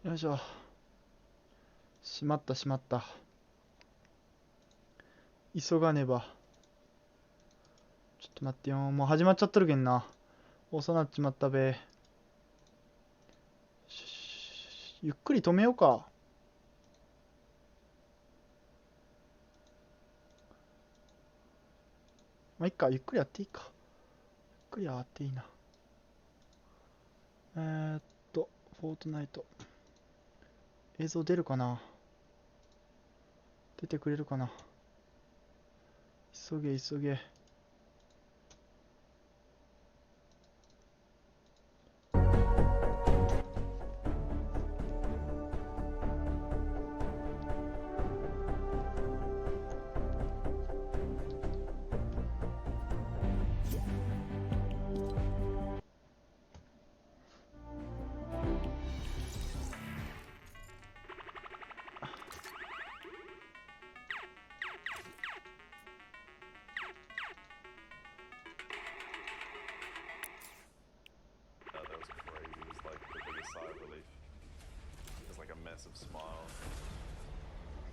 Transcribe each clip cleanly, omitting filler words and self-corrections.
よいしょ。しまったしまった。急がねば。ちょっと待ってよ。もう始まっちゃっとるけんな。遅なっちまったべ。ゆっくり止めようか。まあいっか、ゆっくりやっていいか。ゆっくりやっていいな。フォートナイト。映像出るかな？出てくれるかな？急げ急げ。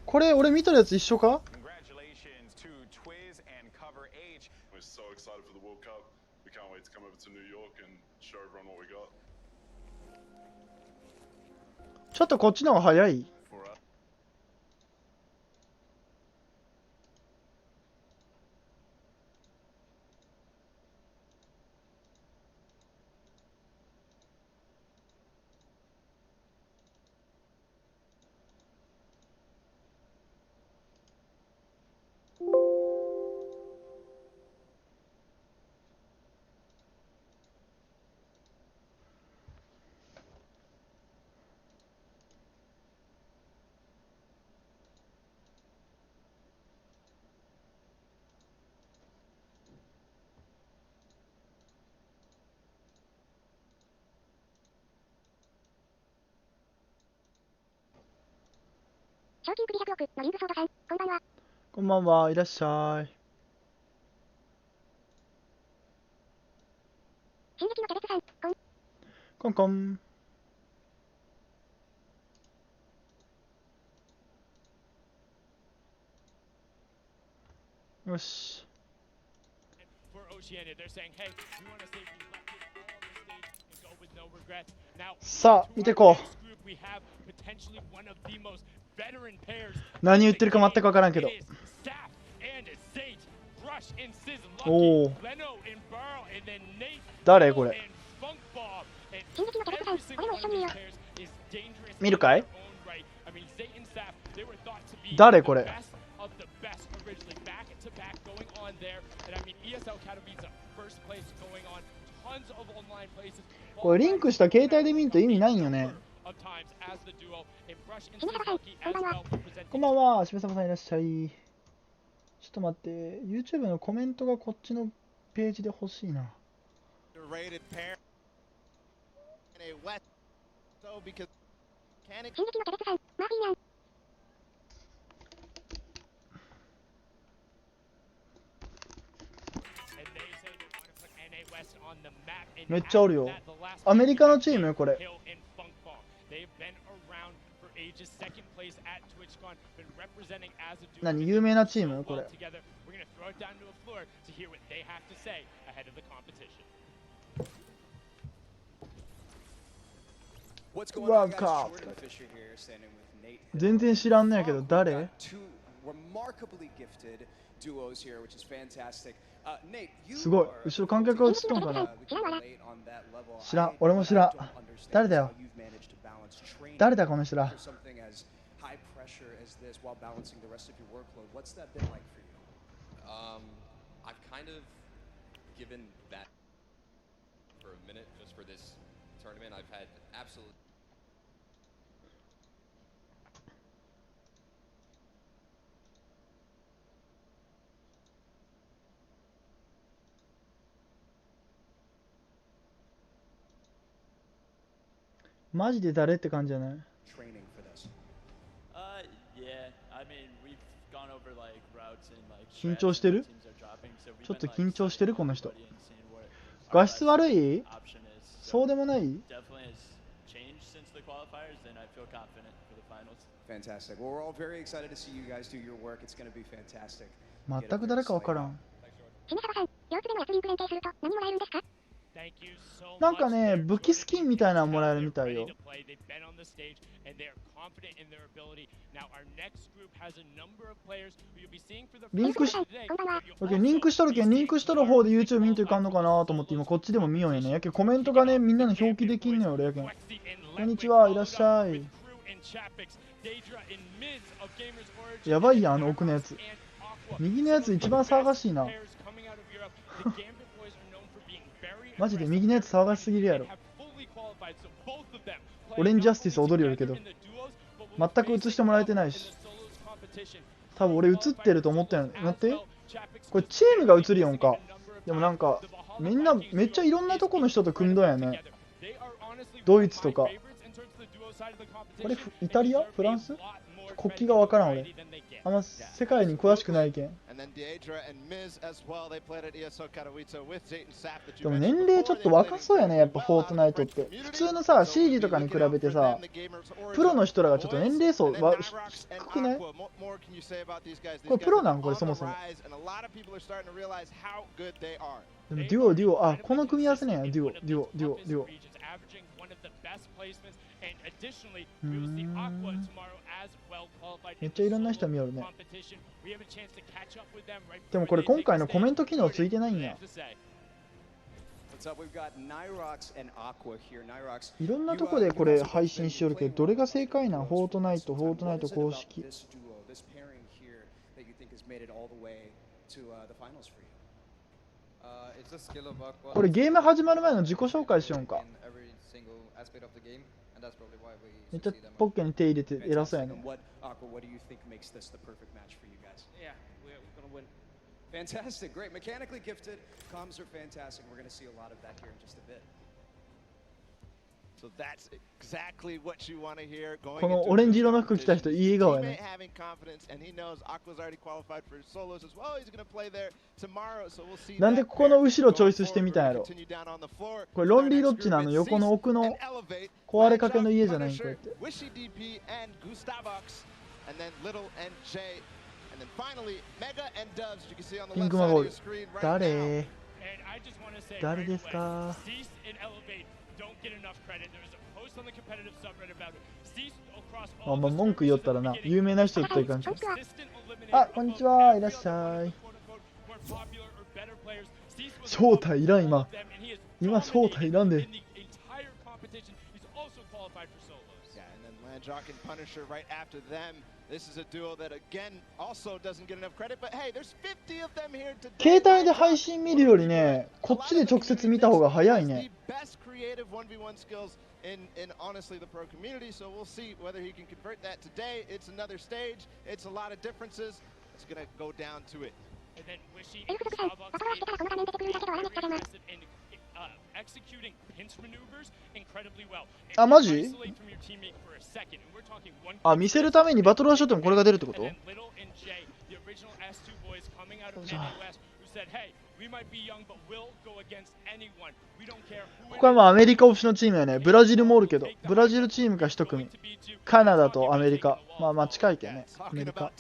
これ俺見とるやつ一緒か？ちょっとこっちの方が早い。賞金クビ100億のリングソードさん、こんばんは。こんばんは、いらっしゃい。進撃のキャベツさん、コンコン。よし。さあ、見てこう。何言ってるか全く分からんけど。おお。誰これ？進撃のキャベツさん、俺も一緒に見よう。見るかい？誰これ？これリンクした携帯で見ると意味ないんよね。こんばんは、しめさばさんいらっしゃい。ちょっと待って、YouTube のコメントがこっちのページで欲しいな。進撃のキャベツさん、マーフィーニャン。めっちゃおるよ。アメリカのチームこれ。何有名なチームこれ。ワールドカップ。全然知らんのやけど誰？すごい。後ろ観客が映っとんかな。知らん。俺も知らん。誰だよ。誰だこの人ら。マジで誰って感じじゃない？緊張してる？ちょっと緊張してるこの人。画質悪い？そうでもない？全く誰かわからん。しめさばさん、両津でのやつリンク連携すると何もらえるんですか？なんかね、武器スキンみたいなのもらえるみたいよ。リンクし、リンクしとるけん、リンクしとる方で YouTube 見んといかんのかなと思って今こっちでも見ようやね。やけコメントがね、みんなの表記できんのよ、俺やけん。こんにちは、いらっしゃい。やばいやん、あの奥のやつ。右のやつ一番騒がしいな。マジで右のやつ騒がしすぎるやろ。オレンジジャスティス踊りよるけど全く映してもらえてないし、多分俺映ってると思ったよ。待って、これチームが映るよんか。でもなんかみんなめっちゃいろんなとこの人と組んどんやね。ドイツとか、これイタリア、フランス、国旗がわからん。俺あんま世界に詳しくないけん。でも年齢ちょっと若そうやね、やっぱフォートナイトって。普通のさ CG とかに比べてさ、プロの人らがちょっと年齢層は低くない？これプロなん？これそもそも。でもデュオ、あ、この組み合わせね。デュオ。めっちゃいろんな人見よるね。でもこれ今回のコメント機能ついてないんや。いろんなとこでこれ配信しよるけど、どれが正解なん？フォートナイト公式。これゲーム始まる前の自己紹介しようか。めっちゃポッケに手入れて偉そうやね。このオレンジ色の服着た人いい笑顔やね。なんでここの後ろチョイスしてみたんやろ。これロンリーロッチのあの横の奥の壊れかけの家じゃないんこうやって。ピンクマゴール。誰ですか？あんま文句言おったらな、有名な人だったらいかんじゃん。あ、こんにちは、いらっしゃい。正体いらん、今正体いらんで。携帯で配信見るよりね、こっちで直接見た方が早いね。あ、マジ？あ、見せるためにバトルワンショットもこれが出るってこと？ここはまあアメリカ推しのチームやね。ブラジルもおるけど、ブラジルチームが一組。カナダとアメリカ。まあ近いけどね。アメリカ。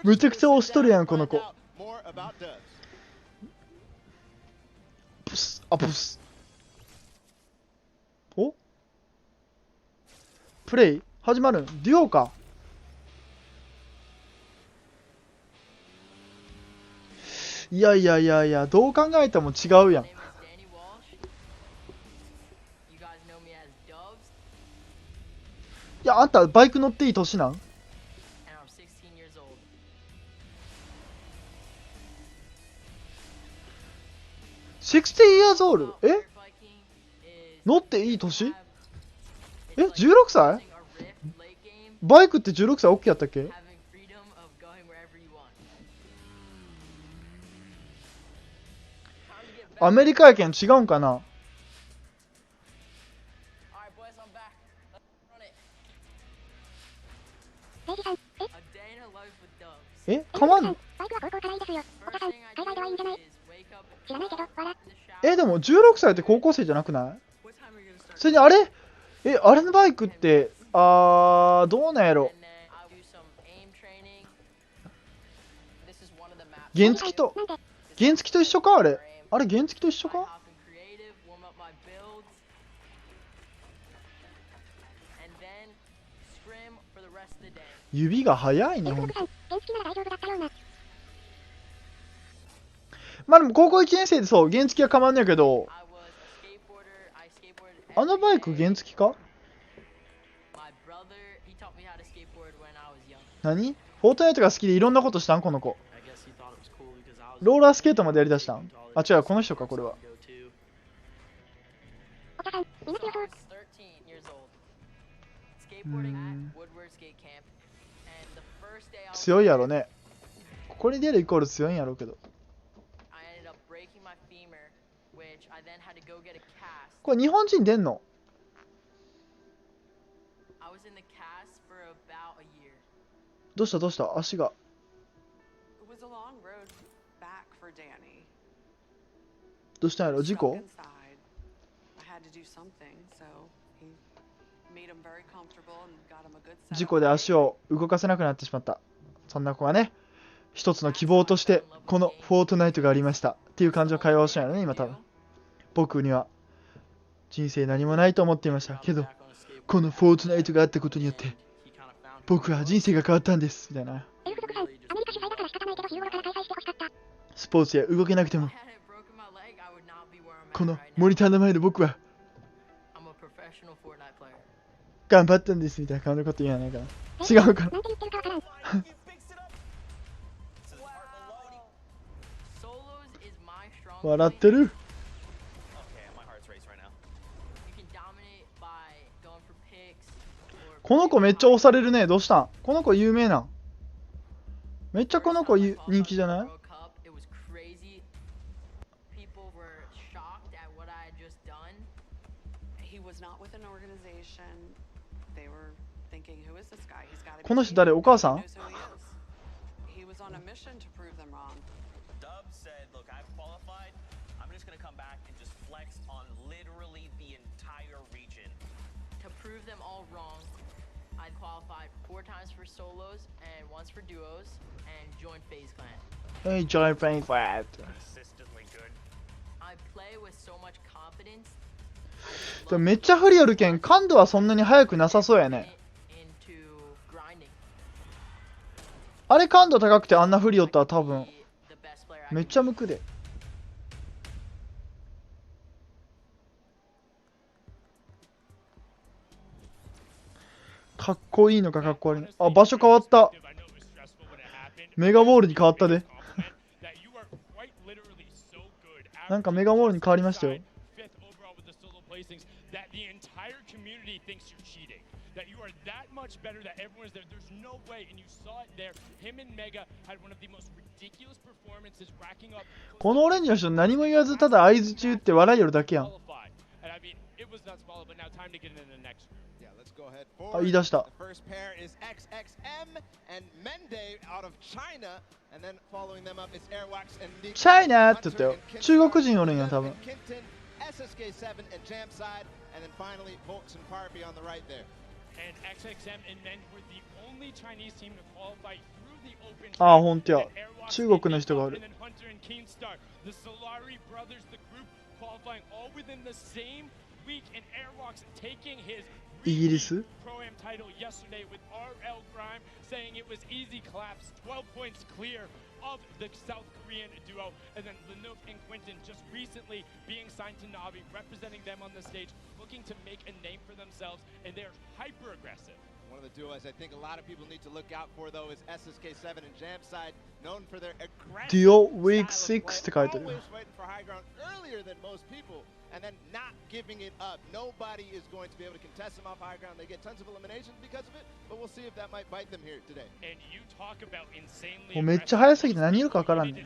むちゃくちゃ推しとるやん、この子。プス。お？プレイ始まるん？デュオか。いや、どう考えても違うやん。いや、あんたバイク乗っていい年なん？60 years old？ 乗っていい年？16歳？バイクって16歳 OK やったっけ？アメリカやけん違うんかな。かまんの？知らないけど、笑。でも16歳って高校生じゃなくない？それにあれあれのバイクって、どうなんやろ。原付と一緒か？あれ原付と一緒か？指が速いね、ほんと。原付なら大丈夫だったような。まあでも高校1年生でそう、原付は構わんねやけど、あのバイク原付か？何？フォートナイトが好きでいろんなことしたんこの子。ローラースケートまでやりだしたん？あ、違う、この人か、これは。お茶さん、みんな強そう。強いやろね。ここに出るイコール強いんやろうけど。これ日本人出んの？どうした足が。どうしたんやろ？事故？事故で足を動かせなくなってしまった。そんな子はね、一つの希望としてこのフォートナイトがありましたっていう感じの会話をしたんやね、今多分。僕には人生何もないと思っていましたけど、このフォートナイトがあったことによって僕は人生が変わったんですみたいな。スポーツや動けなくてもこのモニターの前で僕は頑張ったんですみたいな感じのこと言わないかな。違うかな。笑ってる。この子めっちゃ押されるね。どうしたん？この子有名なん？めっちゃこの子人気じゃない？この人誰？お母さん？Hey, join playing flat. めっちゃ振りよるけん、感度はそんなに速くなさそうやね。あれ感度高くてあんな振りよったら多分めっちゃ向くで。かっこいいのかかっこ悪いの。あ、場所変わった。メガボールに変わったで。なんかメガボールに変わりましたよ。このオレンジの人何も言わずただ合図中って笑いよるだけやん。あ、言い出した。チャイナって言ったよ。中国人おるんや多分。ああ、ほんとや。中国の人がおる。イギリス？of the South Korean duo, and then Leneuf and Quinton just recently being signed to Navi, representing them on the stage, looking to make a name for themselves, and they're hyper aggressive. One of the duos I think a lot of people need to look out for though is SSK7 and Jamside, known for their aggressive duo week 6 って書いてる。Always waiting for high ground earlier than most people, and then not giving it up. Nobody is going to be able to contest them off high ground. They get tons of eliminations because of it, but we'll see if that might bite them here today. And you talk about insanely もうめっちゃ速すぎて何いるかわからんね。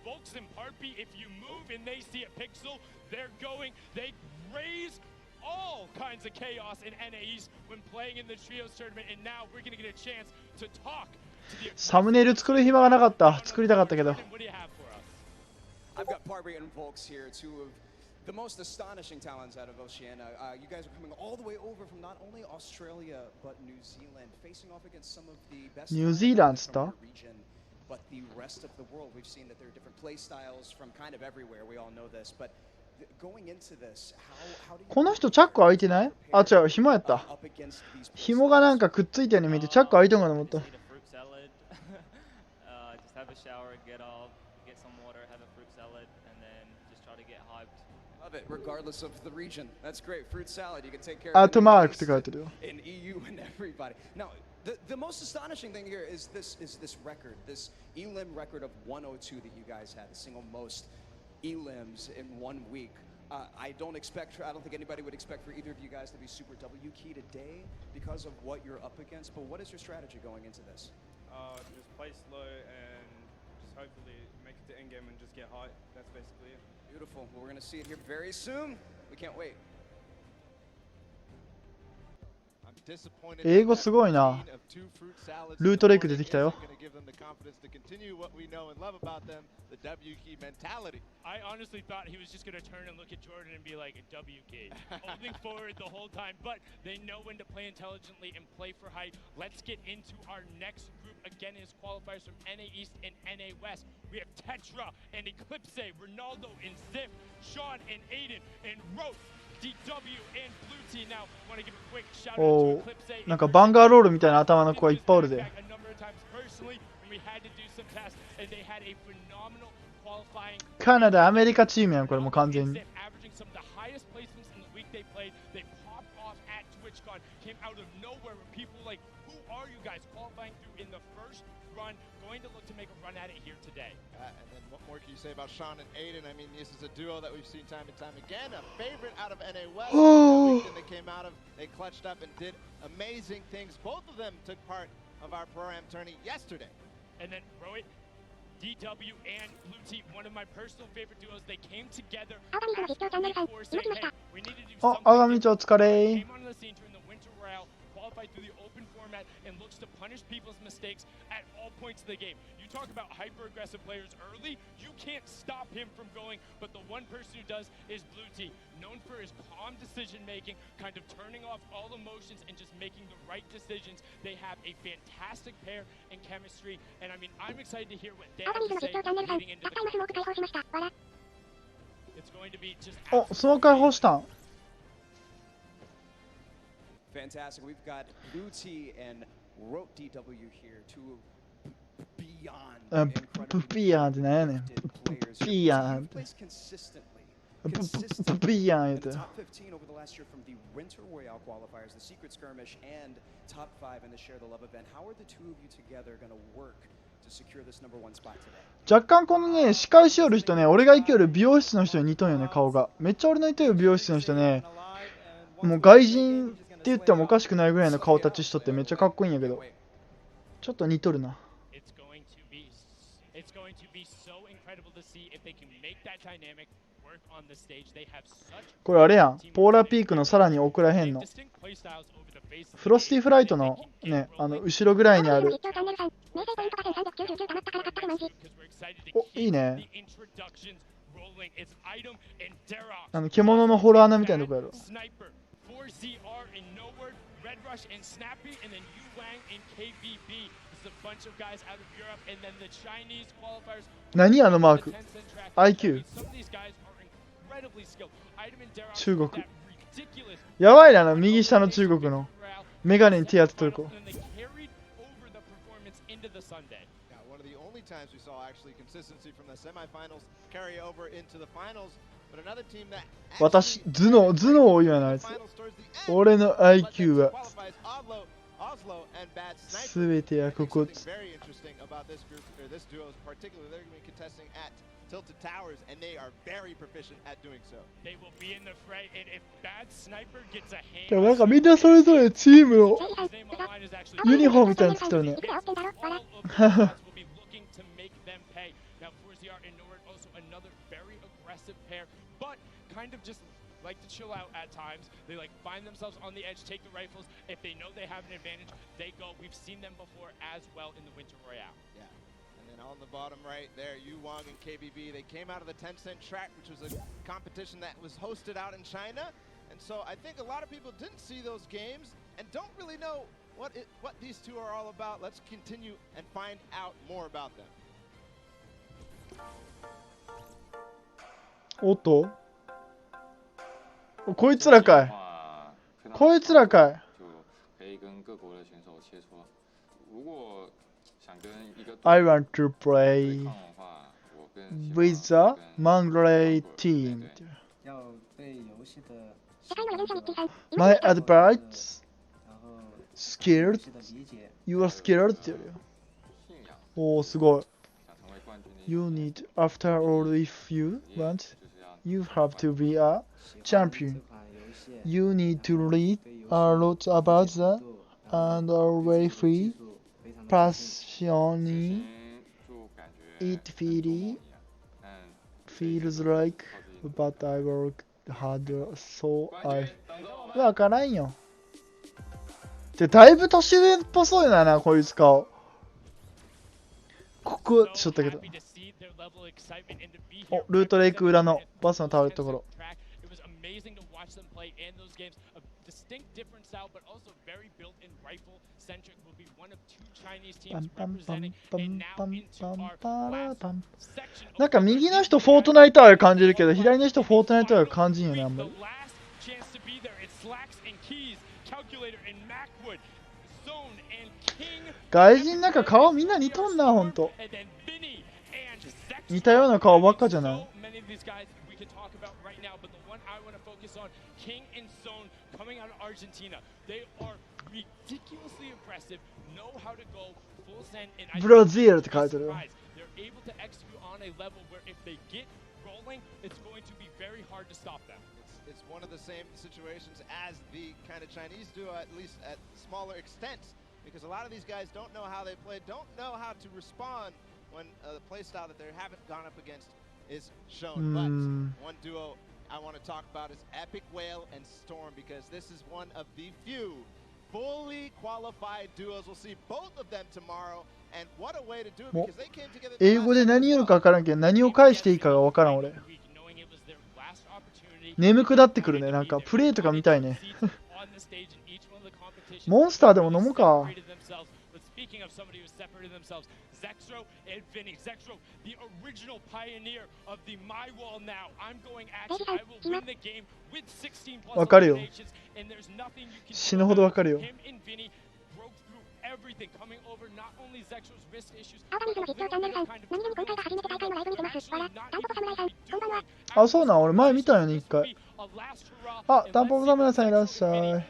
Folks in Parpy, if you move and they see a pixel, they're going, they raise all kinds of chaos in NA East when playing in the Trios tournament, and now we're going to get a chance to talk サムネイル作る暇がなかった。作りたかったけど。I've got Barbarian folks here, two of the most astonishing talents out of Oceania. You guys are coming all the way over from not only Australia but New Zealand, facing off against some of the best New Zealand from the region, but the rest of the world. We've seen that there are different play styles from kind of everywhere. We all know this, but going into this, how do you この人チャック開いてない？あ、違う、紐やった。 up against these 紐がなんかくっついたように見えてチャック開いてんかと思った。 Just have a shower, get off, get some water, have a fruit salad, and then just try to get hyped. Love it, regardless of the region. That's greght. Fruit salad, you can take care アー of ト it マークって書いてるよ。 in EU and everybody. Now, the most astonishing thing here is this record, this elim record of 102 that you guys had, the single most elims in 1 week. I don't think anybody would expect for either of you guys to be super W key today because of what you're up against. But what is your strategy going into this? Just play slow and just hopefully make it to end game and just get high. That's basically it. Beautiful. Well, we're going to see it here very soon. We can't wait. 英語すごいな。ルートレイク出てきたよ。I honestly thought he was just going to turn and look at Jordan and be like, W key. Holding forward the whole time, but they know when to play intelligently and play for height. Let's get into our next group. Again, is qualifiers from NA East and NA West. We have Tetra and Eclipse, Ronaldo and Zip, Sean and Aiden and Rote, DW and Blue T. Now, want to give a quick shout out to お Eclipse. ー、なんかバンガーロールみたいな頭の子がいっぱいおるぜ。 A number of times personally, when we had to do some tests, and they had a phenomenal qualifying. カナダ、アメリカチームやん、これもう完全に。 Averaging some of the highest placements in the week they played. They popped off at TwitchCon, came out of nowhere where people were like, who are you guys qualifying through in the first run, going to look to make a run at it here today. And then what more can you say about Sean and Aiden? I mean, this is a duo that we've seen time and time again. A favorite out of NA West. That weekend they came out of, they clutched up and did amazing things. Both of them took part of our Pro-Am tourney yesterday. And then Rohit, DW and Blue T, one of my personal favorite duos. They came together. 青髪の実況チャンネルさん、見抜きました。 We need to do あ、 something. あがみちゃんお疲れ。 Came onto the scene during the Winter Royale, qualified through the open format, and looks to punish people's mistakes at all points of the game. You talk about hyper-aggressive players early, you can't stop him from going, but the one person who does is Blue T, known for his calm decision-making, kind of turning off all emotions and just making the right decisions. They have a fantastic pair in chemistry, and I mean, I'm excited to hear what they 青 have 髪 to の say 実況チャンネルさん、 leading バ into ッタイムスモーク解放しました。わら。 It's going to be just お、スモーカー干したん。 Fantastic. We've got Blue T and Rote DW here, two beyond プピヤンってなんやねん。 players. ピヤン You've って。 placed consistently. プピヤン言う In て the。top 15 over the last year from the Winter Royale qualifiers, the Secret Skirmish, and top 5 in the Share the Love event. How are the two of you together going to work to secure this number 1 spot today? 若干このね、司会しよる人ね、俺が行きよる美容室の人に似とんよね、顔が。めっちゃ俺の行ってる美容室の人ね、もう外人って言ってもおかしくないぐらいの顔立ちしとってめっちゃかっこいいんやけど、ちょっと似とるな。 It's going to be so incredible to see if they can make that dynamic work on the stage. They have such これあれやん、ポーラーピークのさらに奥らへんの。 distinct playstyles over the face. フロスティフライトのね、後ろぐらいにある。青髪の実況チャンネルさん、名声ポイントが1399溜まったから買った不満字。 Because we're excited to お、 keep いいね。 the introductions rolling. It's Item and Derox. 獣のホラー穴みたいなとこやろ。 Sniper, 4ZR and No Word, Red Rush and Snappy, and then Yu Wang and KVB. This is a bunch of guys out of Europe, and then the Chinese qualifiers. 何あのマーク。 The 10 track. IQ Some of these guys are incredibly skilled. Item and Derox. 中国 that ridiculous やばいな、右下の中国の。メガネに手当てとる子。 And they carried over the performance into the Sunday. Yeah, one of the only times we saw actually consistency from the semifinals carry over into the finals. But another team that 私、頭脳多いよな、あいつ。 finals towards the end 俺の IQ は qualifies Oslo and Bad Sniper. すべてはここ。 Something very interesting about this group or this duo is particularly they're going to be contesting at Tilted Towers and they are very proficient at doing so. They will be in the fray, and if Bad Sniper gets a で hand, もなんかみんなそれぞれチームの his name online is actually ユニフォームみたいなの作ったよね。いくら追ってんだろ、わら。 all of the guys will be looking to make them pay. Now, 4ZR and Norwood also another very aggressive pair, but kind of just like to chill out at times. They like find themselves on the edge, take the rifles. If they know they have an advantage, they go. We've seen them before as well in the Winter Royale. Yeah. And then on the bottom right there, Yu Wang and KBB, they came out of the Tencent track, which was a competition that was hosted out in China. And so I think a lot of people didn't see those games and don't really know what these two are all about. Let's continue and find out more about them. おっと、こいつらかい。こいつらかい。I want to play with the Mangley team. My advice, scared, you are scared って言うよ。おー、すごい。You need, after all, if you want, you have to be a champion. You need to read a lot about that and always feel passionate. It feels like, but I work hard, so I. わからんよ。で、だいぶ年上っぽそうやな、こいつ顔。ここちょっとだけど。お、ルートレイク裏のバスの倒れるところ。なんか右の人フォートナイト愛感じるけど、左の人フォートナイト愛感じんよね、あんまり。外人なんか顔みんな似とんな、ほんと。似たような顔ばっかじゃない。ブラジルって書いてるよ。It's one of the same situations as the kind of Chinese do, at least at smaller extents, because a lot of these guys don't know how they play, don't know how to respond when the play style that they haven't gone up against is shown. But one duo I want to talk about is Epic Whale and Storm, because this is one of the few fully qualified duos. We'll see both of them tomorrow, and what a way to do it, because they came together. 英語で何言うのか分からんけど、何を返していいかが分からん俺。眠くなってくるね、なんかプレイとか見たいね。モンスターでも飲もうか。わかるよ。死ぬほどわかるよ。あ、そうなん、俺前見たよね、一回。あ、タンポポ侍さんいらっしゃい。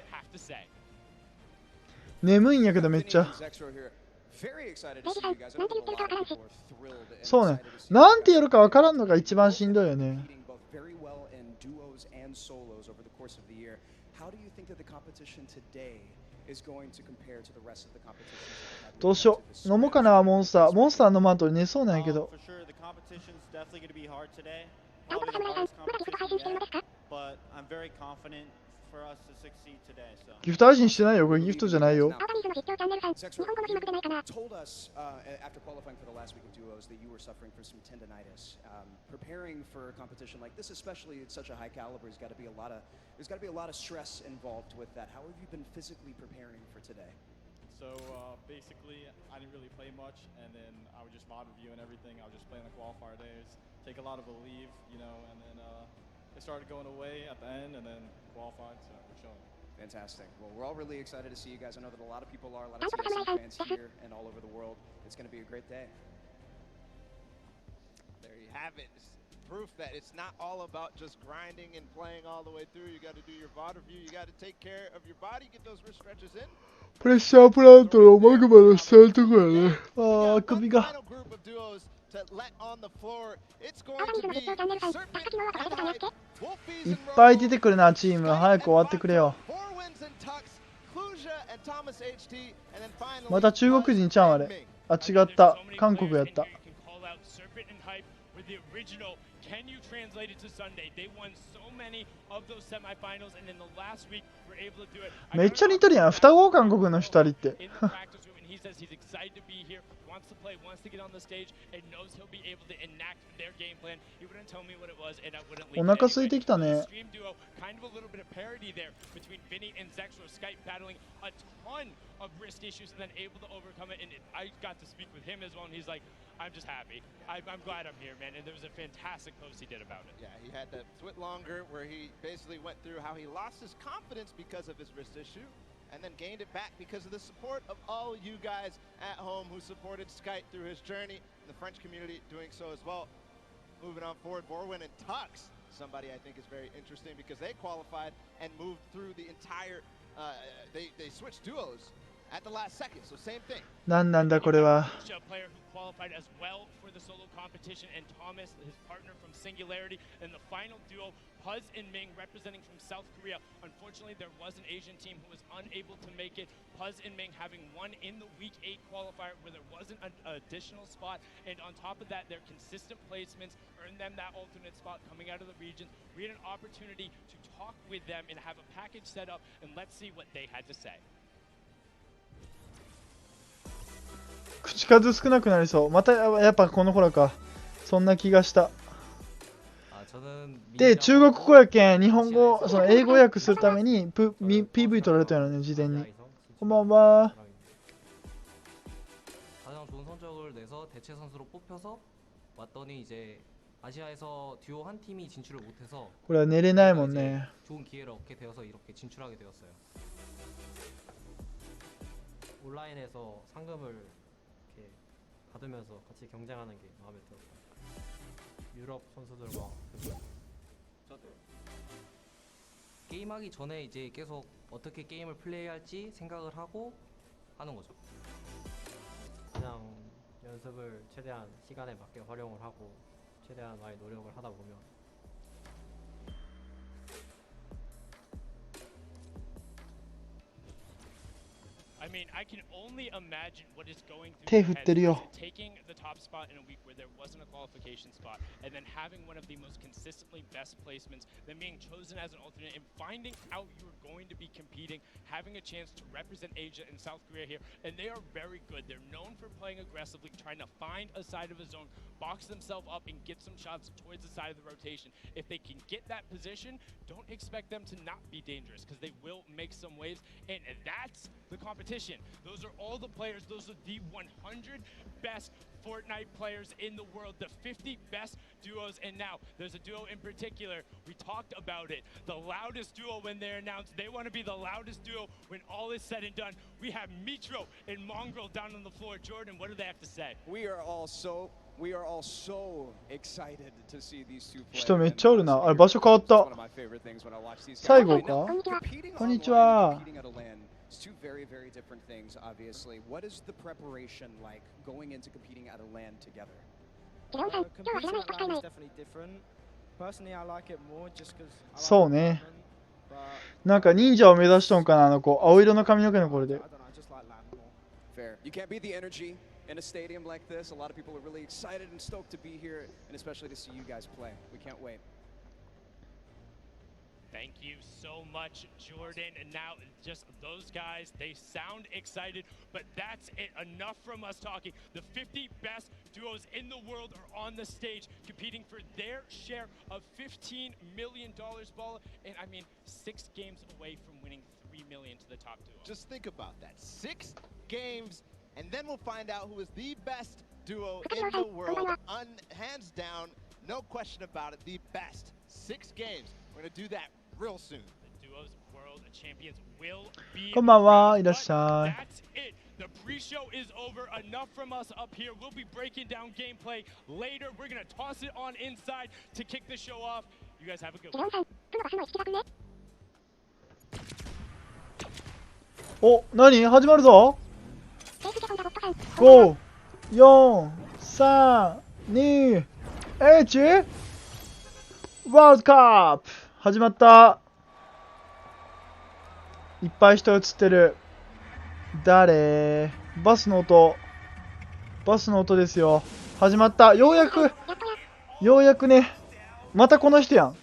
眠いんやけどめっちゃ。そうね。なんてやるかわからんのが一番しんどいよね。どうしよう。飲もうかな、モンスター。モンスター飲まんと寝そうなんやけど。タンポポ侍さん、まだギフト配信してるのですか？ギフト配信してないよ、これギフトじゃないよ。青髪の実況チャンネルさん、日本語の字幕でないかな。Told us after qualifying for the last week of duos that you were suffering from some tendonitis. Preparing for a competition like this, especially at such a high caliber, there's got to be a lot of stress involved with that. How have you been physically preparing for today? So basically, I didn't really play much, and then I would just mod review and everything. I would just play on the qualifier days, take a lot of a leave, you know, and then it started going away at the end, and then qualified, so we're chilling. Fantastic. Well, we're all really excited to see you guys. I know that a lot of people are, a lot of TSC fans here and all over the world. It's going to be a great day. There you have it. It's proof that it's not all about just grinding and playing all the way through. You got to do your VOD review. You got to take care of your body, get those wrist stretches in. プレッシャープラントのマグマの下のところやね。ああ、首が。いっぱい出てくるな、チーム。早く終わってくれよ。また中国人ちゃんあれ。あ、違った。韓国やった。can you translate it to Sunday? They won so many of those semifinals, and in the last week were able to do it. めっちゃ似てるやん、双子韓国の2人って。In the practice room, and he says he's excited to be here, wants to play, wants to get on the stage, and knows he'll be able to enact their game plan. He wouldn't tell me what it was, and I wouldn't leave. お腹空いてきたね。Stream duo, kind of a little bit of parody there between Vinny and Zexro, Skype battling a ton of wrist issues and then able to overcome it. And I got to speak with him as well, and he's like, I'm just happy. I'm glad I'm here, man. And there was a fantastic post he did about it. Yeah, he had that Twit longer where he basically went through how he lost his confidence because of his wrist issue and then gained it back because of the support of all you guys at home who supported Skype through his journey, and the French community doing so as well. Moving on forward, Borwin and Tux, somebody I think is very interesting because they qualified and moved through the entire, they switched duos at the last second, so same thing. なんなんだこれは。Player who qualified as well for the solo competition, and Thomas, his partner from Singularity, and the final duo, Puz and Ming, representing from South Korea. Unfortunately, there was an Asian team who was unable to make it. Puz and Ming having won in the Week 8 qualifier where there wasn't an additional spot, and on top of that, their consistent placements earned them that alternate spot coming out of the regions. We had an opportunity to talk with them and have a package set up, and let's see what they had to say. 口数少なくなりそう。またやっぱこの頃か。そんな気がした。で、中国語やけん、日本語、その英語訳するためにPV 撮られたよね、事前に。こんばんは。これは寝れないもんね。받으면서 같이 경쟁하는 게 마음에 들었어요. 유럽 선수들과 저도 게임하기 전에 이제 계속 어떻게 게임을 플레이할지 생각을 하고 하는 거죠. 그냥 연습을 최대한 시간에 맞게 활용을 하고 최대한 많이 노력을 하다 보면 I mean, I can only imagine what is going through 手振ってるよ。 taking the top spot in a week where there wasn't a qualification spot, and then having one of the most consistently best placements, then being chosen as an alternate, and finding out you're going to be competing, having a chance to represent Asia and South Korea here, and they are very good. They're known for playing aggressively, trying to find a side of a zone, box themselves up, and get some shots towards the side of the rotation. If they can get that position, don't expect them to not be dangerous, because they will make some waves, and that's the competition. Those are all the players. Those are the 100 best Fortnite players in the world, the 50 best duos, and now there's a duo in particular. We talked about it. The loudest duo when they're announced. They want to be the loudest duo when all is said and done. We have Mitro and Mongrel down on the floor. Jordan, what do they have to say? We are all so excited to see these two play. 人めっちゃおるな。あれ場所変わった。最後か？こんにちは。It's two very, very different things, obviously. What is the preparation like going into competing at a LAN together? Competing at LAN is definitely different. Personally, I like it more just because. そうね。なんか忍者を目指しとんかな、あの子。青色の髪の毛のこれで。Fair. You can't beat the energy in a stadium like this. A lot of people are really excited and stoked to be here, and especially to see you guys play. We can't wait. Thank you so much, Jordan. And now, just those guys, they sound excited, but that's it. Enough from us talking. The 50 best duos in the world are on the stage, competing for their share of $15 million ball. And I mean, 6 games away from winning $3 million to the top duo. Just think about that. 6 games, and then we'll find out who is the best duo in the world. Hands down, no question about it, the best. 6 games. We're going to do that real soon. The duos world champions will be. こんばんは、いらっしゃい。 That's it. The pre-show is over. Enough from us up here. We'll be breaking down gameplay later. We're gonna toss it on inside to kick the show off. You guys have a good one. お、何始まるぞ。5、4、3、2、1。ワールドカップ始まった。いっぱい人映ってる。誰？バスの音。バスの音ですよ。始まった。ようやくね。またこの人やん。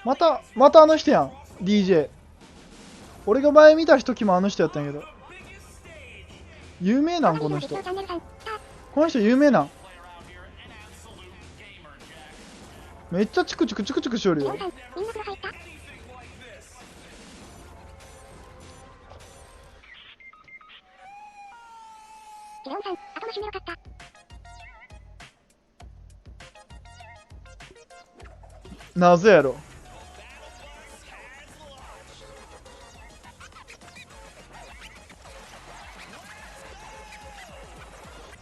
またあの人やん。DJ。俺が前見た時もあの人やったんやけど。有名なんこの人。この人有名なん。めっちゃチクチクチクチクしよるよ。なぜやろ。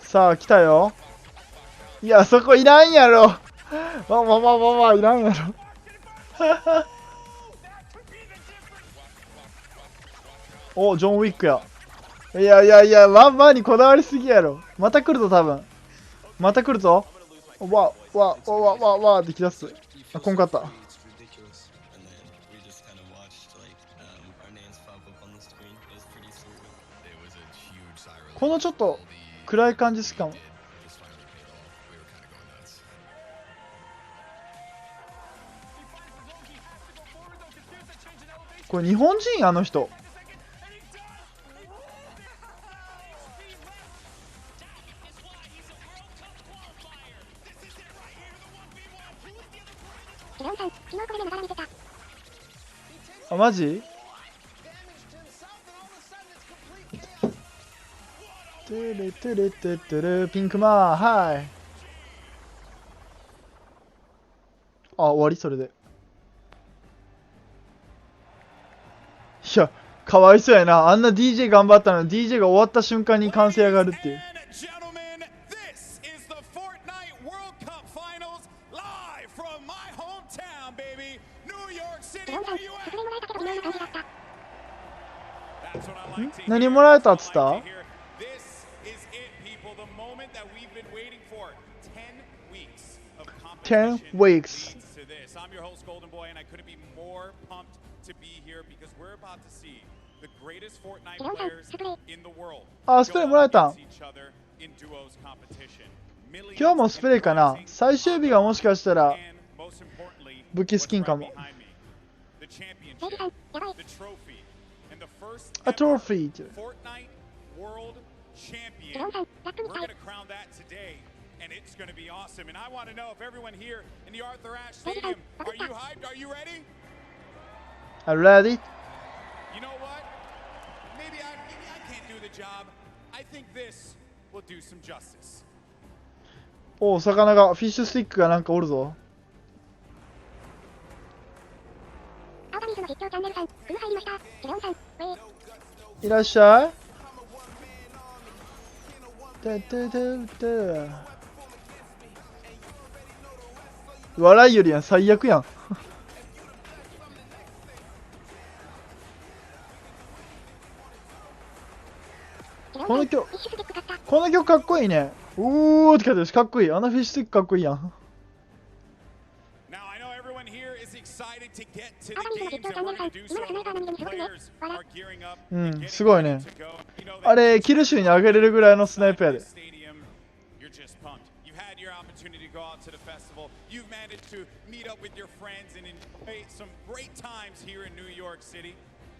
さあ来たよ。いやそこいらんやろ。いらんやろ。お、ジョン・ウィックや。ワンバーにこだわりすぎやろ。また来るぞ多分。また来るぞ。わって来だす。あ、こんかった。このちょっと暗い感じしかも。これ日本人あの人。あ、マジ？テレテレテテレピンクマン、はい。あ、終わりそれで。いや、かわいそうやな。あんな DJ 頑張ったのに DJ が終わった瞬間に歓声上がるっていう。何もらえたっつった？ 10 weeks. I'm your host, Golden Boy, and I couldn't be more pumped to be here because we're about to see the greatest Fortnite players in the world. あ、スプレーもらえた。今日もスプレーかな。最終日がもしかしたら武器スキンかも。あ、トロフィーって。And it's going to be awesome. And I want to know if everyone here in the Arthur Ashe Stadium, are you hyped? Are you ready? I'm ready. You know what? Maybe I can't do the job. I think this will do some justice. お、魚がフィッシュスティックがなんかおるぞ。いらっしゃい。笑いよりやん、最悪やん。この曲かっこいいね。おーって書いてるし、かっこいい。あのフィッシュスティックかっこいいやん。うん、すごいね。あれ、キルシュに上げれるぐらいのスナイプやで。Go out to the festival. You've managed to meet up with your friends and enjoy some great times here in New York City.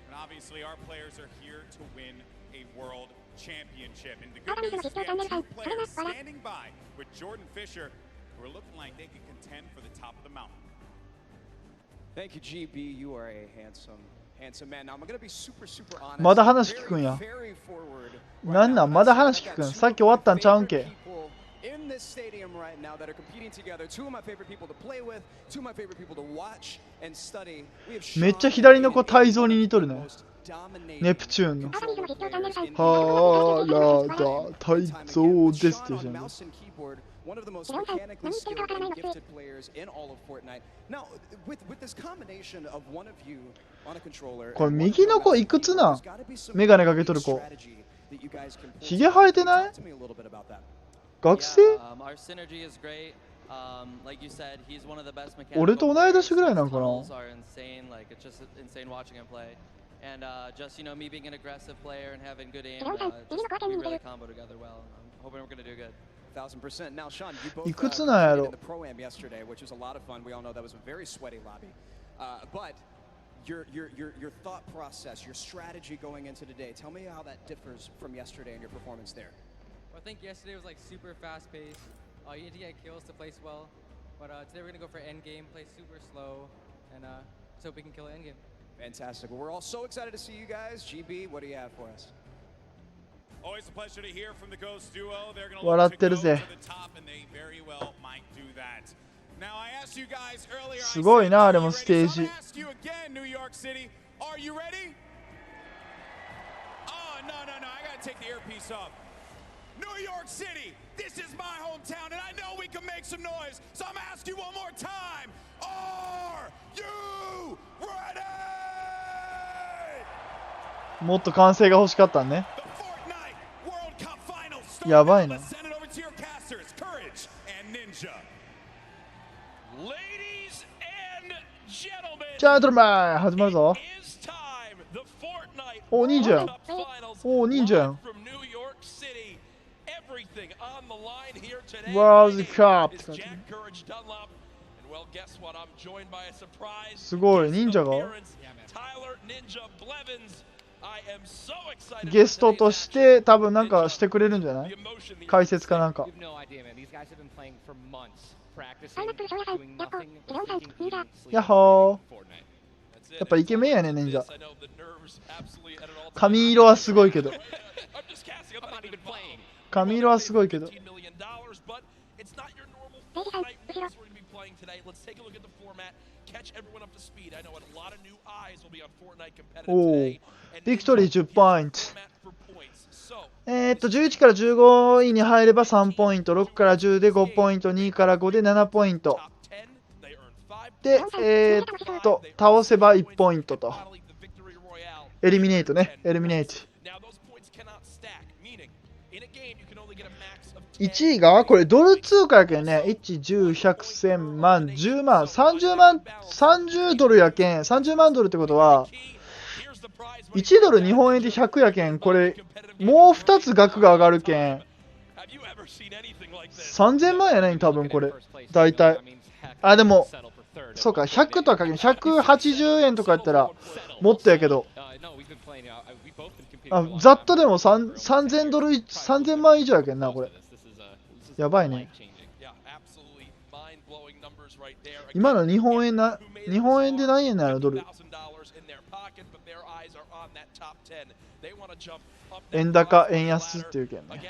And obviously, our players are here to win a world championship. And the good news is we have two players standing by with Jordan Fisher, who are looking like they could contend for the top of the mountain. Thank you, GB. You are a handsome man. Now I'm going to be super honest. まだ話聞くんや。なんなんまだ話聞くん。さっき終わったんちゃうんけ。In this stadium right now that are competing together, two of my favorite people to play with, two of my favorite people to watch and study. めっちゃ左の子泰造に似とるね。ネプチューンの。はーらだ泰造ですってじゃん。One of the most mechanically skilled and gifted players in all of Fortnite. Now, with this combination of one of you on a controller. これ右の子いくつなん？メガネかけとる子。ひげ生えてない？学生？俺と同い年ぐらいなんかな。1000%. Now, Sean, you both いくつなんやろ。 participated in the pro-am yesterday, which was a lot of fun. We all know that was a very sweaty lobby. But your thought process, your strategy going into today, tell me how that differs from yesterday and your performance there. I think yesterday was like super fast paced. You need to get kills to place well. But today we're gonna go for end game, play super slow, and just hope we can kill it end game. Fantastic. Well, we're all so excited to see you guys. GB, what do you have for us? Always a pleasure to hear from the Ghost duo. They're going to 笑 look っ to て go るぜ。 to the top, and they very well might do that. Now, I asked you guys earlier. すごいな、あれも I ス said, テー "Are you ready?" So ジ I'm gonna ask you again, New York City. Are you ready? Oh, no. I got to take the earpiece off. New York City, this is my hometown, and I know we can make some noise. So I'm asking you one more time. Are you ready? もっと歓声が欲しかったね。 The Fortnite World Cup Finals. やばいな。 Let's send it over to your casters, Courage and Ninja. Ladies and gentlemen, チャートルマン始まるぞ。 it's time. The Fortnite お、忍者やん。 World Cup Finals お、忍者やん。 live from New York City. Everything on the line here today. World Cup is Jack Courage Dunlop. And well, guess what? I'm joined by a surprise すごい、 guest 忍者が appearance, Tyler Ninja Blevins. I am so excited ゲスト for と today's して多分なんかしてくれるんじゃない The emotion, the 解説かなんか。 You have no idea, man. These guys have been playing for months, practicing, パイナップル将来祭 doing やっこ nothing レオンさん but 忍者 eating, やっ sleeping, ほー。 That's it. やっぱイケメンやね、忍者。 I know the nerves absolutely at an all-time 髪色はすごいけど。 I'm just casting. I'm not even playing. 髪色はすごいけど。 $15 million, but it's not your normal レイジさん Fortnite 後ろ rules we're going to be playing today. Let's take a look at the format, catch everyone up to speed. I know a lot of new eyes will be on Fortnite competitive おお today. ビクトリー10ポイント。 Format for points. So, 11から15位に入れば3ポイント、6から10で5ポイント、2から5で7ポイント。 top 10, they earn 5で、倒せば1ポイントと。 Finally, the victory royale. エリミネートね、エリミネート。 Now, those points cannot stack, meaning in a game you can only get a max of 1位が、これドル通貨やけんね。1、10、100、1000万、10万、30万、30ドルやけん。30万ドルってことは、1ドル日本円で100やけん。これ、もう2つ額が上がるけん。3000万やない多分これ。だいたい。あ、でも、そうか、100とかけん。180円とかやったら、もっとやけど。あ、ざっとでも3000ドル、3000万以上やけんな、これ。やばいね。今の日本円で何円なのドル。円高、円安っていうけんね。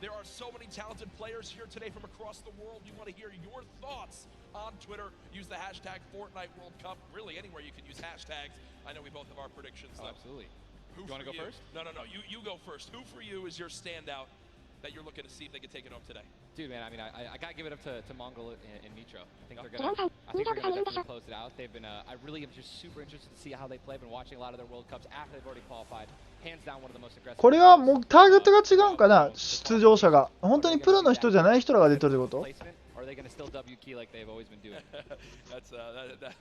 There are so many talented players here today from across the world. We want to hear your thoughts on Twitter. Use the hashtag Fortnite World Cup. Really, anywhere you can use hashtags. I know we both have our predictions. Oh, absolutely. Who You want to go first? No. You go first. Who for you is your standout that you're looking to see if they can take it home today? Dude, man, I mean, I gotta give it up to Mongol and Mitro. I think they're レオン gonna, さん I think 忍者 they're と gonna されるんでしょ definitely close it out. They've been, I really am just super interested to see how they play. I've been watching a lot of their World Cups after they've already qualified. Hands down, one of the most aggressive. これはもうターゲットが違うんかな、出場者が。本当にプロの人じゃない人らが出てるってこと？ Are they gonna still W key like they've always been doing?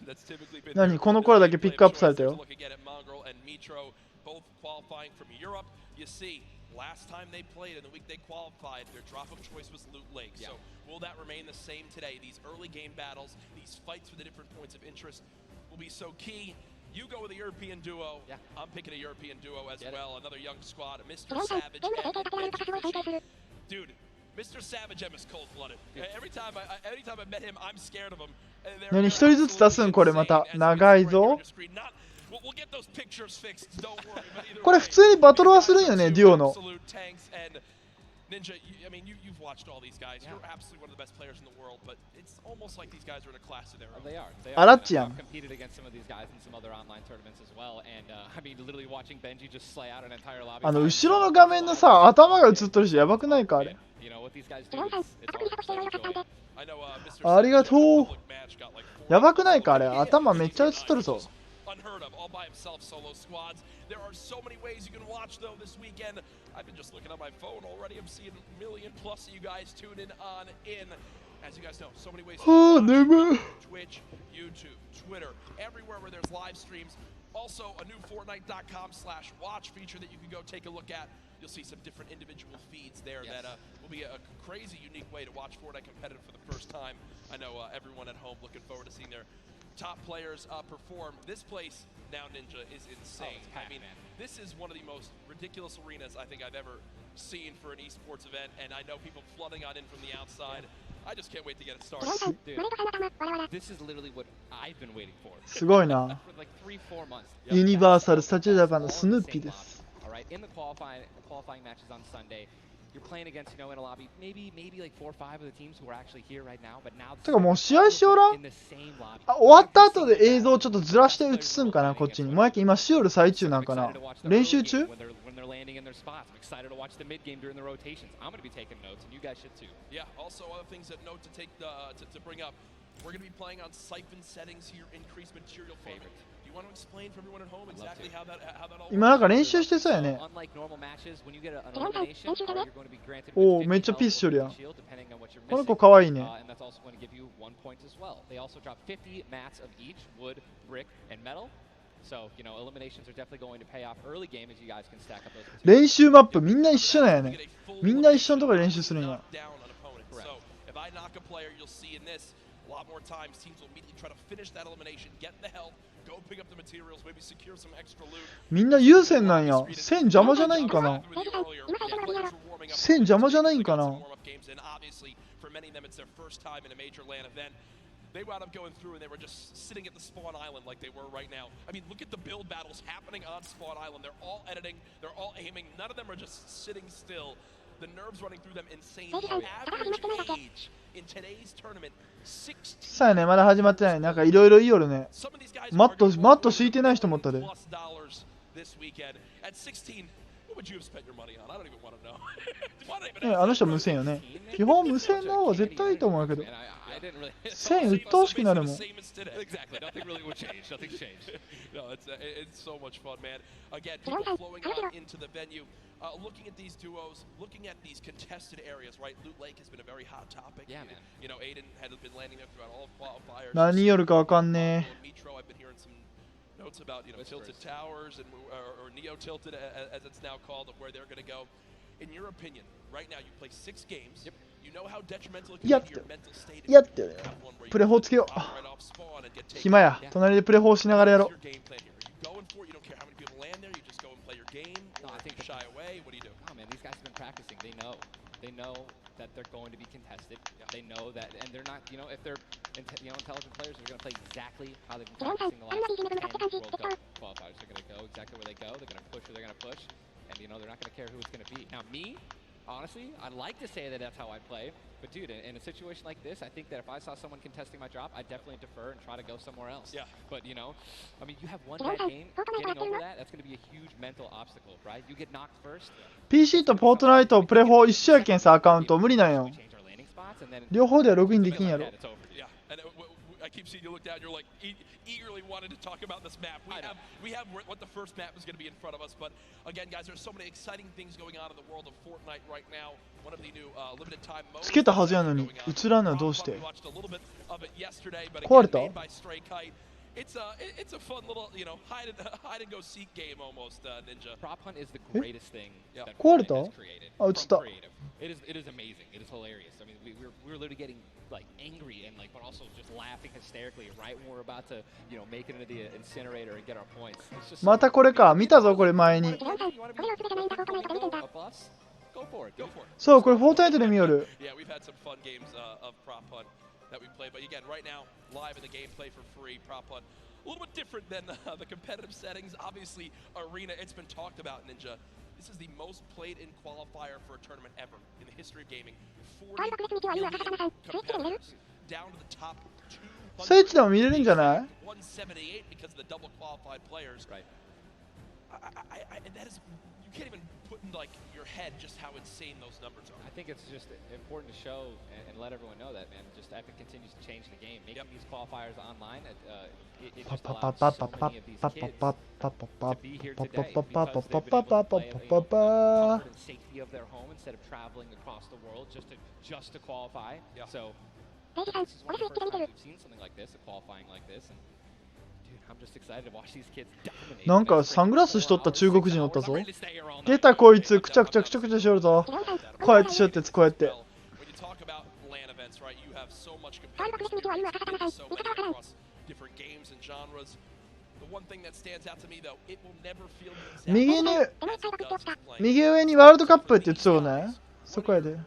That's typically been 何この子らだけピックアップされたよ。 Look again at Mongrel and Mitro, both qualifying from Europe. You see, last time they played in the week they qualified, their drop of choice was Loot Lake. So will that remain the same today? These early game battles, these fights for the different points of interest will be so key. You go with a European duo. Yeah. I'm picking a European duo as well. Another young squad, Mr. レオンさん Savage ゲームで and 平定させられると覚醒する Dude, Mr. Savage M is cold-blooded. Every time I met him, I'm scared of him. 何一人ずつ出すんこれまた。長いぞ。 We'll get those pictures fixed. Don't worry. But either これ普通にバトルはするんよね、デュオの。 Absolute tanks and Ninja, I mean, you've watched all these guys. You're absolutely one of the best players in the world, but it's almost like these guys are in a class of their own. They are. They あ are. らっちやん。 I've competed against some of these guys in some other online tournaments as well, and I mean, literally watching Benji just slay out an entire lobby. 後ろの画面のさ、頭が映っとるし、やばくないかあれ。 You know what these guys レ do? オンさん It's アタックにサポしていろいろ買ったんで I know, Mr. ありがとう。 Savage match got like やばくないかあれ。頭めっちゃ映っとるぞ。 Unheard of, all by himself, solo squads. There are so many ways you can watch though this weekend. I've been just looking on my phone already. I'm seeing a million plus of you guys tune in on in. As you guys know, so many ways to はあ、 watch. 眠い。 Twitch, YouTube, Twitter, everywhere where there's live streams. Also, a new Fortnite.com/watch feature that you can go take a look at. You'll see some different individual feeds there that will be a crazy, unique way to watch Fortnite competitive for the first time. I know everyone at home looking forward to seeing their top players perform. This place now, Ninja, is insane. I mean, this is one of the most ridiculous arenas I think I've ever seen for an esports event, and I know people flooding on in from the outside. I just can't wait to get it started. Dude, this is literally what I've been waiting for. すごいな。 For like 3-4 months. ユニバーサル・スタジオ・ジャパンのスヌーピーです。 All right, in the qualifying matches on Sunday, you're playing against, in a lobby, maybe like 4 or 5 of the teams who are actually here right now, but now てかもう試合しよらん？ in the same lobby. あ、終わった後で映像をちょっとずらして映すんかな、こっちに。もうやけ今しよる最中なんかな。練習中？ When they're landing in their spots. I'm excited to watch the mid game during the rotations. I'm going to be taking notes, and you guys should too. Yeah. Also, other things that note to take to bring up. We're going to be playing on siphon settings here, increased material favorite. Do you want to explain for everyone at home exactly how that all 今なんか練習してそうやね。 Unlike normal matches, when you get an elimination, you're going to be granted おお、 with めっちゃ 50ピースしよるやん。 shield depending on what you're この missing. 子かわいいね。 And that's also going to give you 1 point as well. They also drop 50 mats of each wood, brick, and metal. So, eliminations are definitely going to pay off early game as you guys can stack up those. 練習マップみんな一緒なんやね。みんな一緒のところで練習するんや。 down on opponents. So, if I knock a player, you'll see in this a lot more times teams will immediately try to finish that elimination, get the help, go pick up the materials, maybe secure some extra loot. みんな優先なんや。線邪魔じゃないんかな。線邪魔じゃないんかな。 And obviously, for many of them, it's their first time in a major LAN event. They wound up going through and they were just sitting at the spawn island like they were right now. I mean, look at the build battles happening on spawn island. They're all editing, they're all aiming. None of them are just sitting still. The nerves running through them insane. The average age in today's tournament, 16. さあね、まだ始まってない。なんかいろいろ言いよるね。マット敷いてない人もおったで。 This weekend at 16. What would you have spent your money on? I don't even want to know. ね、あの人無線よね。基本無線の方が絶対いいと思うけど。線鬱陶しくなるもん。 Exactly. Nothing really would change. Nothing changed. No, it's so much fun, man. Again, people flowing on into the venue, looking at these duos, looking at these contested areas, right? Loot Lake has been a very hot topic. Yeah, man. Aiden had been landing there throughout all of qualifiers. 何よるかわかんねえ。 Metro, I've been hearing some notes about tilted towers and or neo tilted as it's now called, of where they're going to go. In your opinion, right now you play 6 games. Yep. You know how detrimental it can be to your mental state. やってる。プレ法つけよう。暇や。隣でプレ法しながらやろう。 You don't care how many people land there. You just go and play your game. Or shy away. What do you do? Oh man, these guys have been practicing. They know that they're going to be contested. They know that, and they're not. If they're intelligent players, they're going to play exactly how they've been practicing the last 10 World Cup qualifiers. They're going to go exactly where they go. They're going to push where they're going to push, and they're not going to care who it's going to be. Now me, honestly, I'd like to say that that's how I play, but dude, in a situation like this, I think that if I saw someone contesting my drop, I'd definitely defer and try to go somewhere else. Yeah. But you have one bad game, getting over that's going to be a huge mental obstacle, right? You get knocked first. PC と Fortnite プレ法一緒やけんさ、アカウント無理なんよ。両方ではログインできんやろ。 Yeah. And I keep seeing you look down. You're like eagerly wanted to talk about this map. We have what the first map is going to be in front of us. But again, guys, there's so many exciting things going on in the world of Fortnite right now. One of the new limited time modes. つけたはずやのに映らんのはどうして？ We watched a little bit of it yesterday, but 壊れ again, た？ made by Stray Kite. It's a fun little hide and go seek game almost, Ninja. Prop hunt is the greatest thing that 壊れた？ Fortnite has created. あ、映った。 It is amazing. It is hilarious. I mean, we were literally getting like angry and but also just laughing hysterically right when we're about to make it into the incinerator and get our points. またこれか。見たぞこれ前に。 そう、これ Fortnite で見よる。 Yeah, we've had some fun games of prop hunt that we play, but again, right now, live in the gameplay for free, prop hunt. A little bit different than the competitive settings. Obviously, Arena, it's been talked about, Ninja. This is the most played in qualifier for a tournament ever in the history of gaming. 40 million competitors down to the top 200. スイッチでも見れるんじゃない？ 178 because of the double qualified players. Right. That is, you can't even put in your head just how insane those numbers are. I think it's just important to show and let everyone know that, man, just Epic continues to change the game. Making these qualifiers online, it just allows so many of these kids to be here today because they've been able to play in the comfort and safety of their home instead of traveling across the world just to qualify. Yeah. So レイジさん、 this is 俺 one スイ of ッチ the で見 first て times る。 we've seen something like this, a qualifying like this, and dude, I'm just excited to watch these kids dominate. なんかサングラスしとった中国人おったぞ。出たこいつ、くちゃくちゃくちゃくちゃしよるぞ。こうやってしよってやつ、こうやって。ファールバックレス道は YOU 赤坂さん、味方わからん。 右に、でもう一回バクって落ちた。右上にワールドカップって言ってたことね。そこやで。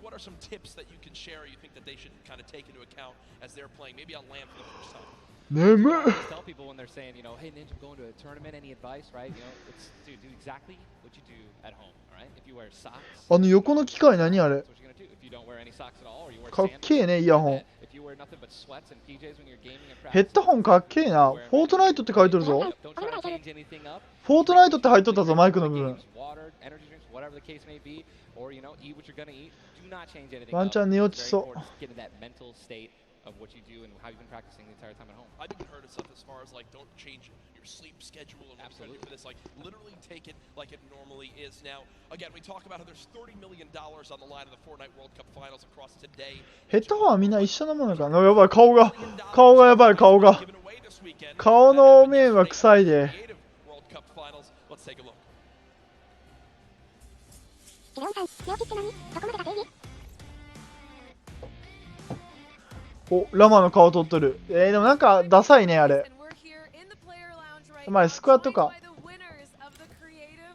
What are some tips that you can share you think that they should kind of take into account as they're playing maybe on land for the first time? 眠い。 Tell people when they're saying, you know, hey Ninja, I'm going to a tournament, any advice, right? You know, it's dude, do exactly what you do at home, all right? If you wear socks, あの横の機械何あれ that's what you're gonna do. If you don't wear any socks at all, or you wear かっ sandals, けえね、イヤホン。 if you wear nothing but sweats and PJs when you're gaming and ヘッ practicing, ドホンかっけえな。フォートナイトって書いとるぞ。 don't try to change anything up. フォートナイトって入っとったぞ、マイクの部分。 Water, energy drinks, whatever the case may be, or you know, eat what you're gonna eat. Do not change anything. ワンチャン寝落ち It's そ very う。 important to get in that mental state of what you do and how you've been practicing the entire time at home. I've even heard of stuff as far as like don't change your sleep schedule and what you're gonna do for this. Like literally take it like it normally is. Now, again, we talk about how there's $30 million on the line of the Fortnite World Cup Finals across today. ヘッドホンはみんな一緒のものかな。やばい、顔が。顔がやばい、顔が。顔の面は臭いで。 World Cup Finals. Let's take a look. ジロンさん、寝起きって何？そこまでが正義？ お、ラマの顔撮っとる。でもなんかダサいね、あれ。まあ、スクワットか。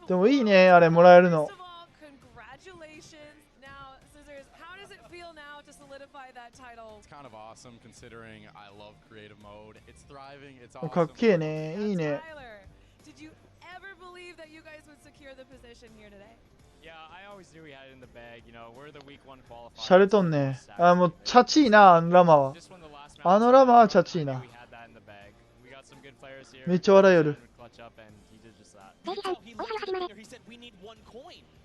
でもいいね、あれもらえるの。かっけえね、いいね。シャレとんね。あ、もうチャチいな、あのラマは。あのラマはチャチいな。めっちゃ笑いよる。レイジさん、おはよ始まれ。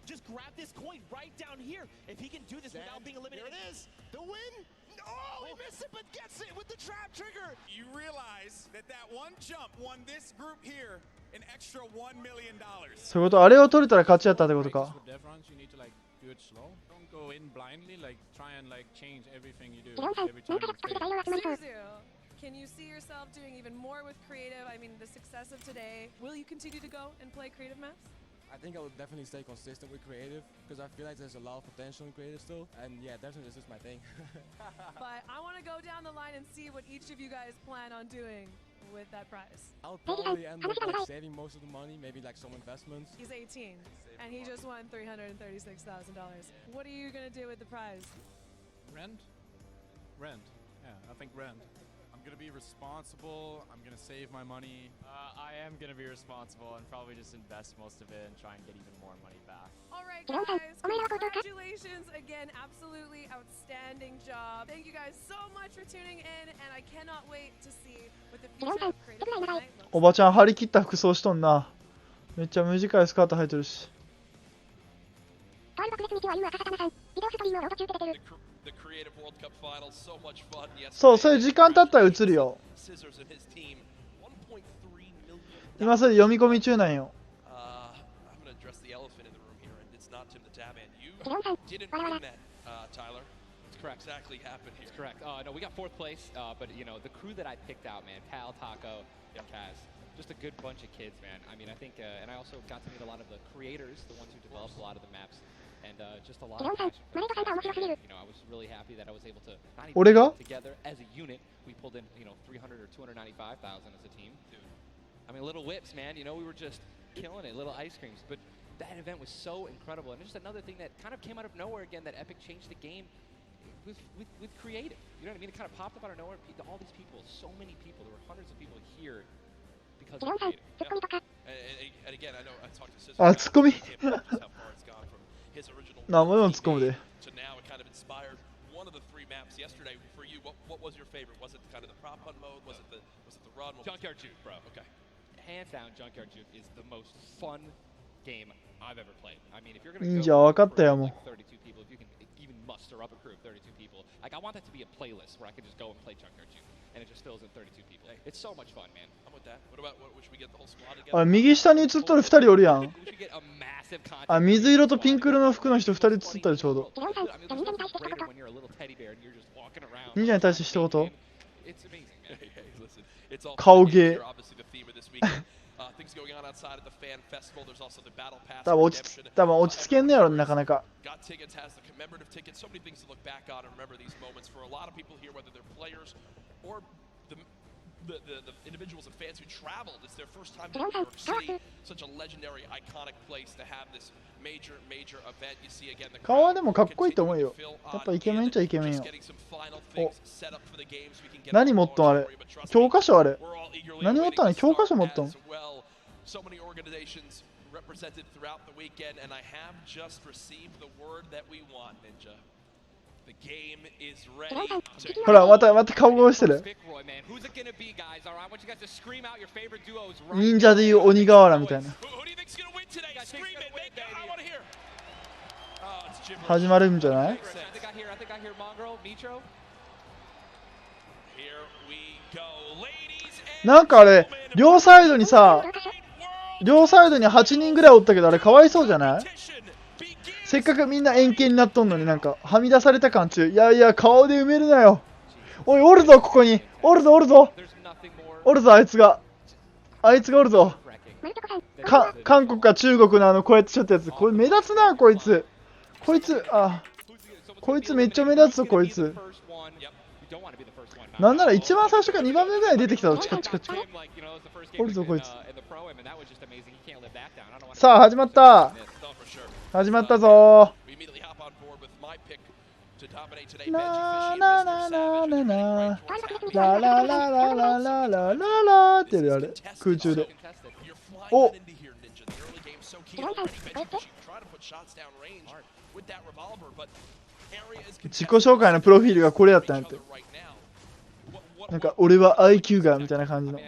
Just grab this coin right down here. If he can do this without being eliminated. There it is. The win. Oh, he missed it, but gets it with the trap trigger. You realize that that one jump won this group here an extra $1 million. そういうこと、あれを取れたら勝ちやったってことか。 ジロンさん、なんかのきっかけで材料集まりそう。 Can you see yourself doing even more with creative? I mean, the success of today. Will you continue to go and play creative maps? I think I would definitely stay consistent with creative because I feel like there's a lot of potential in creative still. And yeah, definitely this is my thing. But I want to go down the line and see what each of you guys plan on doing with that prize. I'll probably end up like saving most of the money, maybe like some investments. He's 18 and he just won $336,000. What are you going to do with the prize? Rent? Rent. Yeah, I think rent. I'm going to be responsible. I'm going to save my money. I am going to be responsible and probably just invest most of it and try and get even more money back. All right, guys. Congratulations again. Absolutely outstanding job. Thank you guys so much for tuning in, and I cannot wait to see what the future of Creative Fortnite looks like. おばちゃん張り切った服装しとんな。めっちゃ短いスカート履いてるし。ワールドカップ見ては YOU 赤坂さん、ビデオストリームをロード中って出てる。 The Creative World Cup Finals, so much fun. Yes. そう、そういう時間経ったら映るよ。今それ読み込み中なんよ。I'm going to address the elephant in the room here, and it's not Tim the Tabman. You ジロンさん、 didn't わらわら。 win that, Tyler. It's correct. Exactly happened here. It's correct. No, we got fourth place, but you know the crew that I picked out, man, Pal, Taco, and Kaz, just a good bunch of kids, man. I mean, I think, and I also got to meet a lot of the creators, the ones who developed a lot of the maps, and just a lot of passion for the games. You know, I was really happy that I was able to not even get together as a unit. We pulled in, you know, 300 or 295,000 as a team. Dude, I mean, little whips, man. You know, we were just killing it, little ice creams, but. That event was so incredible, and just another thing that kind of came out of nowhere again. That Epic changed the game with creative. You know what I mean? It kind of popped up out of nowhere. All these people, so many people. There were hundreds of people here because of creative. And again, I know I talked to Scissor. あ、ツッコミ。 How far it's gone from his original なんもでもツッコミで。 to now, it kind of inspired one of the three maps yesterday for you. What was your favorite? Was it kind of the prop hunt mode? Was it the run? Junkyard Juke, bro. Okay. Hands down, Junkyard Juke is the most fun game I've ever played. I mean, if you're going to go for like 32 people, if you can even muster up a crew of 32 people, like I want that to be a playlist where I can just go and play Junkyard Juke. and it just fills in 32 people. It's so much fun, man. I'm with that. What about should we get the whole squad together? あれ右下に映っとる2人おるやん。あ、水色とピンク色の服の人2人映ったでちょうど。忍者に対して一言。顔芸。多分落ち着けんねやろ、なかなか。The individuals and fans who traveled. It's their first time to New York City. Such a legendary, iconic place to have this major event. You see again the 顔はでもかっこいいと思うよ。やっぱイケメンっちゃイケメンよ。お、何持っとんあれ。教科書あれ。何持ったの？教科書持っとん。So many organizations represented throughout the weekend, and I have just received the word that we want, Ninja. The game is ready. ほら、また顔顔してる。忍者でいう鬼瓦みたいな。始まるんじゃない？なんかあれ、両サイドに8人ぐらいおったけど、あれかわいそうじゃない？せっかくみんな円形になっとんのになんかはみ出された感中。いやいや、顔で埋めるなよ。おい、おるぞ、ここに。おるぞあいつがおるぞ。韓国か中国のこうやってちょっとやつ。これ目立つな、こいつめっちゃ目立つぞ、こいつ。なんなら一番最初から2番目ぐらい出てきたぞ。チカ。おるぞ、こいつ。さあ、始まったぞー。ななななななラララララララララってやるあれ、空中で。お、自己紹介のプロフィールがこれやったんやって。なんか俺は IQ がみたいな感じの。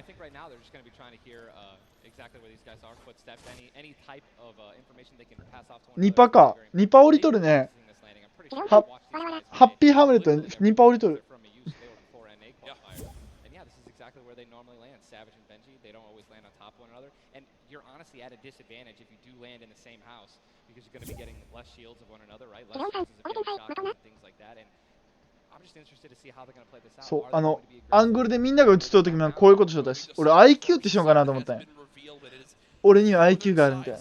ニパか。ニパ降りとるね。ハッピーハムレットにニパ降りとる。そう、アングルでみんなが映っとるときもこういうことしよったし、俺 IQ ってしようかなと思ったんや。俺には IQ があるみたいな。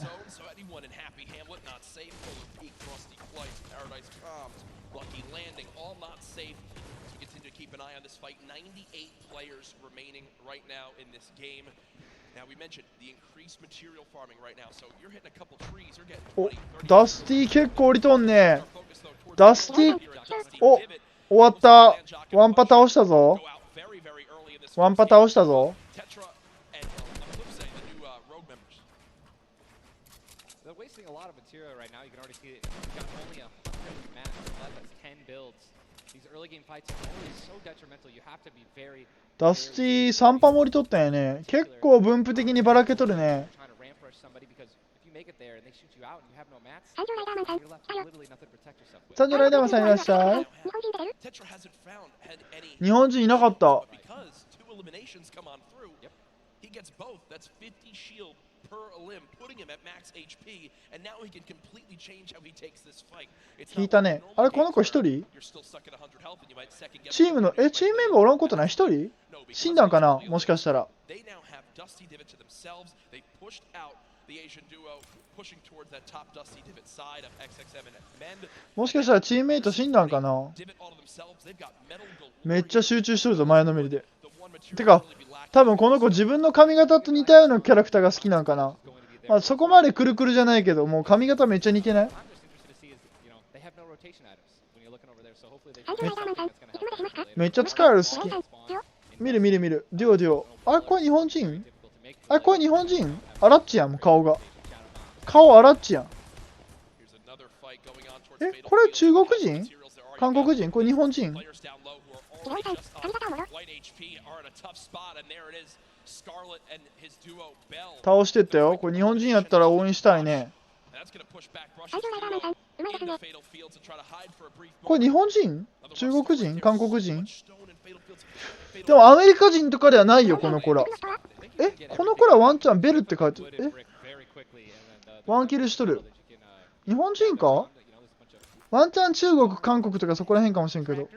お、ダスティ結構降りとんね。ダスティ、お、終わった。ワンパ倒したぞ。ダスティ3パも降りとったんやね。結構分布的にばらけとるね。サンジョライダーマンさんいらっしゃい。日本人いなかった。引いたね。あれ、この子一人？チームメンバーおらんことない？一人？死んだんかな、もしかしたら。もしかしたらチームメイト死んだんかな。めっちゃ集中しとるぞ、前のめりで。てか、多分この子自分の髪型と似たようなキャラクターが好きなんかな。まあ、そこまでくるくるじゃないけど、もう髪型めっちゃ似てない？めっちゃ使える好き。見る。デュオ。あれ、これ日本人？あれ、これ日本人？アラッチやん、もう顔が。顔アラッチやん。これ中国人？韓国人？これ日本人？倒してったよ。これ日本人やったら応援したいね。うまいですね。これ日本人？中国人？韓国人？でもアメリカ人とかではないよ、この子ら。この子らワンチャンベルって書いてる。ワンキルしとる。日本人か？ワンチャン中国、韓国とかそこら辺かもしれんけど。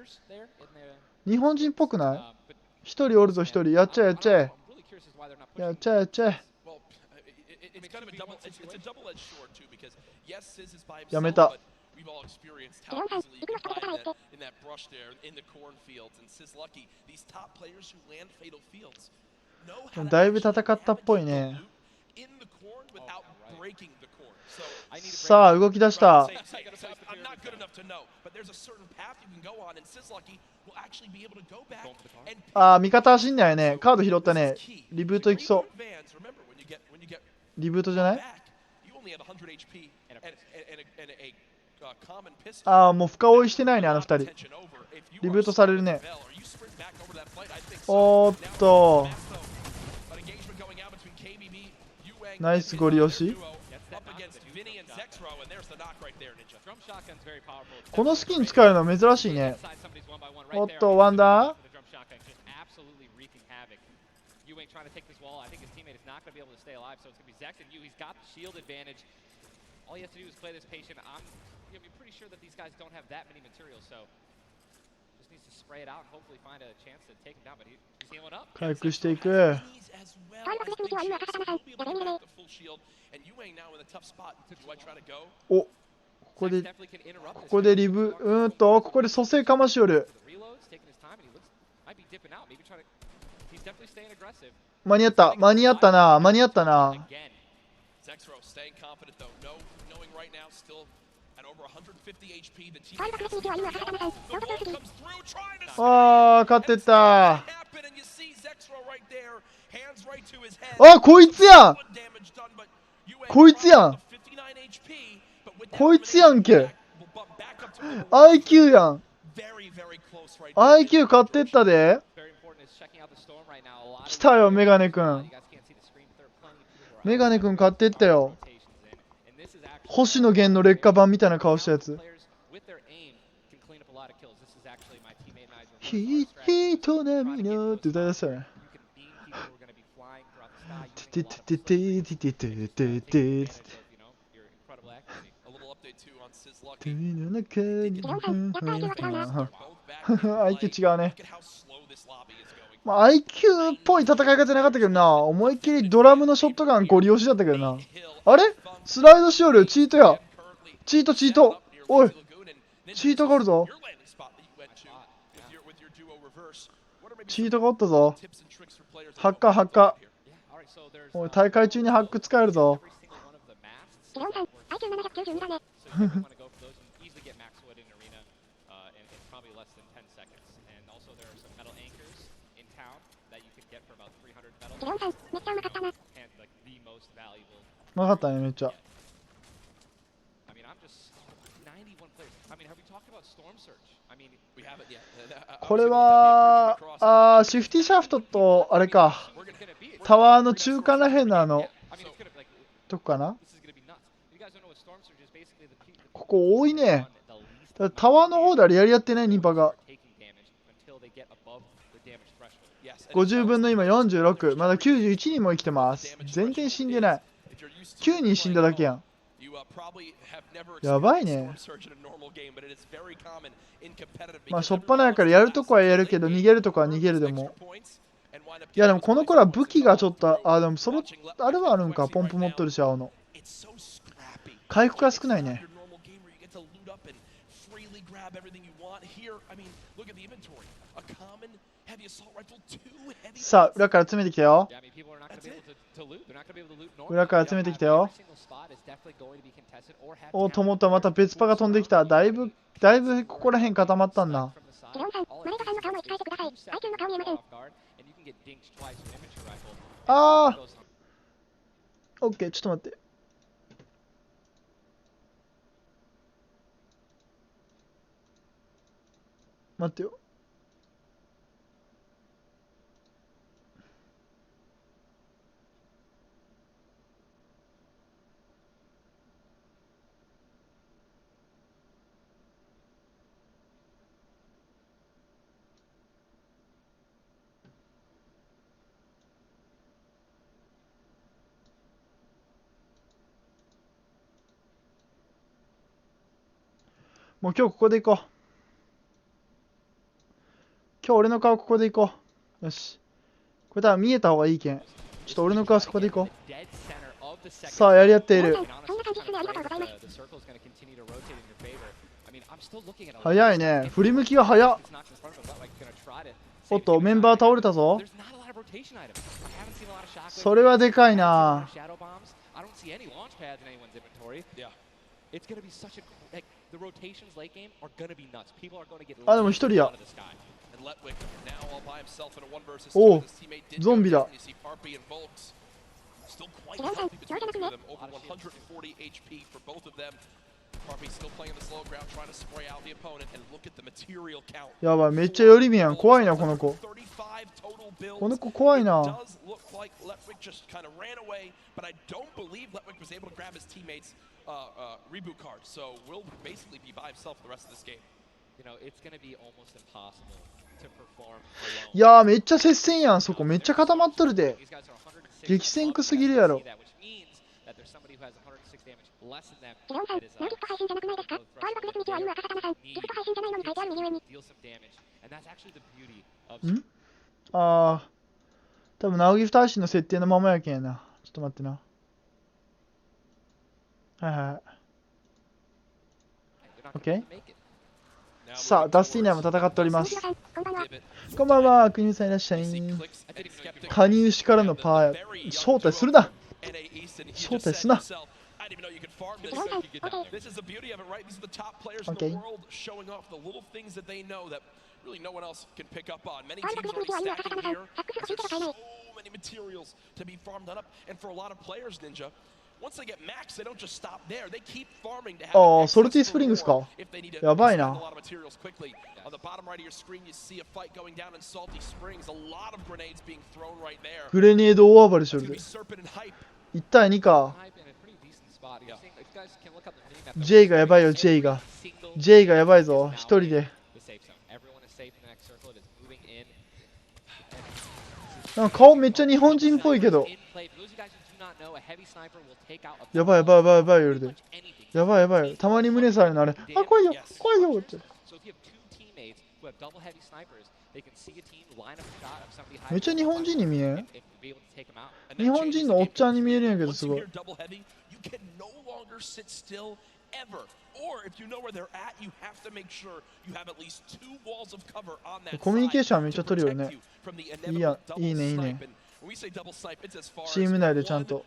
日本人っぽくない？一人おるぞ、一人。やっちゃえ、やっちゃえ。やっちゃえ、やっちゃえ。やめた。だいぶ戦ったっぽいね。さあ、動き出した。ああ、味方走んないよね。カード拾ったね。リブートいきそう。リブートじゃない？ああ、もう深追いしてないね、あの二人。リブートされるね。おーっと。ナイスゴリ押し。このスキン使えるのは珍しいね。おっと、ワンダー。回復していく。お、ここでリブ、ここで蘇生かましよる。間に合った、間に合ったな、間に合ったな。ああ、勝ってた。あ、こいつやん。こいつやん。こいつやんけ。IQ やん。IQ 勝ってったで。来たよ、メガネくん。メガネくん買ってったよ。星野源の劣化版みたいな顔したやつ。人並みのって歌い出したよね。ててててててててててて。海の中に。IQ 違うね。まあ、IQ っぽい戦い方じゃなかったけどな。思いっきりドラムのショットガンゴリ押しだったけどな。あれスライドしよる。チートや。チート、チート。おい。チートがおるぞ。チートがおったぞ。ハッカー、ハッカー。おい、大会中にハック使えるぞ。うまかったね、めっちゃ。これは、シフティシャフトと、あれか、タワーの中間らへんのどこかな？ここ多いね。タワーの方であれやりやってね、ニンパが。50分の今46。まだ91人も生きてます。全然死んでない。9人死んだだけやん。やばいね。まあ、しょっぱなやからやるとこはやるけど、逃げるとこは逃げるでも。いや、でもこの子ら武器がちょっと、でもその、あれはあるんか。ポンプ持っとるし、青の。回復が少ないね。さあ、裏から詰めてきたよ。裏から詰めてきたよ。お、と思った。また別パが飛んできた。だいぶここら辺固まったんだ。あー。オッケー、ちょっと待って。待ってよ。もう今日ここで行こう。今日俺の顔ここで行こう。よし。これ多分見えた方がいいけん。ちょっと俺の顔そこで行こう。さあ、やり合っている。早いね。振り向きが早っ。おっと、メンバー倒れたぞ。それはでかいな。あ、でも一人や。おお、ゾンビだ。やばい、めっちゃ寄り目やん。怖いな、この子。この子怖いな。いやー、めっちゃ接戦やん。そこめっちゃ固まっとるで。激戦区すぎるやろ。レオンさん、ノーギフト配信じゃなくないですか？ワールドクレスミキは赤魚さん。ギフト配信じゃないのに書いてある右上に。ん？あー、多分ナウギフト配信の設定のままやけんやな。ちょっと待ってな。はいはい。OK？ さあ、ダスティーナも戦っております。こんばんは、国さんいらっしゃい。加入しからのパーや。招待するな。招待すな。OK。Really no one else can pick up on. Many teams already stacking here. There's so many materials to be farmed up, and for a lot of players, Ninja, once they get max, they don't just stop there. They keep farming to have. ああ、ソルティスプリングスか。やばいな。On the bottom right of your screen, you see a fight going down in Salty Springs. A lot of grenades being thrown right there. グレネード大暴れしとるで。1対2か。J がやばいよ、J が。J がやばいぞ、一人で。なんか顔めっちゃ日本人っぽいけど。やばいやばいやばいやばいよりで。やばいやばいよ。たまに胸触るのあれ。あ、怖いよ怖いよって。めっちゃ日本人に見えん？日本人のおっちゃんに見えるんやけどすごい。コミュニケーションはめっちゃ取るよね。いいや、いいねいいね。チーム内でちゃんと。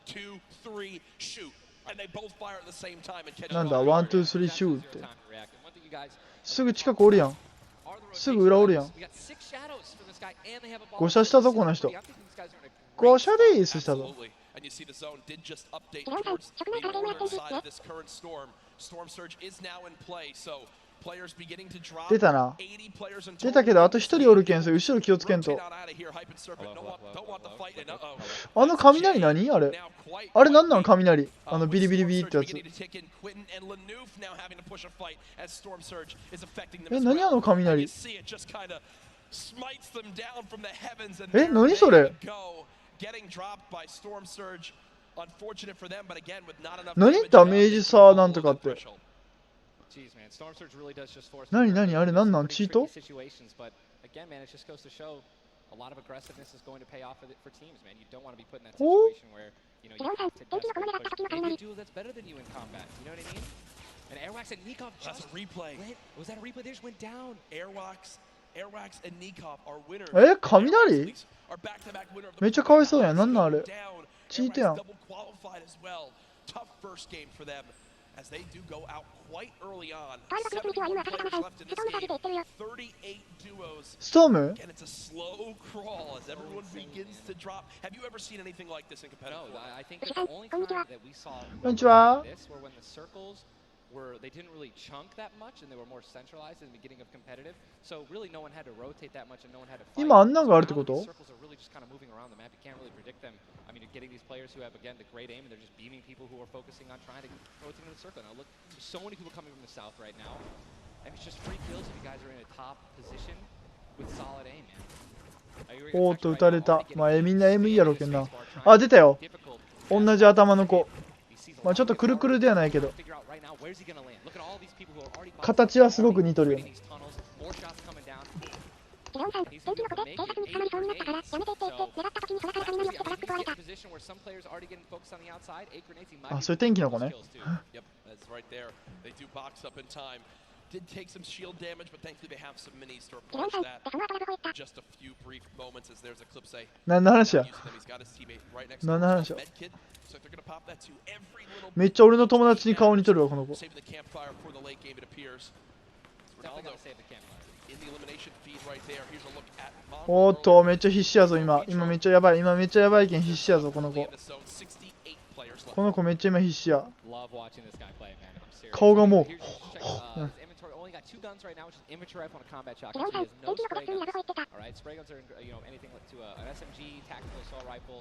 なんだ、ワン、ツー、スリー、シューって。すぐ近くおるやん。すぐ裏おるやん。誤射したぞ、この人。誤射でーすしたぞ。出たな。出たけどあと一人おるけん、それ後ろ気をつけんと。あの雷何あれ。あれなんなん雷。あのビリビリビリってやつ。え、何あの雷。え、何それ。何ダメージさなんとかって。何何あれ何なんチート？お？え、雷？めっちゃかわいそうやん。なんなんあれ。チートやん。As they do go out quite early on. ストーム Again, it's a slow crawl as everyone begins to drop. Have you ever seen anything like this in competitive? No, I think the only time that we saw this were when the circles they didn't really chunk that much and they were more centralized in the beginning of competitive. So really no one had to rotate that much and no one had to fight. 今あんなんがあるってこと？ Circles are really just kind of moving around the map. You can't really predict them. I mean, you're getting these players who have again the great aim and they're just beaming people who are focusing on trying to rotate in the circle. Now look, there's so many people coming from the south right now. And it's just free kills if you guys are in a top position with solid aim, man. おーっと撃たれた。まあみんな M いいやろうけんな。あ、出たよ。同じ頭の子。まあちょっとくるくるではないけど。形はすごく似とるよね。レオンさん、電気の子で警察に捕まりそうになったからやめてって言って願った時に空から雷をってトラック壊れた。あ、それ天気の子ね。Did take some shield damage, but thankfully they have some minis to replace that. Just a few brief moments as there's Eclipse. 何の話や。何の話や。めっちゃ俺の友達に顔似とるわこの子。おっとめっちゃ必死やぞ今。今めっちゃやばい。今めっちゃやばいけん必死やぞこの子。この子めっちゃ今必死や。顔がもう。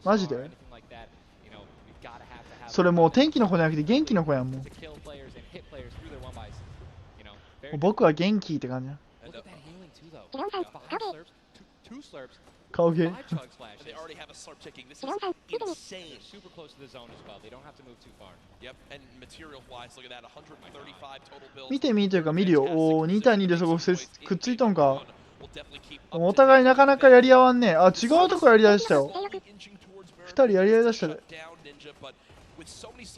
マジで？それもう天気の子じゃなくて元気の子やんもう。僕は元気って感じや。顔芸。見てみというか見るよ。おお、2対2でそこくっついとんか。お互いなかなかやり合わんね。あ、違うとこやり合いしたよ。2人やり合いだしたで。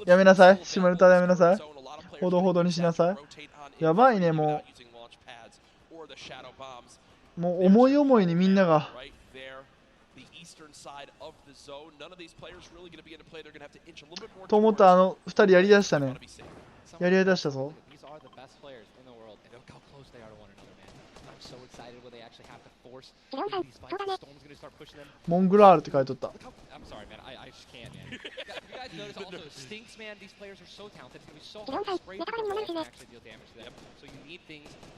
やめなさい。下ネタやめなさい。ほどほどにしなさい。やばいね、もう。もう思い思いにみんなが。と思った2人やりだしたね。やり合いだしたぞ。モングラールって書いとった。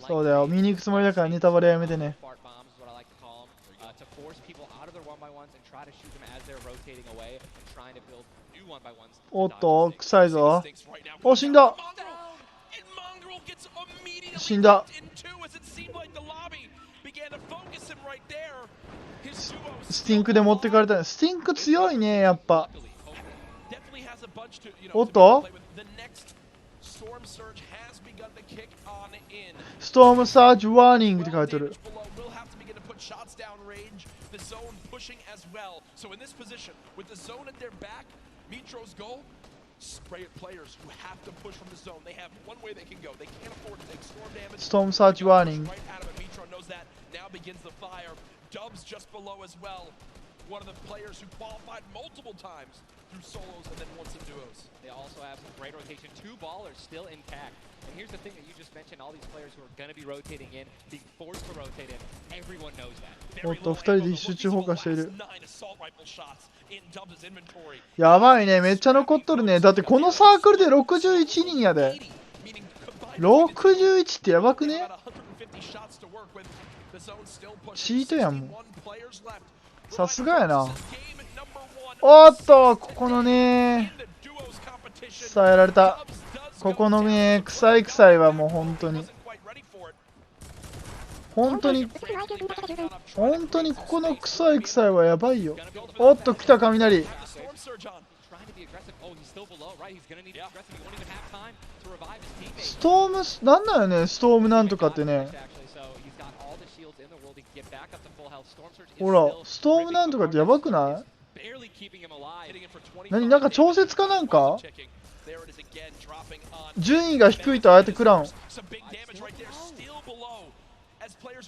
そうだよ、見に行くつもりだからネタバレやめてね。おっと、臭いぞ。お、死んだ。死んだ。スティンクで持ってかれた。スティンク強いね、やっぱ。おっとストームサージワーニングって書いてる。Metro's goal, spray at players who have to push from the zone. They have one way they can go. They can't afford to take storm damage. Storm Surge warning. Right out of it. Metro knows that. Now begins the fire. Dubs just below as well. One of the players who qualified multiple times through solos and then once in duos. They also have some great rotation. 2 ballers still intact. And here's the thing that you just mentioned, all these players who are going to be rotating in, being forced to rotate in, everyone knows that. おっと、2人で集中砲火している。やばいね、めっちゃ残っとるね。だってこのサークルで61人やで。61ってやばくね？チートやんもん。さすがやな。おっと、ここのね、伝えられた。ここのね、臭い臭いはもう本当に。本当にここの臭い臭いはやばいよ。おっと、来た雷。ストーム、なんだよね、ストームなんとかってね。ほら、ストームなんとかってやばくない？なんか調節かなんか？順位が低いとああやって食らうん。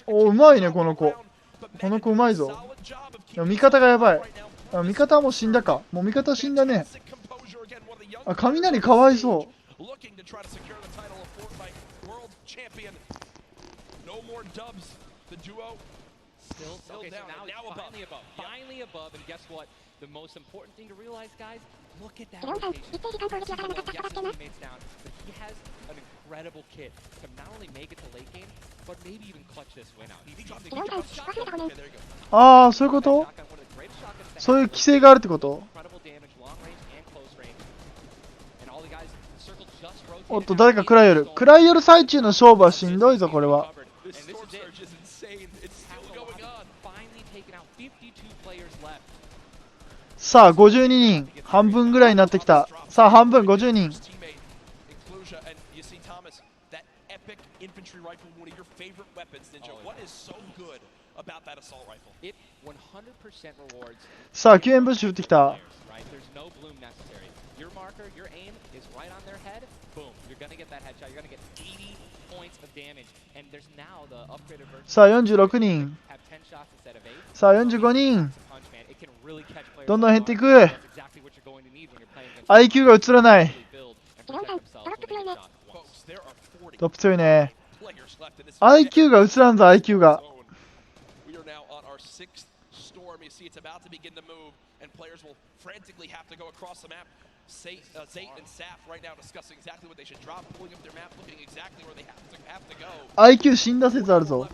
お、うまいね、この子。この子うまいぞ。でも味方がやばい。味方はもう死んだか。もう味方死んだね。あ、雷かわいそう。Okay, so now finally above, and guess what? The most important thing to realize, guys, look at that rotation. Yes, his teammates down, but he has an incredible kit to not only make it to late game, but maybe even clutch this win out. ああ、そういうこと？そういう規制があるってこと？おっと、誰か食らい寄る。食らい寄る最中の勝負はしんどいぞ、これは。さあ、52人。半分ぐらいになってきた。さあ、半分、50人。infantry rifle, one of your favorite weapons, Ninja. What is so good about that assault rifle? It 100% rewards. さあ救援物資撃ってきた。 Right, there's no bloom necessary. Your marker, your aim is right on their head. Boom, you're gonna get that headshot. You're gonna get 80 points of damage. And there's now the upgraded version. さあ46人。 Have 10 shots instead of 8. さあ45人。 It can really catch players. どんどん減っていく。 That's exactly what you're going to need when you're playing against IQ が映らない。 トップ強いね。IQ が映らんぞ IQ が。 We are now on our 6th storm. You see, it's about to begin to move, and players will frantically have to go across the map. Zayt and Saf right now discussing exactly what they should drop, pulling up their map, looking exactly where they have to go. IQ 死んだ説あるぞ。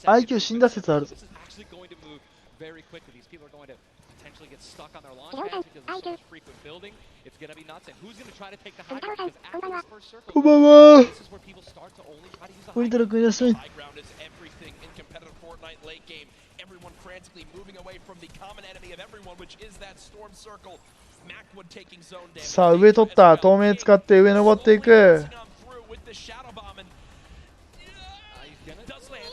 IQ 死んだ説あるぞ。 Very quickly. These people are going to potentially get stuck on their launch pads because there's so much frequent building. It's going to be nuts. And who's going to try to take the high ground? Because after this first circle, こんばんは。 this is where people start to only try to use the こん high にちは、ください。 High ground is everything in competitive Fortnite late game. Everyone frantically moving away from the common enemy of everyone, which is that storm circle. Macwood taking zone damage. さあ上取った。透明使って上登っていく。 With the shadow bomb and does land.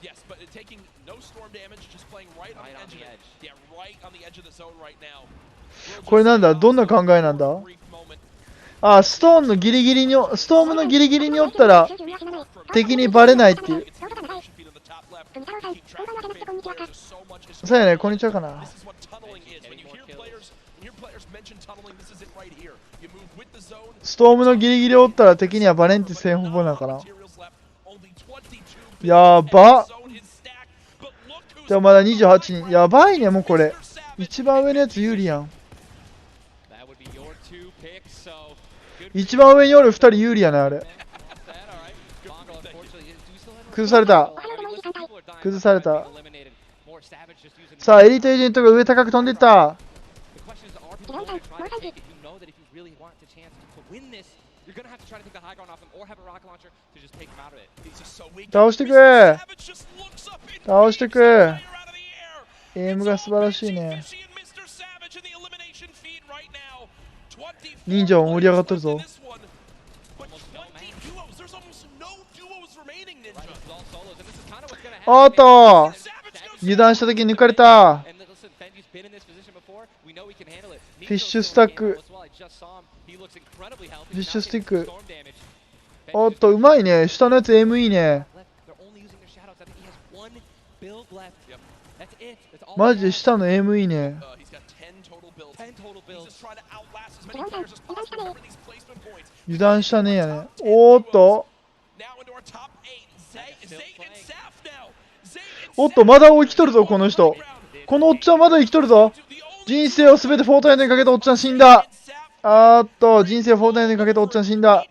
Yes, but taking no storm damage, just playing right on the edge. Yeah, right on the edge of the zone right now. これなんだ、どんな考えなんだ。あ、ストームのギリギリにおったら敵にバレないっていう。そうやね、こんにちはかな。ストームのギリギリおったら敵にはバレンってせんほぼなのかな。やばっ。でもまだ28人。やばいね、もうこれ。一番上のやつ有利やん。一番上におる2人有利やね、あれ。崩された。崩された。さあ、エリートエージェントが上高く飛んでいった。倒してくれ。倒してくれ。エイムが素晴らしいね。忍者も盛り上がっとるぞ。おっと油断した時に抜かれた。フィッシュスタック。フィッシュスティック。おっとうまいね。下のやつ M いいね。マジで下の M いいね。油断したねやね。おっとおっとまだ生きとるぞこの人。このおっちゃんまだ生きとるぞ。人生をすべてフォートナイトにかけたおっちゃん死んだ。あーっと人生をフォートナイトにかけたおっちゃん死んだ。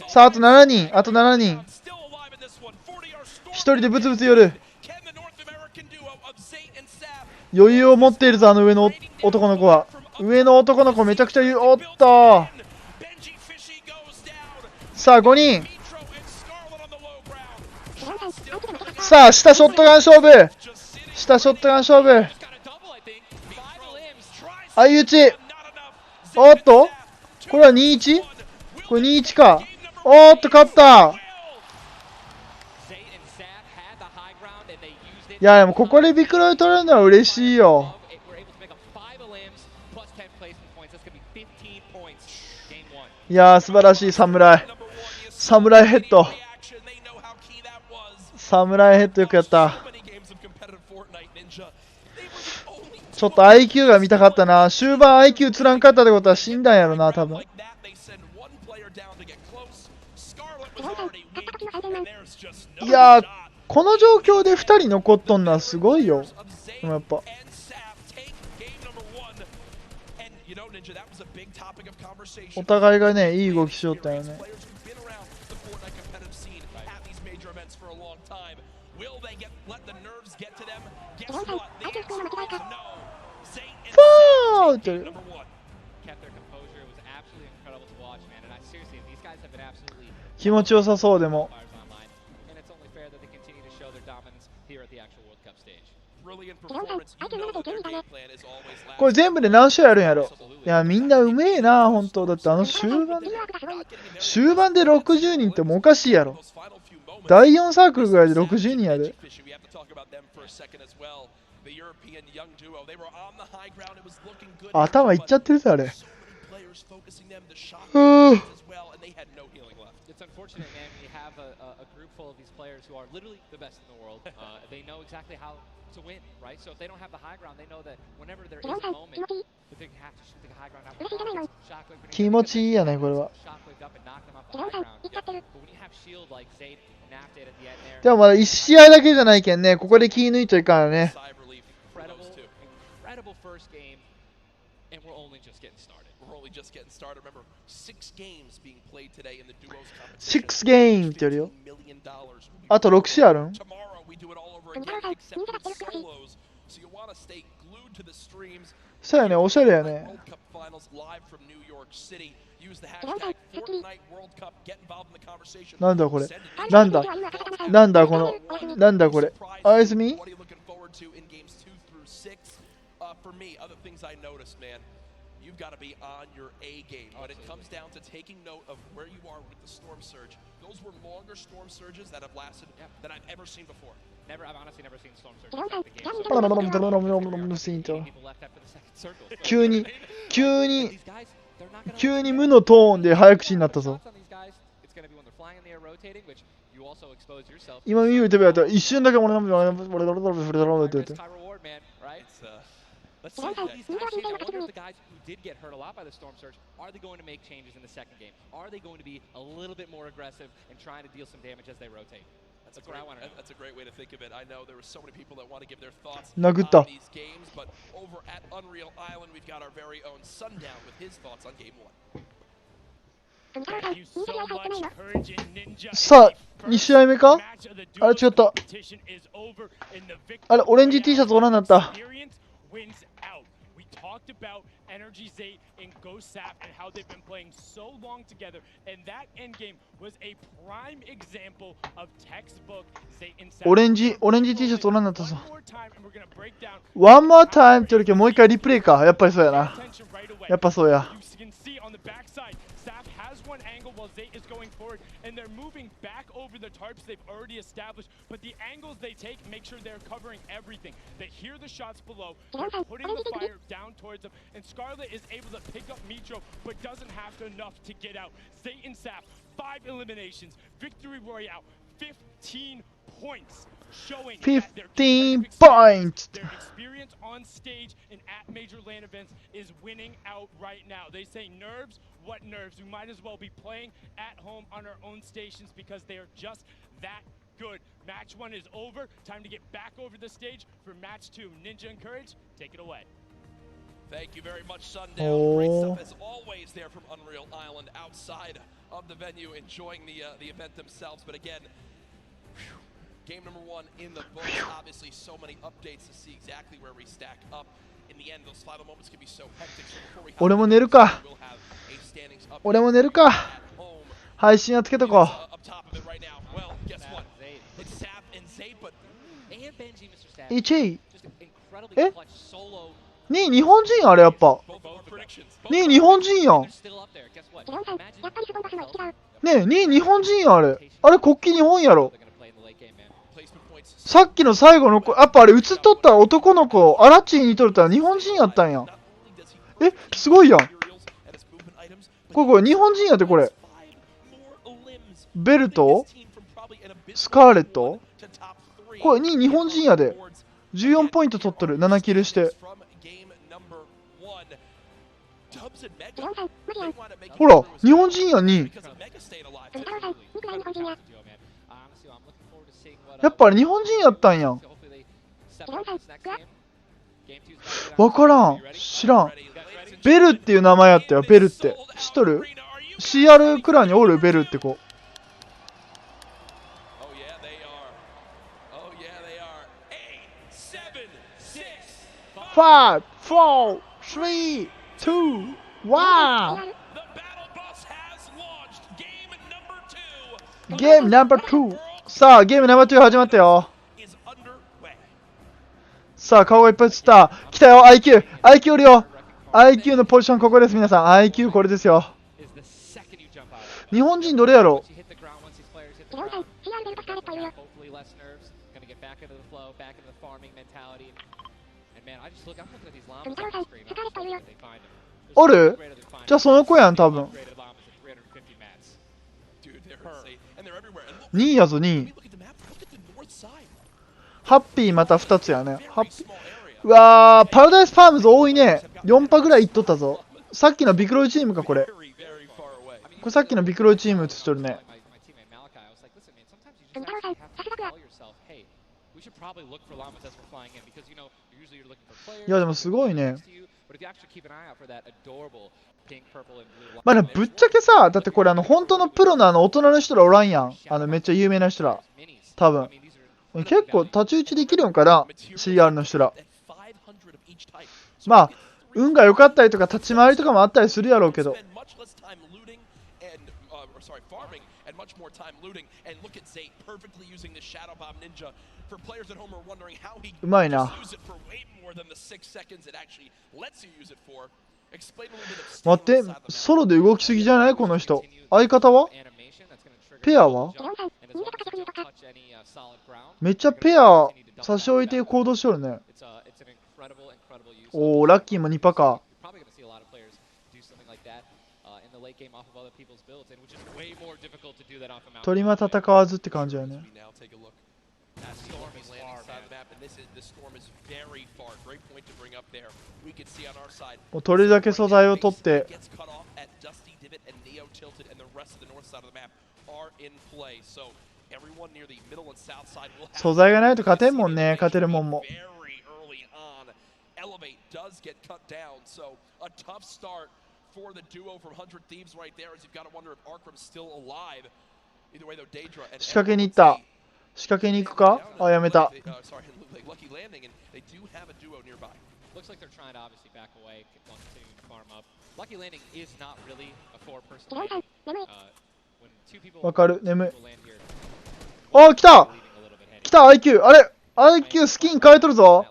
さああと7人。あと7人。一人でブツブツ寄る。余裕を持っているぞあの上の男の子は。上の男の子めちゃくちゃおっとさあ5人。さあ下ショットガン勝負。下ショットガン勝負。相打ち。おっとこれは 2-1？ これ 2-1 か。おっと勝った。いやでもここでビクロイ取れるのは嬉しいよ。いやー素晴らしい。侍ヘッド。侍ヘッドよくやった。ちょっと IQ が見たかったな。終盤 IQ つらんかったってことは死んだんやろな多分。いやーこの状況で2人残っとんのはすごいよ。でもやっぱお互いがねいい動きしよったよね。フォーって気持ちよさそう。でも their dominance here at the actual World Cup stage. Brilliant performance. You know that their game plan is always last. これ全部で何試合やるんやろ。いや、みんなうめえな、本当。だって終盤で60人ってもうおかしいやろ。第4サークルぐらいで60人やで。頭いっちゃってるぜ、あれ。It's unfortunate, man. We have a group full of these players who are literally the best in the world. They know exactly how to win, right? So if they don't have the high ground, they know that whenever there is a moment that they have to shoot the high ground out. 気持ちいいやね、これは。でもまだ1試合だけじゃないけんね、ここで気抜いちゃいかんよね。Incredible first game, and we're only just getting started. We're only just getting started. Remember, 6 games being played today in the duos competition. 6ゲームってよりよ。あと6試合あるん？ Tomorrow we do it all over again, except with solos. So you want to stay glued to the streams. そうやね、おしゃれやね。 World Cup Finals live from New York City. Use the hashtag Fortnite World Cup. Get involved in the conversation. なんだこれ。なんだこの。なんだこれ。あ、おやすみ？ What are you looking forward to in games 2 through 6? For me, other things I noticed, man. You've got to be on your A game when it comes down to taking note of where you are with the storm surge. Those were longer storm surges that have lasted than I've ever seen before. I've honestly never seen storm surges. 急に無のトーンで早口になったぞ。今見るとやったら一瞬だけ俺のって言って。Let's see these guys change. I wonder if the guys who did get hurt a lot by the storm surge, are they going to make changes in the second game? Are they going to be a little bit more aggressive and trying to deal some damage as they rotate? That's what I want to know. That's a great way to think of it. I know there were so many people that want to give their thoughts on these games, but over at Unreal Island, we've got our very own Sundown with his thoughts on Game 1. Thank you so much, Courage and Ninja. さあ、2試合目か？あれ違った。あれ、オレンジ T シャツご覧になった。We talked about Energy Zate and Ghost Sap and how they've been playing so long together, and that endgame was a prime example of textbook Zate and Sap. オレンジ T シャツご覧になったぞ。One more time ってよりもう一回リプレイか。やっぱりそうやな。やっぱそうや。One angle while Zate is going forward, and they're moving back over the tarps they've already established, but the angles they take make sure they're covering everything. They hear the shots below, they're putting the fire down towards them, and Scarlet is able to pick up Mitro, but doesn't have enough to get out. Zate and Sap, 5 eliminations, victory royale, 15 points. Showing 15 points. Their experience on stage and at major LAN events is winning out right now. They say nerves, what nerves? We might as well be playing at home on our own stations because they are just that good. Match 1 is over. Time to get back over the stage for match 2. Ninja and Courage, take it away. Thank you very much, Sundown. Great stuff as always there from Unreal Island outside of the venue, enjoying the event themselves. But again, game number 1 in the books. Obviously, so many updates to see exactly where we stack up. In the end, those final moments can be so hectic. So before we俺も寝るか。俺も寝るか。配信やっつけとこう。1位。え？ 2位日本人あれやっぱ。2位日本人やん。ねえ、2位日本人やんあれ。あれ国旗日本やろ。さっきの最後の子、やっぱあれ映っとった男の子、アラッチに似とるったら日本人やったんや。え、すごいやん。これ日本人やってこれ。ベルトスカーレットこれ2位日本人やで。14ポイント取っとる。7キルして。ほら、日本人や2位。やっぱあれ日本人やったんやん。わからん。知らん。ベルっていう名前やったよ、ベルって。知っとる？ CR クランにおるベルって子。5、4、3、2、1。ゲームナンバー2。さあ、ゲームナンバー2始まったよ。さあ、顔がいっぱい映った。来たよ、IQ。IQ おるよ。IQ のポジションここです、皆さん。IQ これですよ。日本人どれやろ？おる？じゃあその子やん、多分。2位やぞ、2位。ハッピーまた2つやね。ハッピー。うわー、パラダイスファームズ多いね。4パぐらいいっとったぞ。さっきのビクロイチームか、これ。これさっきのビクロイチーム映しとるね。いや、でもすごいね。まあでもぶっちゃけさ、だってこれ本当のプロの大人の人らおらんやん。めっちゃ有名な人ら。多分。結構太刀打ちできるんかな ?CR の人ら。まあ、運が良かったりとか立ち回りとかもあったりするやろうけど。うまいな。待って、ソロで動きすぎじゃないこの人。相方は？ペアは？めっちゃペア差し置いて行動しとるね。おお、ラッキーも2パか。鳥間戦わずって感じだよね。もう取れるだけ素材を取って素材がないと勝てんもんね。勝てるもんも。仕掛けに行った。仕掛けに行くか？あ、やめた。わかる、眠い。あ、来た来た IQ。 あれ IQ スキン変えとるぞ。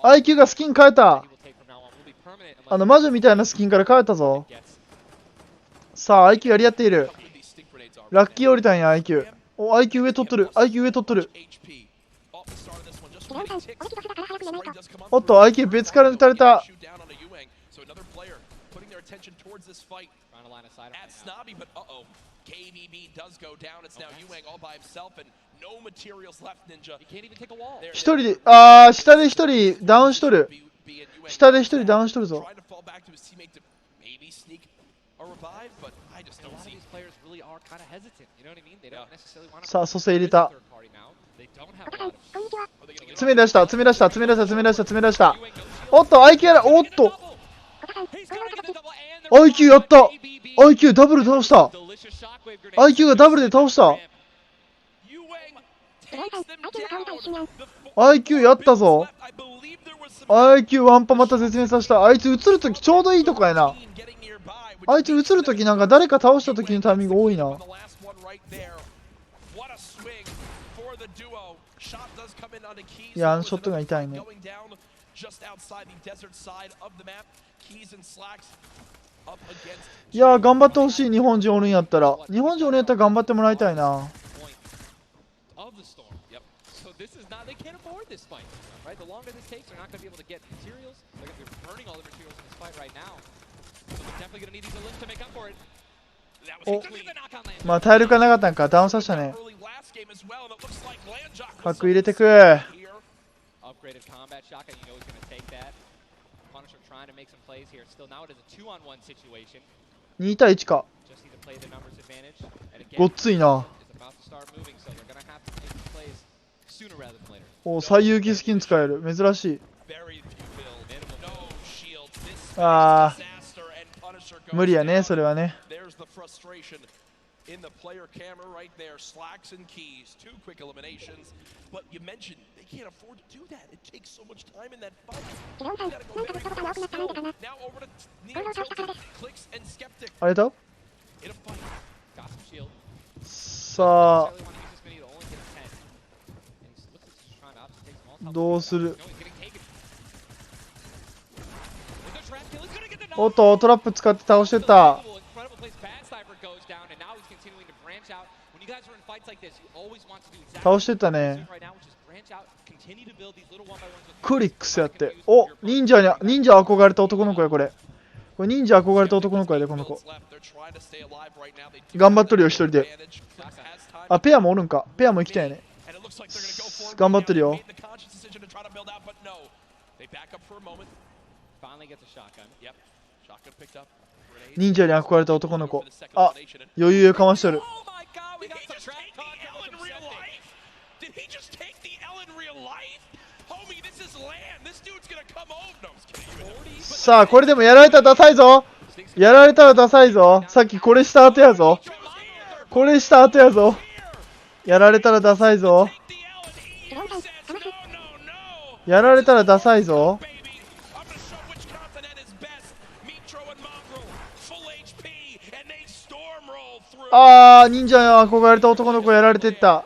IQ がスキン変えた。魔女みたいなスキンから変えたぞ。さあ IQ やり合っている。ラッキー降りたんや IQ。 お、IQ 上取っとる。 IQ 上取っとる。おっと IQ 別から撃たれた。一人で、下で一人ダウンしとる。下で一人ダウンしとるぞ。さあ、蘇生入れた。詰め出した、詰め出した、詰め出した、詰め出した、詰め出した。おっと、IQ やら、おっと。IQ やった。IQ ダブル倒した。IQ がダブルで倒した。IQ やったぞ。IQ ワンパまた絶滅させた。あいつ映るときちょうどいいとこやな。あいつ映るときなんか誰か倒したときのタイミング多いな。いや、ショットが痛いね。いやー、頑張ってほしい。日本人おるんやったら。日本人おるんやったら頑張ってもらいたいな。お、まあ体力がなかったんか。ダウンさせたね。核入れてく。2対1か。ごっついな。お、最有機スキン使える。珍しい。あー、無理やね、それはね。In the player camera right there, slacks and keys, 2 quick eliminations. But you mentioned they can't afford to do that. It takes so much time in that fight. You gotta go very slow. Now over to Neo Clicks and Skeptic. あれだ。さあ。どうする。おっとトラップ使って倒してった。倒してったね。クリックスやって。お、忍者憧れた男の子や。これ忍者憧れた男の子やで、この子。頑張っとるよ、一人で。あ、ペアもおるんか。ペアも行きたいね。頑張ってるよ。忍者に憧れた男の子。あ、余裕かましとる。さあ、これでもやられたらダサいぞ。やられたらダサいぞ。さっきこれした後やぞ。これした後やぞ。やられたらダサいぞ。やられたらダサいぞ。あー、忍者に憧れた男の子やられてった。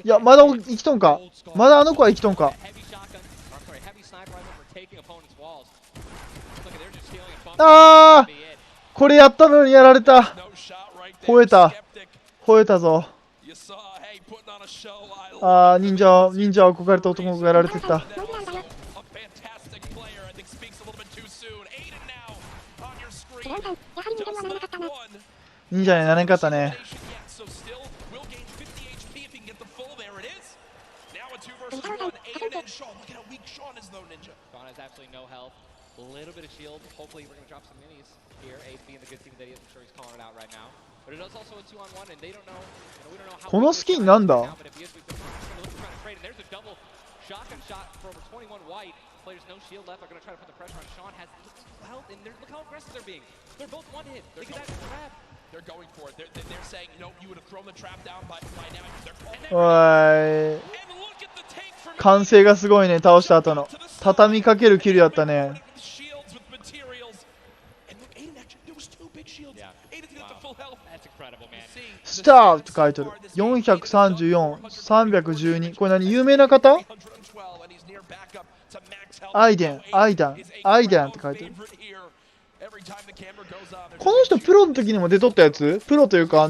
いや、まだ生きとんか。まだあの子は生きとんか。あー、これやったのにやられた。吠えた。吠えたぞ。あー、忍者憧れた男の子やられてった。忍者になれんかったね。このスキンなんだ。おい、歓声がすごいね。倒した後の畳みかけるキルやったね。スターって書いてる。434、312。これ何、有名な方？アイデンって書いてる。この人プロの時にも出とったやつ？プロというか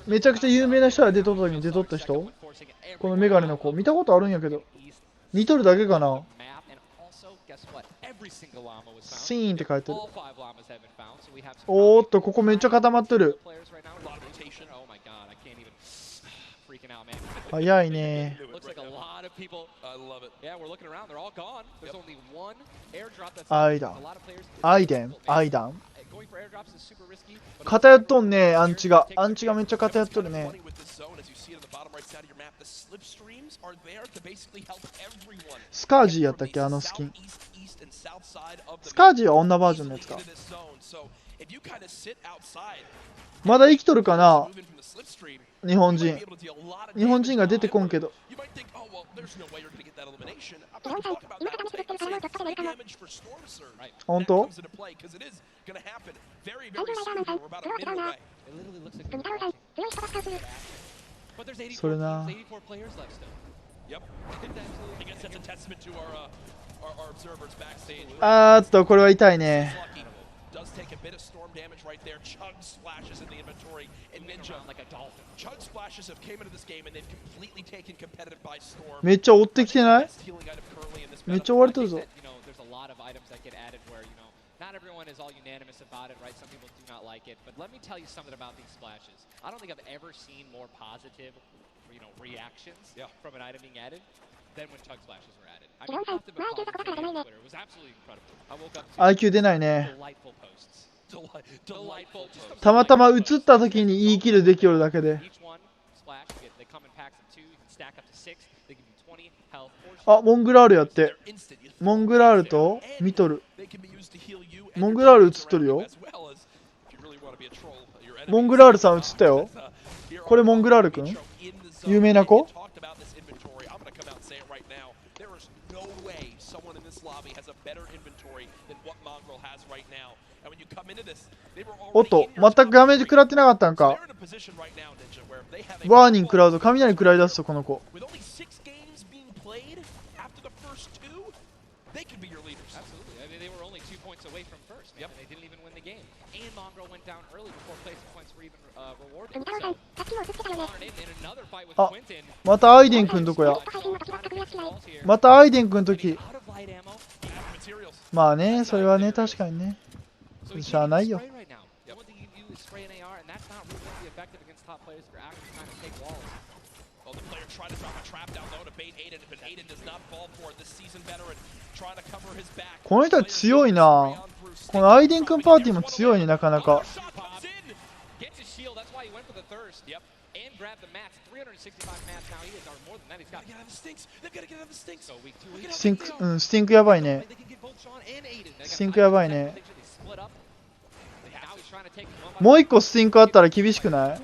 めちゃくちゃ有名な人が出とった時に出とった人？このメガネの子見たことあるんやけど、似とるだけかな。シーンって書いてる。おーっと、ここめっちゃ固まってる。早いね。アイデン偏っとんね。アンチがめっちゃ偏っとるね。スカージーやったっけ、あのスキン。スカージーは女バージョンのやつか。まだ生きとるかな。日本人が出てこんけど。本当？それな。あーっと、これは痛いね。めっちゃ追ってきてない？めっちゃ追われてるぞ。Not everyone is all unanimous about it, right? Some people do not like it, but let me tell you something about these splashes. I don't think I've ever seen more positive, reactions from an item being added than when chug splashes were added. I mean, Twitter, it was absolutely incredible. I woke up to IQ 出ないね。Delightful posts. Delightful posts. たまたま映った時に言い切るできるだけで。あ、モングラールやって。モングラールと見とる。モングラール映っとるよ。モングラールさん映ったよ。これモングラールくん？有名な子？おっと、全くダメージ食らってなかったんか。ワーニング食らうぞ。雷食らい出すとこの子。 With only 6 games being played after the first 2, they could be your leaders. Absolutely. I mean, they were only 2 points away from first. Yep. And they didn't even win the game. And Mongrel went down early before placing points were even rewarded. So, in another fight with あ、 Quinton. またアイデン君どこや。またアイデン君の時。まあね、それはね、確かにね。しゃあないよ。この人は強いな。このアイデン君パーティーも強いね、なかなか。スティンク、うん、スティンクやばいね。スティンクやばいね。もう一個スティンクあったら厳しくない？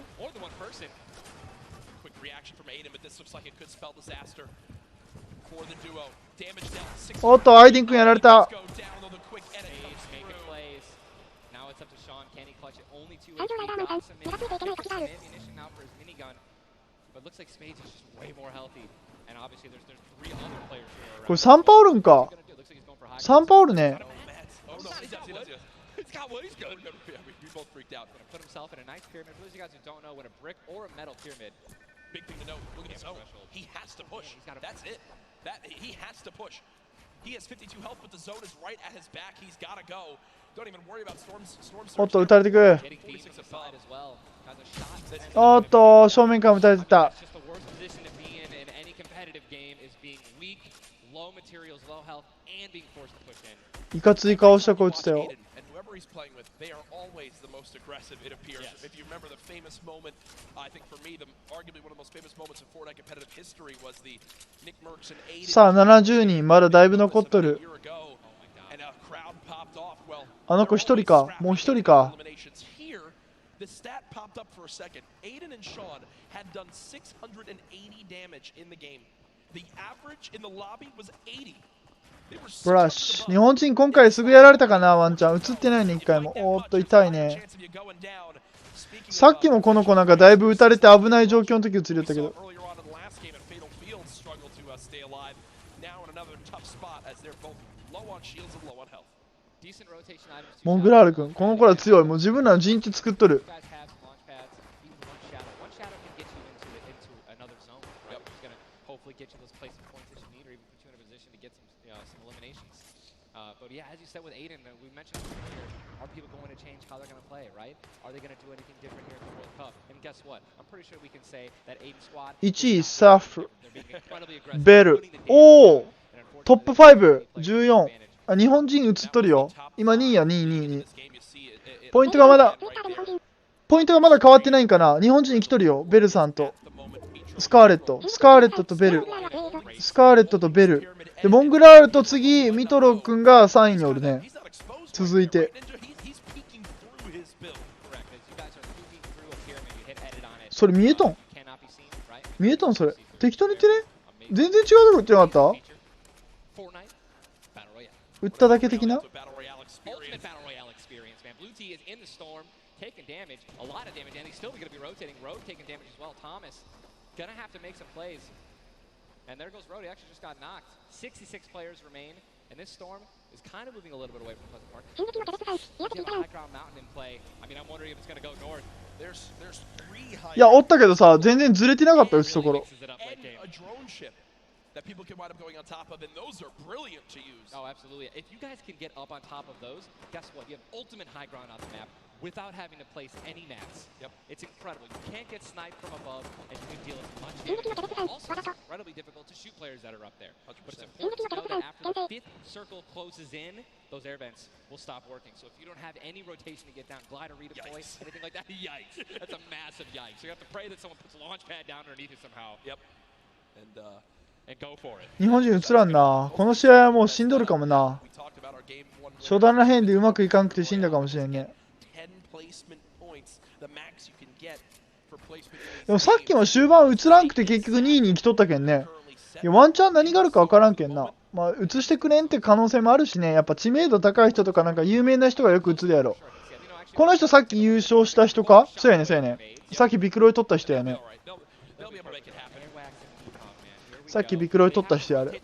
おっと、アイデン君やられた。これ3パおるんか。3パおるね。Big thing to note, look at his zone. He has to push. That's it. He has to push. He has 52 health, but the zone is right at his back. He's got to go. Don't even worry about Storm's おっと、撃たれてくる。おっと、正面から撃たれてた。いかつい顔した子撃ってたよ。He's playing with, they are always the most aggressive, it appears. Yes. If you remember the famous moment, I think for me, arguably one of the most famous moments in Fortnite competitive history was the Nick Mercs and Aiden. さあ、70人、まだだいぶ残っとる。あの子一人か、もう一人か。The stat popped up for a second. Aiden and Sean had done 680 damage in the game. The average in the lobby was 80. ブラッシュ。日本人今回すぐやられたかな、ワンちゃん。映ってないね、一回も。おーっと、痛いね。さっきもこの子なんかだいぶ撃たれて危ない状況の時映りよったけど。モングラール君、この子ら強い。もう自分らの陣地作っとる。But yeah, as you said with Aiden, we mentioned earlier, are people going to change how they're going to play, right? Are they going to do anything different here at the World Cup? And guess what? I'm pretty sure we can say that Aiden squad 1位サフベル。おお、トップ5、14。あ、日本人映っとるよ。今2位や、2位、2位、2位。ポイントがまだ変わってないんかな。日本人来とるよ。ベルさんとスカーレットとベル。スカーレットとベル。で、モングラールと次、ミトロ君が3位におるね。続いて。それ見えとんそれ。適当に言ってね。全然違うとこ言ってなかった？撃っただけ的な？And there goes Rody, actually just got knocked. 66 players remain, and this storm is kind of moving a little bit away from Pleasant Park. You have a high ground mountain in play. I mean, I'm wondering if it's going to go north. There's 3 high. いや、おったけどさ、全然ずれてなかった、打つところ。That people can wind up going on top of, and those are brilliant to use. Oh, absolutely. If you guys can get up on top of those, guess what? You have ultimate high ground on the map without having to place any mats. Yep. It's incredible. You can't get sniped from above, and you can deal with much damage. Also, it's incredibly difficult to shoot players that are up there. 100%. But it's important to know that after the 5th circle closes in, those air vents will stop working. So if you don't have any rotation to get down, glide or redeploy, anything like that, yikes. That's a massive yikes. You have to pray that someone puts a launch pad down underneath it somehow. Yep. And go for it. 日本人映らんな。この試合はもう死んどるかもな。初段らへんでうまくいかんくて死んだかもしれんね。でもさっきも終盤映らんくて結局2位に来とったけんね。いやワンチャン何があるか分からんけんな。まあ映してくれんって可能性もあるしね。やっぱ知名度高い人とかなんか有名な人がよく映るやろ。この人さっき優勝した人か？そうやね、そうやね。さっきビクロイ取った人やね。さっきビクロイ取った人やる。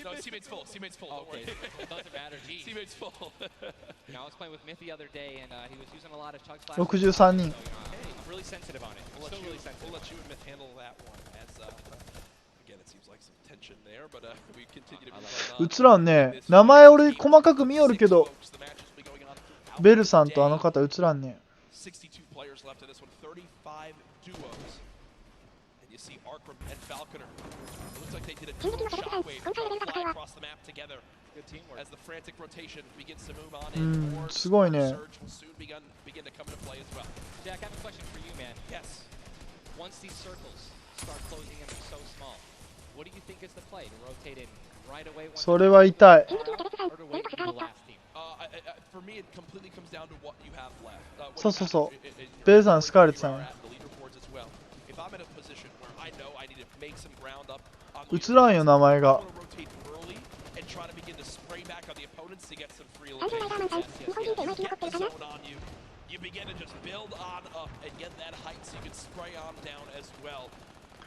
No, teammate's full. Teammate's full. Don't worry. It doesn't matter. Teammate's full. I was playing with Myth the other day, and he was using a lot of chug splash. 63人。I'm really sensitive on it. We'll let you and Myth handle that one. As again, it seems like some tension there, but we continue to be. 映らんね。名前俺細かく見よるけど、ベルさんとあの方映らんね。62 players left in this one. 35 duos. You see Arkram and Falconer. It looks like they did a dual shockwave fly across the map together. Good teamwork. As the frantic rotation begins to move on in, more surge will soon begin to come into play as well. Jack, I have a question for you, man. Yes. Once these circles start closing in, they're so small. What do you think is the play? To rotate in right away? それは痛い。 Or to wait for the last team? For me, it completely comes down to what you have left. そうそうそう。ベルさんスカーレットさん。If I'm in a position where I know I need to make some ground up on 映らんよ名前が。 rotate early and try to begin to spray back on the opponents to get some free locations. Get the zone on you. You begin to just build on up and get that height so you can spray on down as well.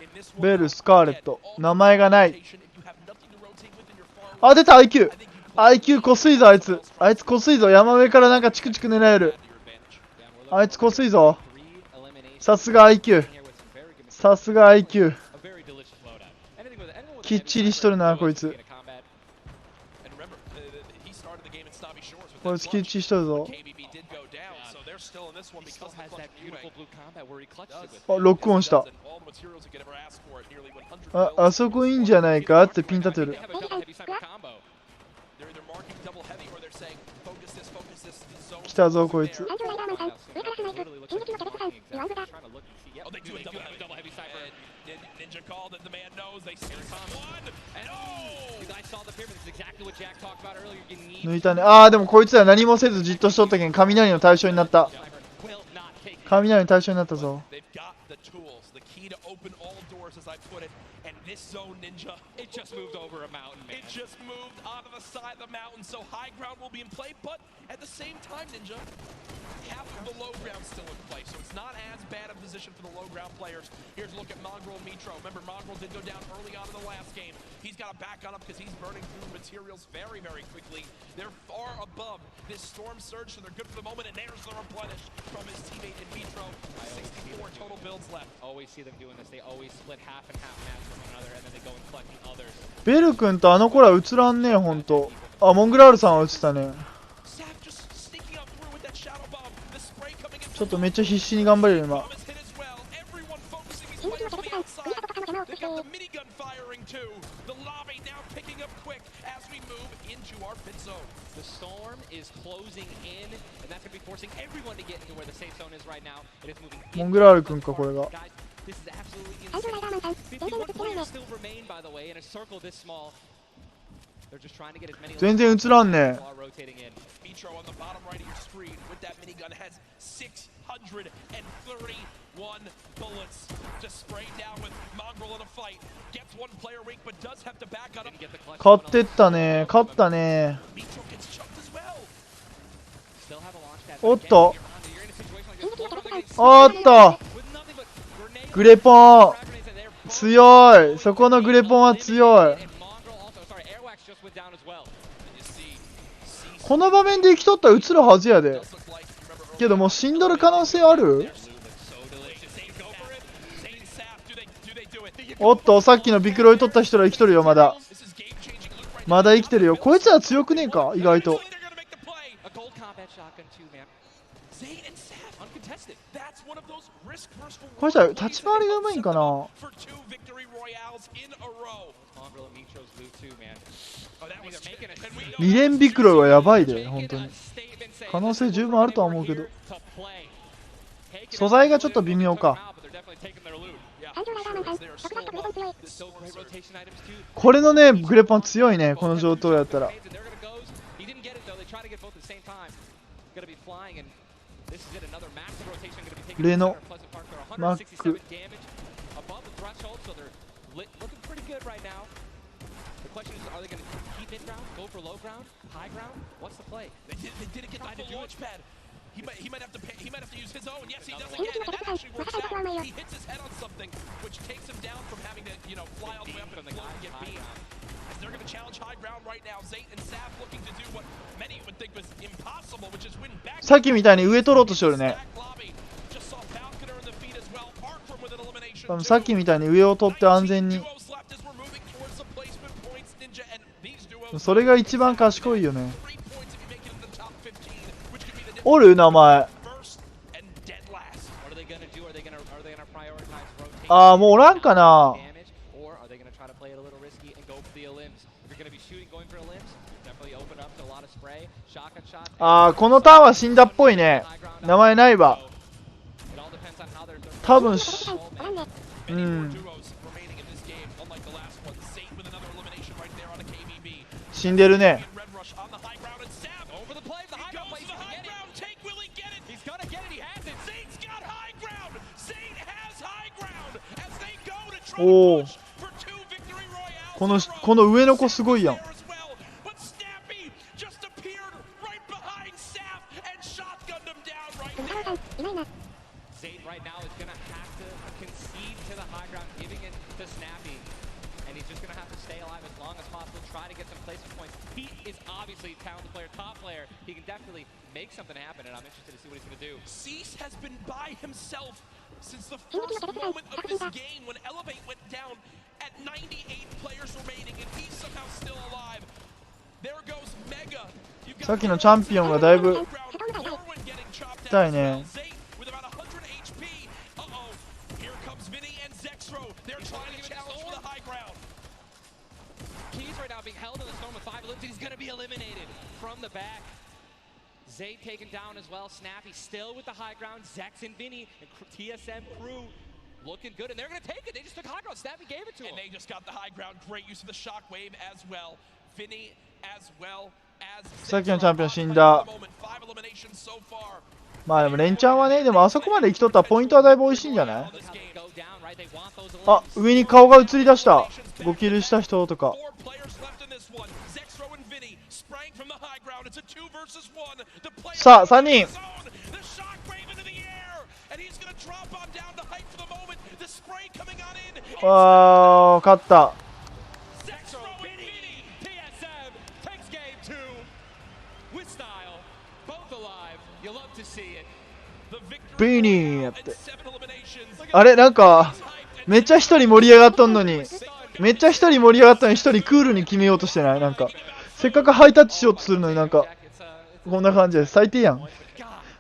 In this one, ベルスカーレット。名前がない。あ、出た IQ。IQ こすいぞあいつ。あいつこすいぞ。山上からなんかチクチク狙える。あいつこすいぞ。さすが IQ。さすが IQ。きっちりしとるなこいつ。こいつきっちりしとるぞ。あ、ロックオンした。あそこいいんじゃないかってピン立てる。来たぞこいつ。Ninja called it. The man knows they see someone. No! You guys saw the pyramid. It's exactly what Jack talked about earlier. You need. 抜いたね。ああでもこいつは何もせずじっとしとったけん雷の対象になった。雷の対象になったぞ。They've got the tools, the key to open all doors, as I put it. And this zone, Ninja, it just moved over a mountain, man. It just moved onto the side of the mountain, so high ground will be in play. But at the same time, Ninja, half of the low ground still in play, so it's not as bad a position for the low ground players. Here's a look at Mongrel and Mitro. Remember, Mongrel did go down early on in the last game. He's got to back on up because he's burning through materials very, very quickly. They're far above this storm surge, so they're good for the moment. And there's the replenish from his teammate in Mitro. 64 total builds left. Always see them doing this. They always split half and half match from one another, and then they go and collect the others. ベル君とあの子ら映らんねえほんと。あ、モングラールさんは映ったね。ちょっとめっちゃ必死に頑張れる今。The storm is closing in, and that's going to be forcing everyone to get into where the safe zone is right now. It is moving. モングラール君かこれが。 Guys, this is absolutely insane. 51 players still remain, by the way, in a circle this small. They're just trying to get as many. 全然映らんね。 Mitro on the bottom right of your screen with that minigun has 631 bullets to spray down with Mongrel in a fight. Gets one player weak, but does have to back on him. 勝ってったね。勝ったね。おっと。おっと。グレポン。強い。そこのグレポンは強い。この場面で生きとったら映るはずやで。けどもう死んどる可能性ある？おっと、さっきのビクロイ取った人ら生きとるよ、まだ。まだ生きてるよ。こいつら強くねえか、意外と。こいつら立ち回りがうまいんかな。2連ビクロイはやばいで、本当に。可能性十分あるとは思うけど。素材がちょっと微妙か。これのね、グレポン強いね、この状況やったら。to get both at the same time. Going to be flying, and this is it. Another massive rotation going to be taking 例の Pleasant Park. They're マッ 167 ク damage above the threshold, so they're looking pretty good right now. The question is, are they going to keep mid ground, go for low ground, high ground? What's the play? They didn't get the full launch pad. He might have to pay, he might have to use his own. Yes, he does again, and that actually works out. He hits his head on something, which takes him down from having to, you know, fly all the way up and float and get beamed. As they're going to challenge high ground right now. Zayt and Saf looking to do what many would think was impossible, which is win back. さっきみたいに上取ろうとしてるね。 Just saw Falconer in the feed as well. Arkfrom with an elimination. 多分さっきみたいに上を取って安全に。それが一番賢いよね。おる名前。ああ、もうおらんかな。ああ、このターンは死んだっぽいね。名前ないわ。多分うん。死んでるね。おお。この上の子すごいやん。Cease has been by himself since the first moment of this game when Elevate went down at 98 players remaining and he's somehow still alive. There goes Mega. さっきのチャンピオンがだいぶ痛いね。With about 100 HP. Uh-oh. Here comes Vinny and Zexro. They're trying to challenge for the high ground. Keys right now being held in the storm with 5 limbs. He's going to be eliminated from the back. Zayt taken down as well. Snappy still with the high ground. Zex and Vinny and TSM crew looking good, and they're going to take it. They just took high ground. Snappy gave it to him. And they just got the high ground. Great use of the shockwave as well. Vinny as well as さっきのチャンピオン死んだ。まあでもレンチャンはね、でもあそこまで生きとったらポイントはだいぶ美味しいんじゃない？あ、上に顔が映り出した。5キルした人とか。さあ、3人。わー、勝った。ビニーやって。あれなんか、めっちゃ一人盛り上がっとんのに、めっちゃ一人盛り上がったのに一人クールに決めようとしてない？なんか、せっかくハイタッチしようとするのになんか、こんな感じで最低やん。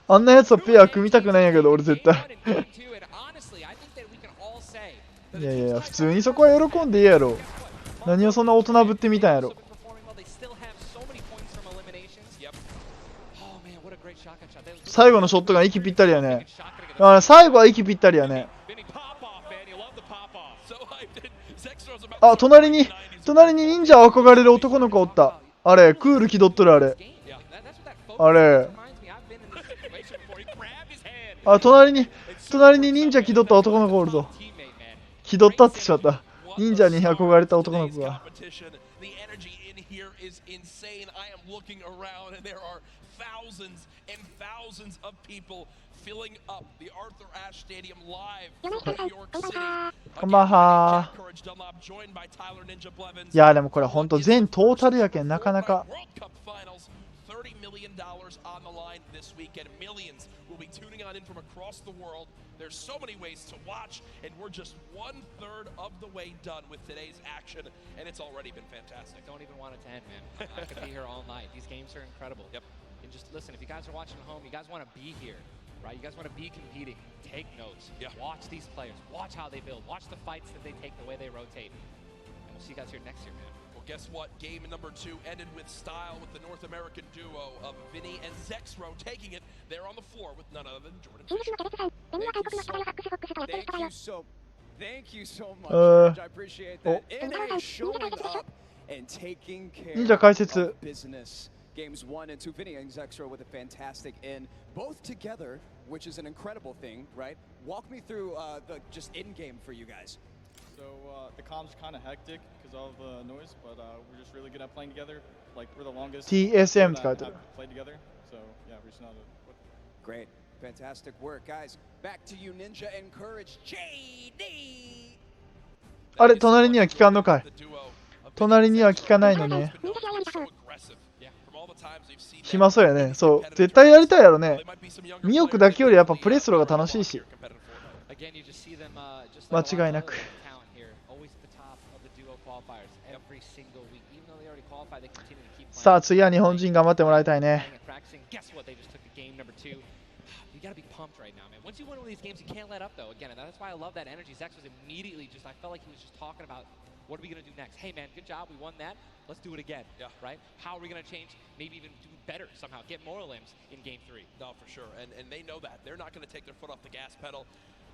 あんなやつとペア組みたくないんやけど、俺絶対。いやいや、普通にそこは喜んでいいやろ。何をそんな大人ぶってみたんやろ。最後のショットが息ぴったりやね。最後は息ぴったりやね。あ、隣に忍者を憧れる男の子おった。あれ、クール気取っとるあれ。あれ。あ、隣に忍者気取った男の子おるぞ。気取ったってしまった。忍者に憧れた男の子が。こんばんは。いやでもこれほんと全トータルやけんなかなか。$30 million on the line this weekend. Millions will be tuning on in from across the world. There's so many ways to watch, and we're just 1/3 of the way done with today's action, and it's already been fantastic. Don't even want it to end, man. I could be here all night. These games are incredible. Yep. And just listen, if you guys are watching at home, you guys want to be here, right? You guys want to be competing. Take notes. Yeah. Watch these players. Watch how they build. Watch the fights that they take, the way they rotate. And we'll see you guys here next year, man. Guess what? Game number 2 ended with style with the North American duo of Vinny and Zexro taking it. They're on the floor with none other than Jordan. Thank you so much. I appreciate that. And showing up and taking care of business. games 1 and 2. Vinny and Zexro with a fantastic in, both together, which is an incredible thing, right? Walk me through the just in-game for you guys. So the comms are kind of hectic because of the noise, but we're just really good at playing together. Like we're the longest TSM that have played together. So yeah, we just know that. Great, fantastic work, guys. Back to you, Ninja. Encourage JD. あれ、隣には聞かんのかい。隣には聞かないのね。暇そうやね。そう、絶対やりたいやろね。見送だけよりやっぱプレイする方が楽しいし。間違いなく。さあ次は日本人頑張ってもらいたいね。You gotta be pumped right now, man. Once you win one of these games, you can't let up, though. Again, and that's why I love that energy. Zex was immediately just, I felt like he was just talking about, what are we gonna do next? Hey, man, good job, we won that. Let's do it again, right? How are we gonna change, maybe even do better somehow, get more limbs in Game 3? No, for sure, and they know that. They're not gonna take their foot off the gas pedal.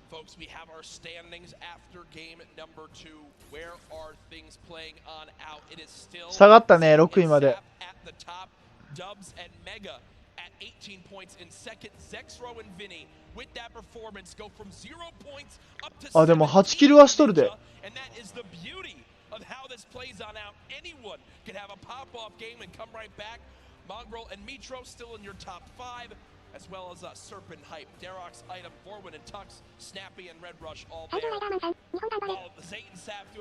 Folks, we have our standings after game number 2. Where are things playing on out? It is still 下がったね、6位まで。at the top. Dubs and Mega at 18 points in second. Zexro and Vinny with that performance go from 0 points up to あ、でも8キルはしとるで。And that is the beauty of how this plays on out. Anyone can have a pop-off game and come right back. Mongrel and Mitro still in your top 5, as well as Serpent Hype, Darox, Item, Forwin and Tux, Snappy and Red Rush all there.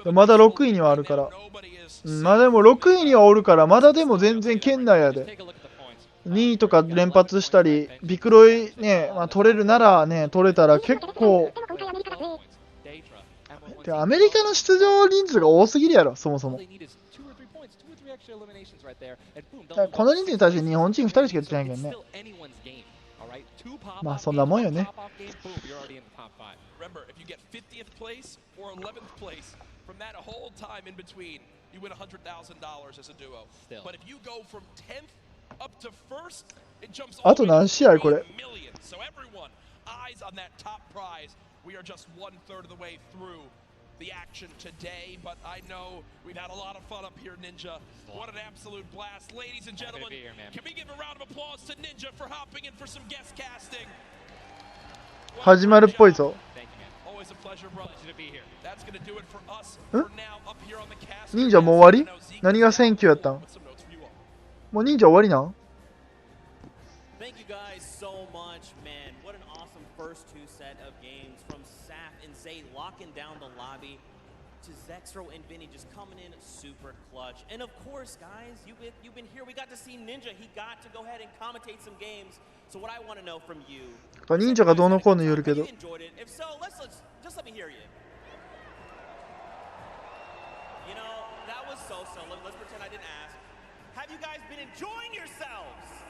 While まだ6位にはあるから。まあでも6位にはおるから、まだでも全然圏内やで。2位とか連発したり、ビクロイね、まあ、取れるならね、取れたら結構。でアメリカの出場人数が多すぎるやろ、そもそも。この人数に対して日本人2人しかやってないけどね。まあそんなもんよね。あと何試合これ。The action today, but I know we've had a lot of fun up here, Ninja. What an absolute blast. Ladies and gentlemen, can we give a round of applause to Ninja for hopping in for some guest casting? 始まるっぽいぞ。 Always a pleasure, brother, to be here. That's going to do it for us for now up here on the cast. 忍者もう終わり？何が選挙やったん？もう忍者終わりなん？ Thank you guys so much, man. What an awesome first 2 set of games from Saf and Zay locking down the lobby to Zexro and Vinny just coming in super clutch. And of course, guys, you've been here. We got to see Ninja. He got to go ahead and commentate some games. So what I want to know from you. 忍者がどうのこうの言うけど。 If so, let's just let me hear you. You know, that was so. Let's pretend I didn't ask. Have you guys been enjoying yourselves?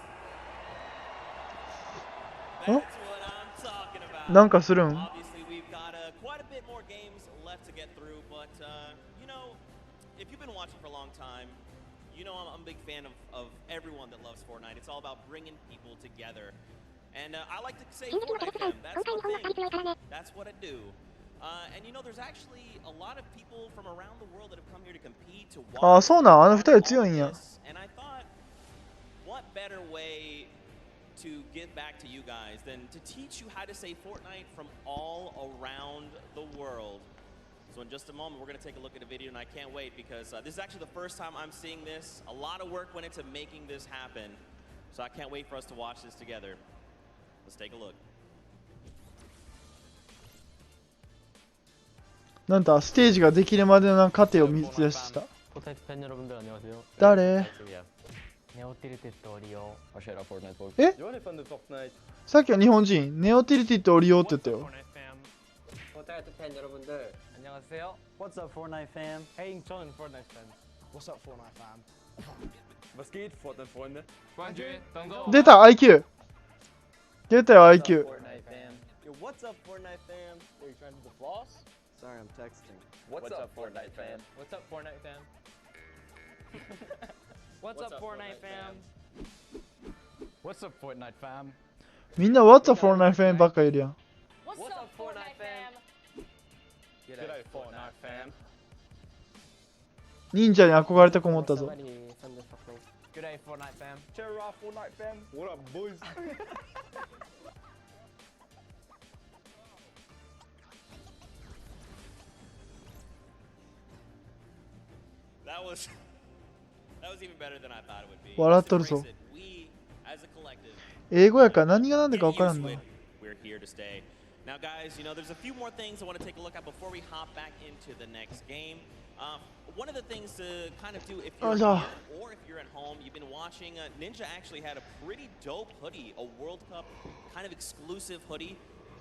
That's what I'm talking about. なんかするん？ Obviously, we've got quite a bit more games left to get through, but you know, if you've been watching for a long time, you know I'm a big fan of everyone that loves Fortnite. It's all about bringing people together, and I like to say Fortnite fam. That's my thing. That's what I do. And you know, there's actually a lot of people from around the world that have come here to compete to watch. ああ、そうなん、あの2人強いんや。 And I thought, what better way to give back to you guys than to teach you how to say Fortnite from all around the world. So in just a moment, we're going to take a look at a video, and I can't wait because this is actually the first time I'm seeing this. A lot of work went into making this happen, so I can't wait for us to watch this together. Let's take a look. なんだ、ステージができるまでの過程を見出した。誰？え？さっきは日本人、ネオティリティとオリオって言ったよ。 안녕하세요. What's up, Fortnite fam? Hey, 저는 Fortnite fan. What's up, Fortnite fam? Was geht, Fortnite Freunde? 出た IQ。出たよ IQ。 Yo, what's up, Fortnite fam? Are you trying to do the floss? Sorry, I'm texting. What's up, Fortnite fam? What's up, Fortnite fam? What's up, Fortnite fam? What's up, Fortnite fam? みんな What's up, Fortnite fam ばっかいるやん。 What's up, Fortnite fam? G'day, Fortnite fam. 忍者に憧れた子思ったぞ。Good day, Fortnite fam. Cheer up, Fortnite fam. What up, boys? That was even better than I thought it would be. 笑っとるぞ。 We, as a collective, 英語やから何が何だか分からんの。 we're here to stay. Now, guys, you know, there's a few more things I want to take a look at before we hop back into the next game. One of the things to kind of do if you're here or if you're at home, you've been watching. Ninja actually had a pretty dope hoodie, a World Cup kind of exclusive hoodie.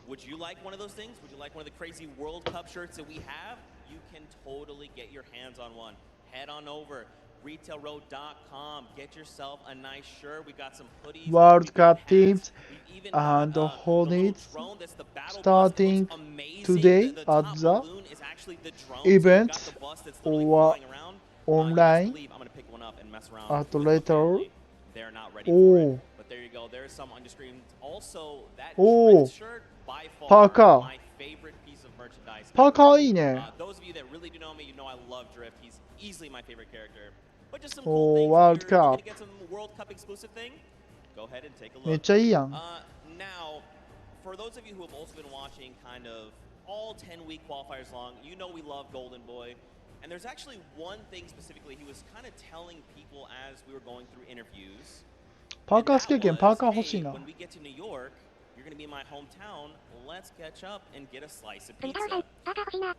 Would you like one of those things? Would you like one of the crazy World Cup shirts that we have? You can totally get your hands on one. Head on over. RetailRoad.com. Get yourself a nice shirt. We got some hoodies. World Cup teams and hornets starting today at the event or online at later. Oh, but there you go. There's some on your screen. Also, that shirt by Parker. far my favorite piece of merchandise. Parker いいね。 Those of you that really do know me, you know I love Drift. He's easily my favorite character. But just some Oh, cool things. World If you're looking Cup. to get some World Cup exclusive thing, go ahead and take a look. めっちゃいいやん。 Now, for those of you who have also been watching kind of all 10-week qualifiers long, you know we love Golden Boy. And there's actually one thing specifically he was kind of telling people as we were going through interviews. パーカー好きやけんパーカー欲しいな。 When we get to New York, you're going to be in my hometown. Let's catch up and get a slice of 栗太郎さん pizza. パーカー欲しいな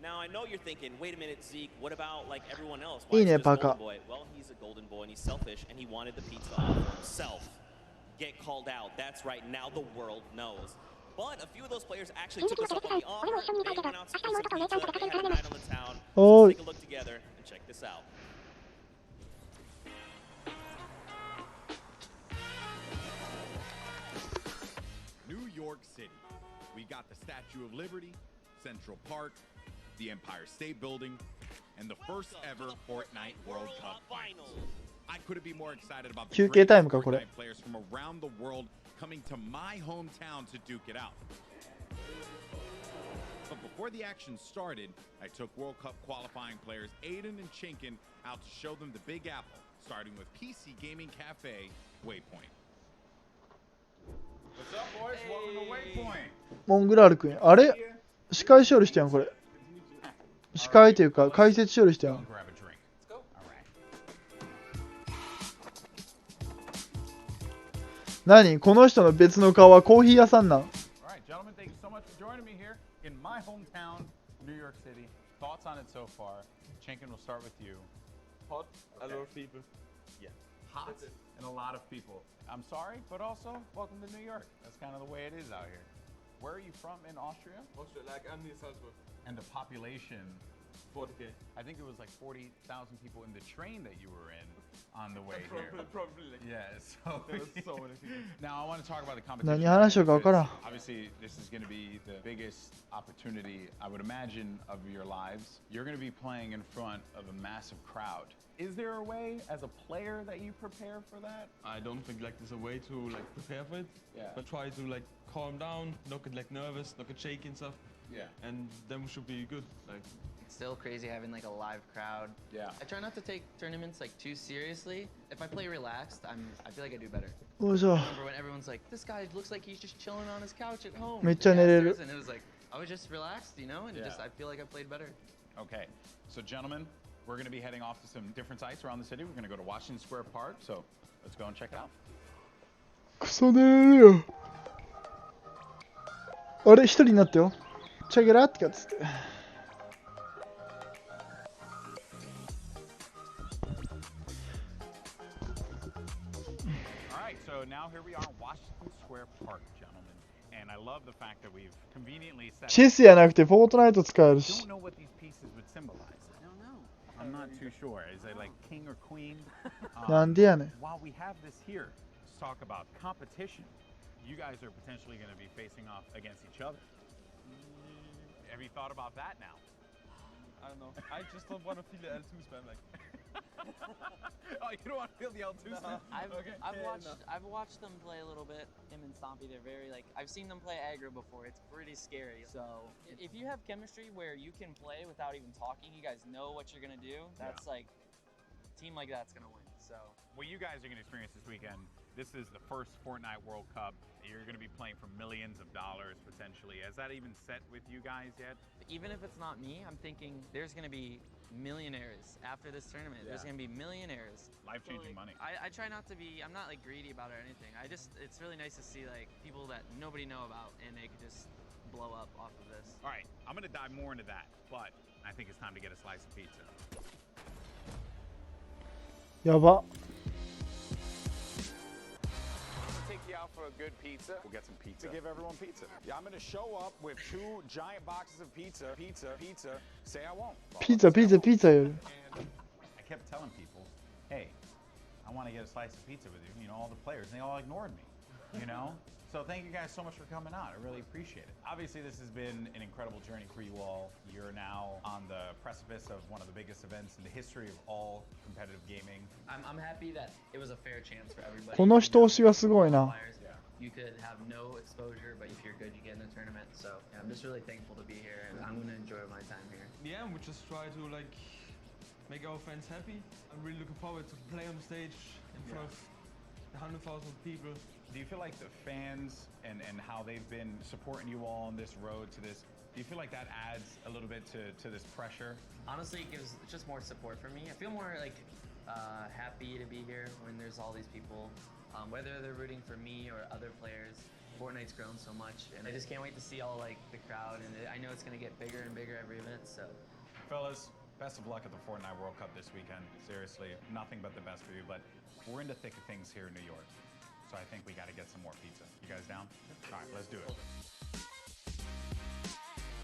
Now, I know you're thinking, wait a minute, Zeke, what about like everyone else? いい Why is ね it just パーカ Golden ー。 Boy? Well, he's a golden boy and he's selfish and he wanted the pizza all for himself. Get called out. That's right. Now the world knows. But a few of those players actually took us up on the offer. They went out to get some pizza. They had a night on the town. So let's take a look together and check this out. New York City. We got the Statue of Liberty, Central Park, the Empire State Building, and the first ever Fortnite World Cup Finals. I couldn't be more excited about the 休憩 great タイムかこれ。 Fortnite players from around the world coming to my hometown to duke it out. But before the action started, I took World Cup qualifying players Aiden and Chinkin out to show them the Big Apple, starting with PC Gaming Cafe Waypoint. What's up, boys? Welcome to Waypoint. モングラール君。あれ司会処理してやんこれ。司会というか解説処理してやん。 何この人の別の顔はコーヒー屋さんなん。 Alright, gentlemen, thank you so much for joining me here in my hometown, New York City. Thoughts on it so far? Chinkin, we'll start with you. Hot, a lot of people. Yeah, hot and a lot of people. I'm sorry, but also welcome to New York. That's kind of the way it is out here. Where are you from in Austria? Austria, like I'm near Salzburg. And the population? 40K. I think it was like 40,000 people in the train that you were in on the way here. Probably. Yeah, so there was so many people. Now I want to talk about the competition. 何話しようか分からん。 Obviously, this is going to be the biggest opportunity, I would imagine, of your lives. You're going to be playing in front of a massive crowd. Is there a way, as a player, that you prepare for that? I don't think like there's a way to like prepare for it. Yeah. But try to like calm down, not get like nervous, not get shaky and stuff. Yeah. And then we should be good. Like. It's still crazy having like a live crowd. Yeah. I try not to take tournaments like too seriously. If I play relaxed, I feel like I do better. おいしょ。 I remember when everyone's like, this guy looks like he's just chilling on his couch at home. めっちゃ寝れる。 And it was like, I was just relaxed, you know, and Yeah. I feel like I played better. Okay, so gentlemen, we're going to be heading off to some different sites around the city. We're going to go to Washington Square Park, so let's go and check it out. クソ寝れるよ。あれ一人になったよ。チャゲラってやつって。 So now here we are in Washington Square Park, gentlemen, and I love the fact that we've conveniently set. チェスやなくてフォートナイト使えるし。 Don't know what these pieces would symbolize. I don't know. I'm not too sure. Is it like king or queen? なんでやねん。 While we have this here, let's talk about competition. You guys are potentially going to be facing off against each other. Have you thought about that now? I don't know. I just don't want to feel the L2 spam like. Oh, you don't want to feel the L2 spam? I've watched them play a little bit. Him and Stompy, they're very like I've seen them play aggro before. It's pretty scary. So if you have chemistry where you can play without even talking, you guys know what you're gonna do. That's like team like that's gonna win. So what you guys are going to experience this weekend, this is the first Fortnite World Cup. You're going to be playing for millions of dollars potentially. Has that even set with you guys yet? Even if it's not me, I'm thinking there's going to be millionaires after this tournament. There's going to be millionaires. Life-changing money. I try not to be, I'm not like greedy about it or anything. It's really nice to see like people that nobody know about and they could just blow up off of this. All right, I'm going to dive more into that, but I think it's time to get a slice of pizza. やば。 Take you out for a good pizza. We'll get some pizza. To give everyone pizza. Yeah, I'm gonna show up with 2 giant boxes of pizza. Say I won't. ピザピザピザよ。 I kept telling people, hey, I want to get a slice of pizza with you. You know, all the players, and they all ignored me. You know? So thank you guys so much for coming out. I really appreciate it. Obviously, this has been an incredible journey for you all. You're now on the precipice of one of the biggest events in the history of all competitive gaming. I'm happy that it was a fair chance for everybody. この人押しがすごいな。 You could have no exposure, but if you're good, you get in the tournament. So yeah, I'm just really thankful to be here, and I'm gonna enjoy my time here. Yeah, we just try to like make our fans happy. I'm really looking forward to play on the stage in front of 100,000 people. Do you feel like the fans and how they've been supporting you all on this road to this, do you feel like that adds a little bit to this pressure? Honestly, it gives just more support for me. I feel more like happy to be here when there's all these people, whether they're rooting for me or other players. Fortnite's grown so much, and I just can't wait to see all like the crowd, and I know it's gonna get bigger and bigger every event. So, fellas, best of luck at the Fortnite World Cup this weekend. Seriously, nothing but the best for you. But we're in the thick of things here in New York. So I think we got to get some more pizza. You guys down? All right, let's do it.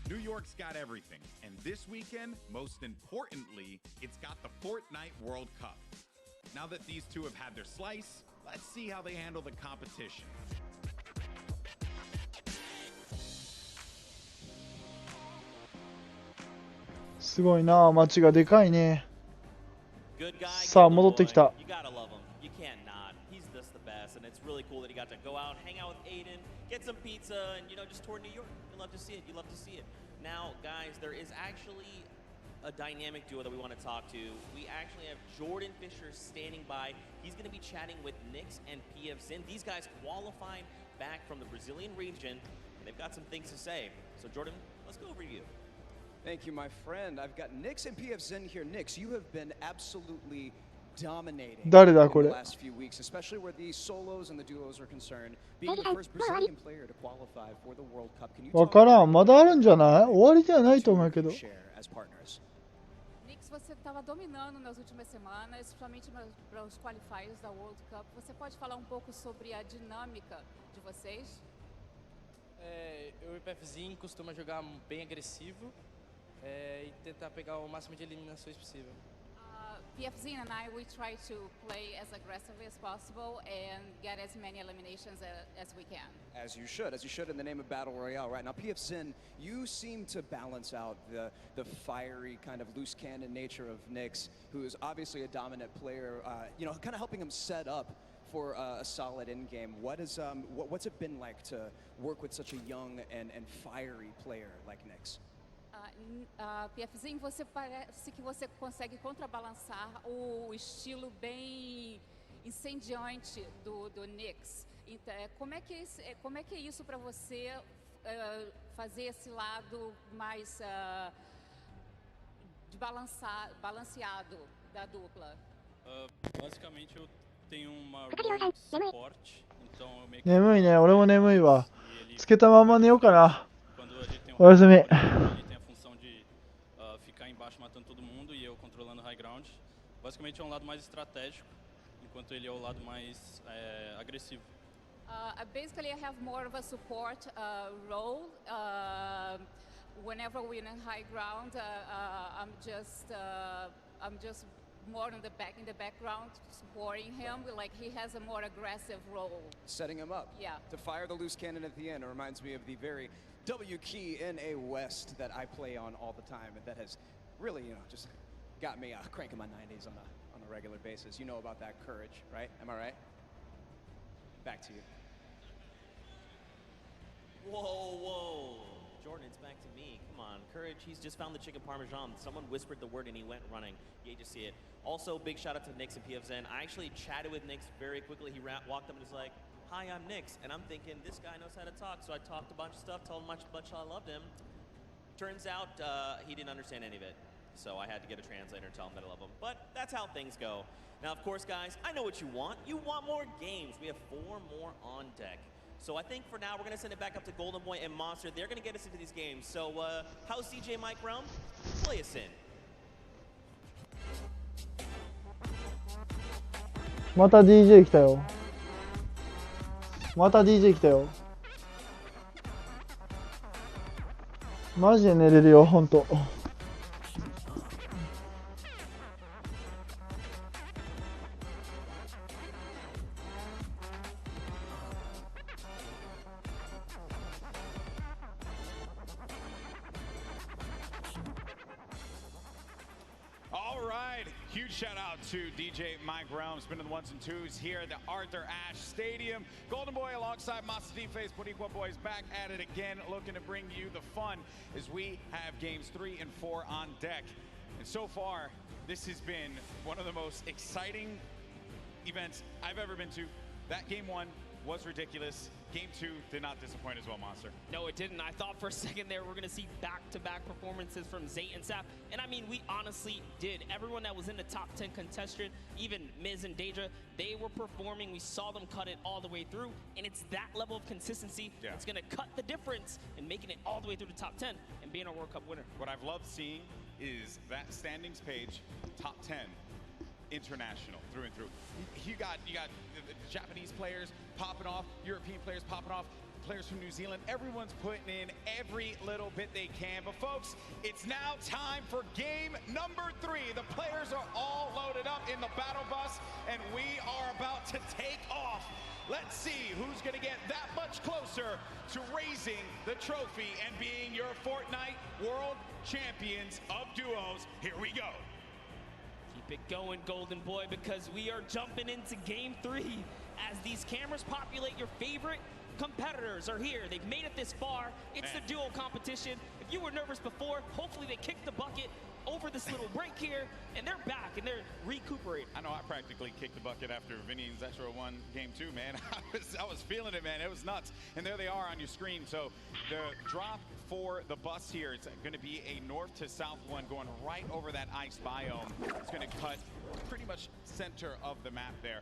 New York's got everything. And this weekend, most importantly, it's got the Fortnite World Cup. Now that these two have had their slice, let's see how they handle the competition. すごいな、街がでかいね。さあ戻ってきた。 You gotta love him. You can't not. He's just the best, and it's really cool that he got to go out, hang out with Aiden, get some pizza, and just tour New York. You love to see it. You love to see it. Now, guys, there is actually a dynamic duo that we want to talk to. We actually have Jordan Fisher standing by. He's going to be chatting with Nix and PF Zin. These guys qualified back from the Brazilian region, and they've got some things to say. So, Jordan, let's go over to you. Thank you, my friend. I've got Nix and PF Zin here. Nix, you have been absolutely dominating in the last few weeks, especially where the solos and the duos are concerned. Being the first Brazilian player to qualify for the World Cup, can you わからん、まだあるんじゃない？終わりではないと思うけど。 Nix, você estava dominando nas últimas semanas, principalmente para os qualifiers da World Cup. Você pode falar um pouco sobre a dinâmica de vocês? Eu e o PFzinho costuma jogar bem agressivo e tentar pegar o máximo de eliminações possível. PFZ and I, we try to play as aggressively as possible and get as many eliminations as we can. As you should in the name of Battle Royale, right? Now, PF Zin, you seem to balance out the fiery kind of loose cannon nature of Nix, who is obviously a dominant player, kind of helping him set up for a solid end game. What's it been like to work with such a young and fiery player like Nix? PFzinho, você parece que você consegue contrabalançar o estilo bem incendiante do Nix. Então, como é que é isso para você fazer esse lado mais balanceado da dupla? Basicamente eu tenho uma role de suporte, então eu meio que 眠いね、俺も眠いわ。つけたまま寝ようかな。おやすみ。 embaixo matando todo mundo e eu controlando o high ground. Basicamente é um lado mais estratégico, enquanto ele é o lado mais agressivo. Basically, I have more of a support role. Whenever we're in high ground, I'm just more in the background, supporting him. Like he has a more aggressive role. Setting him up. Yeah. To fire the loose cannon at the end. It reminds me of the very W key in a West that I play on all the time, and that has really, just got me cranking my 90s on a regular basis. You know about that courage, right? Am I right? Back to you. Whoa. Jordan, it's back to me. Come on. Courage fridge. He's just found the chicken parmesan. Someone whispered the word and he went running. You hate to see it. Also, big shout out to Nix and PFZen. I actually chatted with Nix very quickly. He walked up and was like, "Hi, I'm Nix." And I'm thinking, this guy knows how to talk. So I talked a bunch of stuff, told him how much I loved him. Turns out he didn't understand any of it. So I had to get a translator and tell him that I love him. But that's how things go. Now, of course, guys, I know what you want. You want more games. We have 4 more on deck. So I think for now, we're going to send it back up to Golden Boy and Monster. They're going to get us into these games. So how's DJ Mike Realm? Play us in. また DJ 来たよ。また DJ 来たよ。マジで寝れるよ、ほんと。Huge shout out to DJ Mike Realm, spinning the ones and twos here at the Arthur Ashe Stadium. Golden Boy alongside Master D-Face, Boricua Boys back at it again, looking to bring you the fun as we have games 3 and 4 on deck. And so far, this has been one of the most exciting events I've ever been to. That game 1 was ridiculous. Game 2 did not disappoint as well, Monster. No, it didn't. I thought for a second there we're going to see back-to-back performances from Zay and Sap. And I mean, we honestly did. Everyone that was in the top 10 contestant, even Miz and Deja, they were performing. We saw them cut it all the way through. And it's that level of consistency that's going to cut the difference in making it all the way through the top 10 and being a World Cup winner. What I've loved seeing is that standings page, top 10. International through and through. You got the Japanese players popping off, European players popping off, players from New Zealand. Everyone's putting in every little bit they can. But folks, it's now time for game number 3. The players are all loaded up in the battle bus, and we are about to take off. Let's see who's going to get that much closer to raising the trophy and being your Fortnite World Champions of Duos. Here we go. Keep it going, Golden Boy, because we are jumping into game 3 as these cameras populate. Your favorite competitors are here. They've made it this far. It's the duo competition. If you were nervous before, hopefully they kicked the bucket over this little break here, and they're back and they're recuperating. I know I practically kicked the bucket after Vinny and Zexro won game 2, man. I was feeling it, man. It was nuts. And there they are on your screen. So the drop for the bus here, it's going to be a north to south one going right over that ice biome. It's going to cut pretty much center of the map there.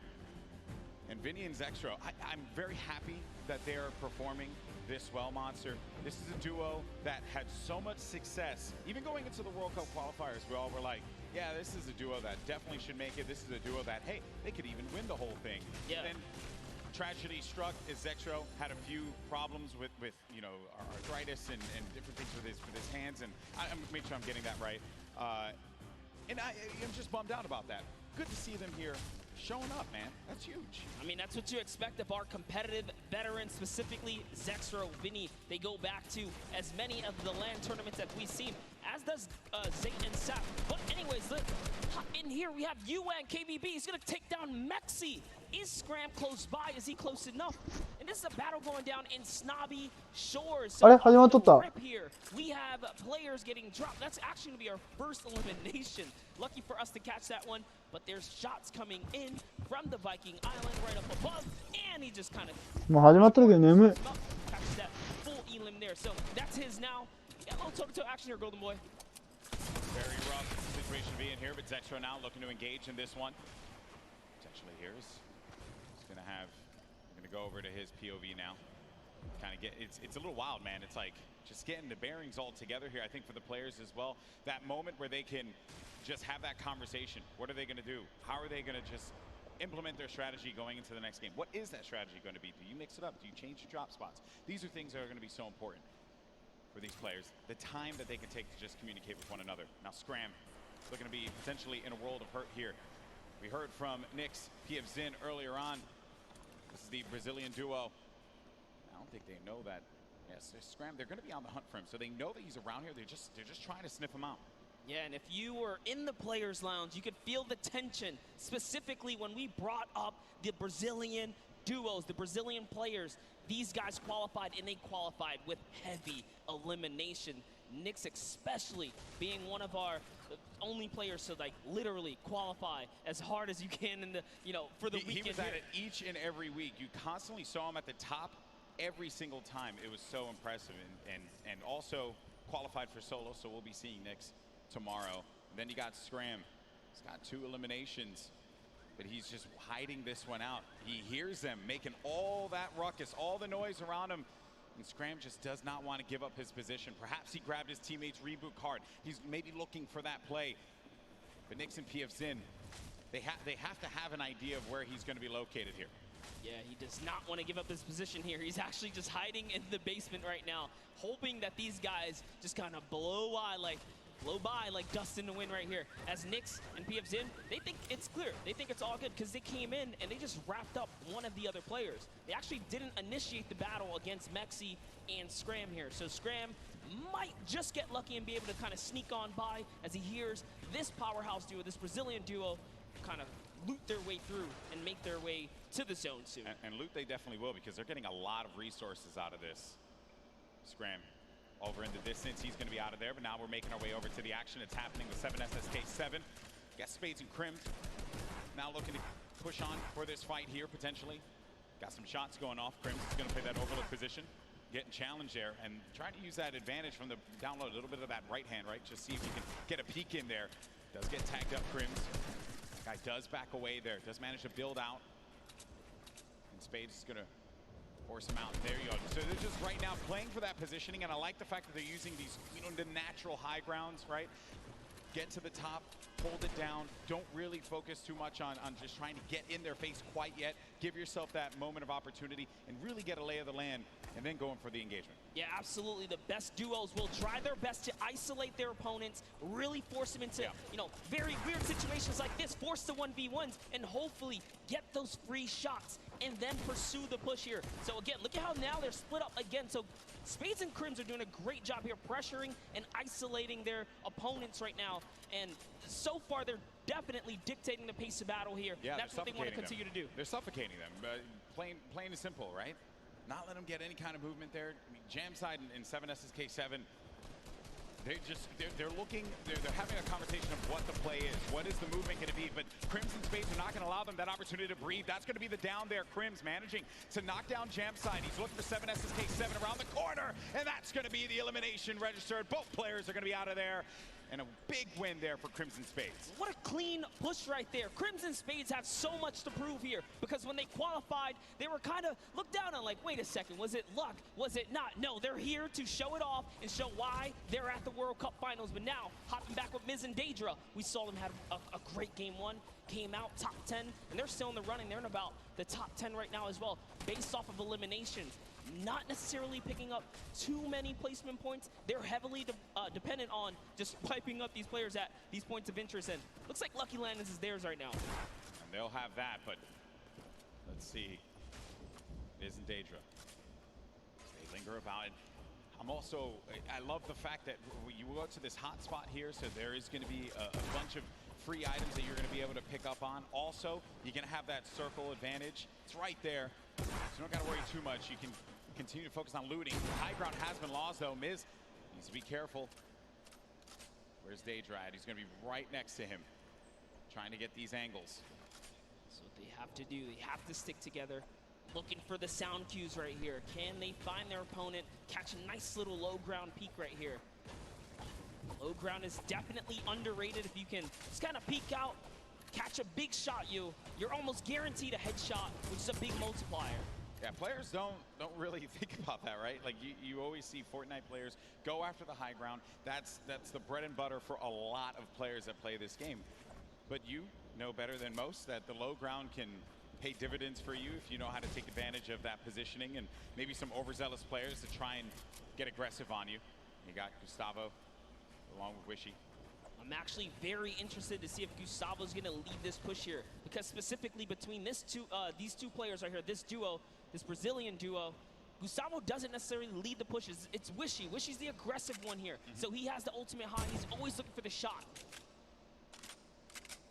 And Vinny and Zexro, I'm very happy that they're performing this well, Monster. This is a duo that had so much success. Even going into the World Cup qualifiers, we all were like, yeah, this is a duo that definitely should make it. This is a duo that, hey, they could even win the whole thing. Yeah. Then tragedy struck as Zexro had a few problems with you know, arthritis and different things with his hands. And I'm make sure I'm getting that right. And I'm just bummed out about that. Good to see them here showing up, man. That's huge. I mean, that's what you expect of our competitive veterans, specifically Zexro, Vinny. They go back to as many of the LAN tournaments that we've seen, as does Zay and Sap. But anyways, in here we have UN KBB. He's going to take down Mexi. Is Scram close by? Is he close enough? And this is a battle going down in Snobby Shores. So rip here, we have players getting dropped. That's actually going to be our first elimination. Lucky for us to catch that one. But there's shots coming in from the Viking Island right up above. And he just kind of catches that full elim there. So that's his now. Yeah, a little toe-to-toe action here, Golden Boy. Very rough situation to be in here, but Zexro now looking to engage in this one. Potentially here is going to go over to his POV now. Kind of get, it's a little wild, man. It's like just getting the bearings all together here. I think for the players as well, that moment where they can just have that conversation. What are they going to do? How are they going to just implement their strategy going into the next game? What is that strategy going to be? Do you mix it up? Do you change your drop spots? These are things that are going to be so important for these players. The time that they can take to just communicate with one another. Now Scram looking to be potentially in a world of hurt here. We heard from Nix, PFZen earlier on. This is the Brazilian duo. I don't think they know that. Yes, Scram, they're going to be on the hunt for him. So they know that he's around here. They're just trying to sniff him out. Yeah, and if you were in the players' lounge, you could feel the tension, specifically when we brought up the Brazilian duos, the Brazilian players. These guys qualified, and they qualified with heavy elimination. Nyx especially being one of our only players to like literally qualify as hard as you can in the, for the weekend. He was at it each and every week. You constantly saw him at the top every single time. It was so impressive, and also qualified for solo, so we'll be seeing Nyx tomorrow. And then you got Scram. He's got 2 eliminations, but he's just hiding this one out. He hears them making all that ruckus, all the noise around him, and Scram just does not want to give up his position. Perhaps he grabbed his teammate's reboot card. He's maybe looking for that play. But Nyx and PF Zin, they have to have an idea of where he's going to be located here. Yeah, he does not want to give up his position here. He's actually just hiding in the basement right now, hoping that these guys just kind of blow by like dust in the wind right here. As Nyx and PF Zin, they think it's clear. They think it's all good because they came in and they just wrapped up one of the other players. They actually didn't initiate the battle against Mexi and Scram here. So Scram might just get lucky and be able to kind of sneak on by as he hears this powerhouse duo, this Brazilian duo, kind of loot their way through and make their way to the zone soon. And loot they definitely will, because they're getting a lot of resources out of this. Scram over in the distance, he's going to be out of there, but now we're making our way over to the action. It's happening with 7SSK7. Got Spades and Crims now looking to push on for this fight here, potentially. Got some shots going off. Crims is going to play that overlook position, getting challenged there, and trying to use that advantage from the download, a little bit of that right hand, right? Just see if he can get a peek in there. Does get tagged up, Crims. Guy does back away there, does manage to build out. And Spades is going to force him out. There you go. So they're just right now playing for that positioning, and I like the fact that they're using these, the natural high grounds, right? Get to the top, hold it down. Don't really focus too much on just trying to get in their face quite yet. Give yourself that moment of opportunity and really get a lay of the land, and then going for the engagement. Yeah, absolutely. The best duos will try their best to isolate their opponents, really force them into, very weird situations like this, force the 1v1s, and hopefully get those free shots, and then pursue the push here. So again, look at how now they're split up again. So Spades and Crims are doing a great job here, pressuring and isolating their opponents right now. And so far, they're definitely dictating the pace of battle here. Yeah, that's what they want to continue to do. They're suffocating them. Plain and simple, right? Not let them get any kind of movement there. I mean, Jamside and 7SSK7, they're looking, they're having a conversation of what the play is. What is the movement going to be? But Crims and Spades are not going to allow them that opportunity to breathe. That's going to be the down there. Crims managing to knock down Jamside. He's looking for 7SSK7 around the corner, and that's going to be the elimination registered. Both players are going to be out of there. And a big win there for Crimson Spades. What a clean push right there. Crimson Spades have so much to prove here, because when they qualified, they were kind of looked down on, like, wait a second, was it luck? Was it not? No, they're here to show it off and show why they're at the World Cup Finals. But now, hopping back with Miz and Daedra, we saw them have a great game one, came out top 10, and they're still in the running. They're in about the top 10 right now as well, based off of eliminations. Not necessarily picking up too many placement points. They're heavily dependent on just piping up these players at these points of interest, and looks like Lucky Landers is theirs right now. And they'll have that, but let's see. Miz and Daedra, they linger about it. I love the fact that you go to this hot spot here, so there is going to be a bunch of free items that you're going to be able to pick up on. Also, you're going to have that circle advantage. It's right there, so you don't got to worry too much. You can continue to focus on looting. The high ground has been lost, though. Miz needs to be careful. Where's Daedra at? He's going to be right next to him, trying to get these angles. So what they have to do, they have to stick together. Looking for the sound cues right here. Can they find their opponent? Catch a nice little low ground peek right here. Low ground is definitely underrated. If you can just kind of peek out, catch a big shot, you're almost guaranteed a headshot, which is a big multiplier. Yeah, players don't really think about that, right? Like you always see Fortnite players go after the high ground. That's the bread and butter for a lot of players that play this game. But you know better than most that the low ground can pay dividends for you if you know how to take advantage of that positioning, and maybe some overzealous players to try and get aggressive on you. You got Gustavo along with Wishy. I'm actually very interested to see if Gustavo's going to lead this push here, because specifically between these two players right here, this duo, this Brazilian duo, Gustavo doesn't necessarily lead the pushes. It's Wishy. Wishy's the aggressive one here. So he has the ultimate high. He's always looking for the shot.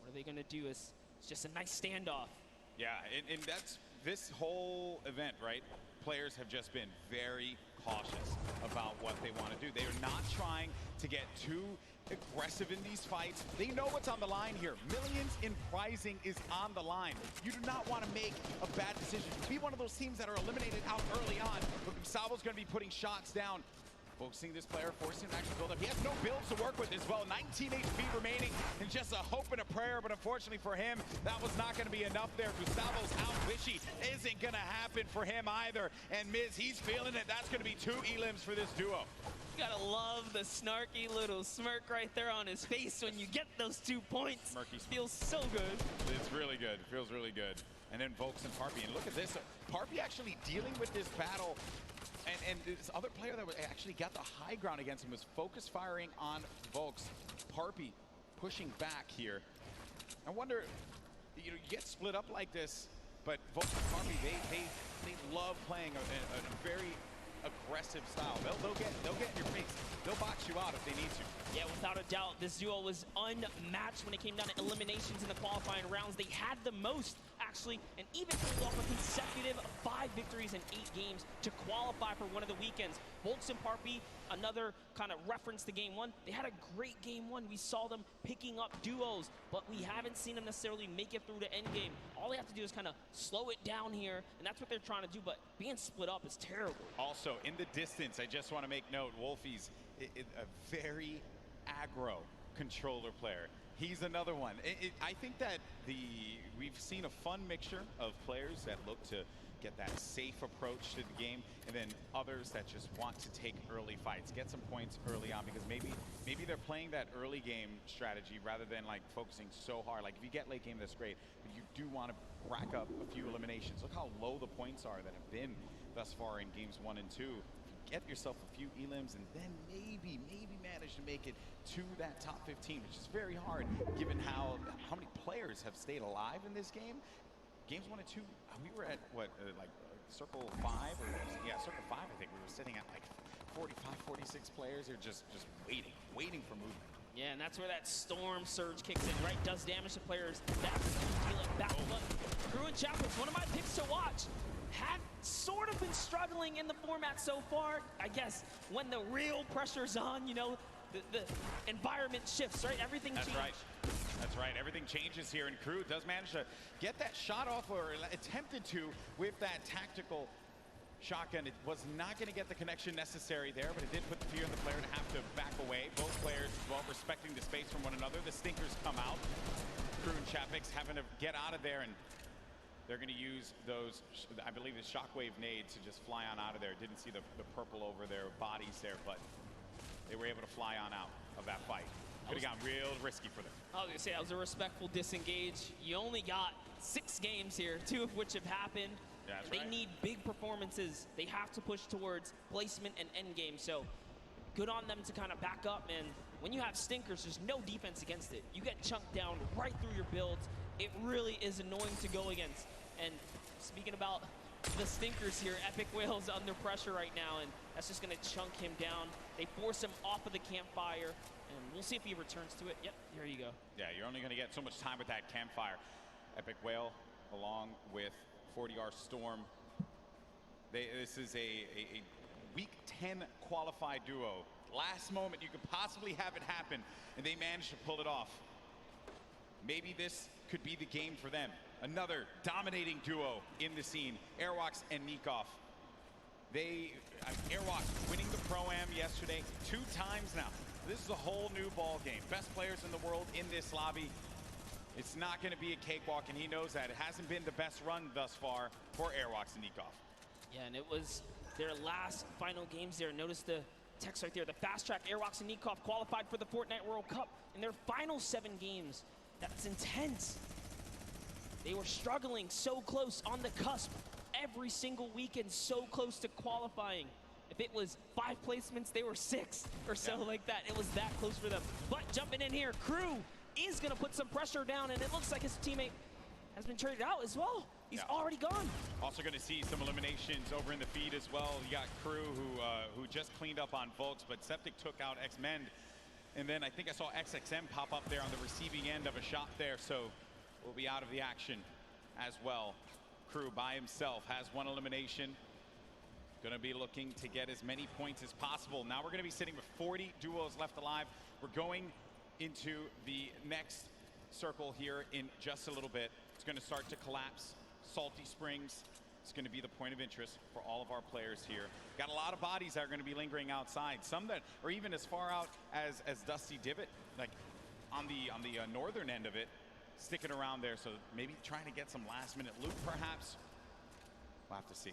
What are they going to do? It's just a nice standoff. Yeah, and that's this whole event, right? Players have just been very cautious about what they want to do. They are not trying to get too aggressive in these fights. They know what's on the line here. Millions in prizing is on the line. You do not want to make a bad decision. Be one of those teams that are eliminated out early on. But Gustavo's going to be putting shots down. Focusing this player, forcing him to actually build up. He has no builds to work with as well. 19 HP remaining and just a hope and a prayer, but unfortunately for him, that was not going to be enough there. Gustavo's out. Wishy isn't going to happen for him either. And Miz, he's feeling it. That's going to be 2 elims for this duo. You gotta love the snarky little smirk right there on his face when you get those 2 points. Smirky. Feels so good. It's really good. It feels really good. And then Volks and Parpy. And look at this. Parpy actually dealing with this battle. And this other player that actually got the high ground against him was focus firing on Volks. Parpy pushing back here. I wonder, you get split up like this, but Volks and Parpy, they love playing a very aggressive style. They'll get in your face. They'll box you out if they need to. Yeah, without a doubt, this duo was unmatched when it came down to eliminations in the qualifying rounds. They had the most, actually, and even pulled off a consecutive 5 victories in 8 games to qualify for one of the weekends. Volks and Parpy, another kind of reference to Game 1. They had a great Game 1. We saw them picking up duos, but we haven't seen them necessarily make it through to endgame. All they have to do is kind of slow it down here, and that's what they're trying to do, but being split up is terrible. Also, in the distance, I just want to make note, Wolfie's a very aggro controller player. He's another one. I think that we've seen a fun mixture of players that look to get that safe approach to the game, and then others that just want to take early fights, get some points early on, because maybe they're playing that early game strategy rather than like focusing so hard. Like if you get late game, that's great, but you do want to rack up a few eliminations. Look how low the points are that have been thus far in games 1 and 2. Get yourself a few elims and then maybe manage to make it to that top 15, which is very hard given how many players have stayed alive in this game. Games 1 and 2, we were at what, like circle 5 or yeah, circle 5. I think we were sitting at like 45, 46 players. They're just waiting for movement. Yeah, and that's where that storm surge kicks in, right? Does damage to players. That's dealing back. But Crew and Chapman's one of my picks to watch. Have sort of been struggling in the format so far. I guess when the real pressure's on, you know, the environment shifts, right? Everything changes. That's right. Everything changes here, and Crew does manage to get that shot off, or attempted to, with that tactical shotgun. It was not going to get the connection necessary there, but it did put the fear in the player to have to back away. Both players, well, respecting the space from one another. The stinkers come out. Crew and Chapix having to get out of there, and they're going to use those, I believe, the shockwave nades to just fly on out of there. Didn't see the purple over their bodies there, but they were able to fly on out of that fight. Could have gotten real risky for them. I was going to say, that was a respectful disengage. You only got 6 games here, 2 of which have happened. Yeah, that's they right. need big performances. They have to push towards placement and endgame. So good on them to kind of back up. And when you have stinkers, there's no defense against it. You get chunked down right through your builds. It really is annoying to go against. And speaking about the stinkers here, Epic Whale's under pressure right now, and that's just going to chunk him down. They force him off of the campfire, and we'll see if he returns to it. Yep, here you go. Yeah, you're only going to get so much time with that campfire. Epic Whale, along with 40R Storm. This is a Week 10 qualified duo. Last moment you could possibly have it happen, and they managed to pull it off. Maybe this could be the game for them. Another dominating duo in the scene, Airwalks and Nikov. Airwalks winning the Pro-Am yesterday 2 times now. This is a whole new ball game. Best players in the world in this lobby. It's not going to be a cakewalk, and he knows that. It hasn't been the best run thus far for Airwalks and Nikov. Yeah, and it was their last final games there. Notice the text right there. The fast track Airwalks and Nikov qualified for the Fortnite World Cup in their final 7 games. That's intense. They were struggling so close on the cusp every single weekend, so close to qualifying. If it was 5 placements, they were 6 or so like that. It was that close for them. But jumping in here, Crew is going to put some pressure down, and it looks like his teammate has been traded out as well. He's already gone. Also going to see some eliminations over in the feed as well. You got Crew who just cleaned up on Volks, but Septic took out X-Mend. And then I think I saw XXM pop up there on the receiving end of a shot there, so will be out of the action as well. Crew by himself has 1 elimination. Going to be looking to get as many points as possible. Now we're going to be sitting with 40 duos left alive. We're going into the next circle here in just a little bit. It's going to start to collapse. Salty Springs is going to be the point of interest for all of our players here. Got a lot of bodies that are going to be lingering outside. Some that are even as far out as Dusty Divot, like on the northern end of it, sticking around there. So maybe trying to get some last-minute loot, perhaps. We'll have to see.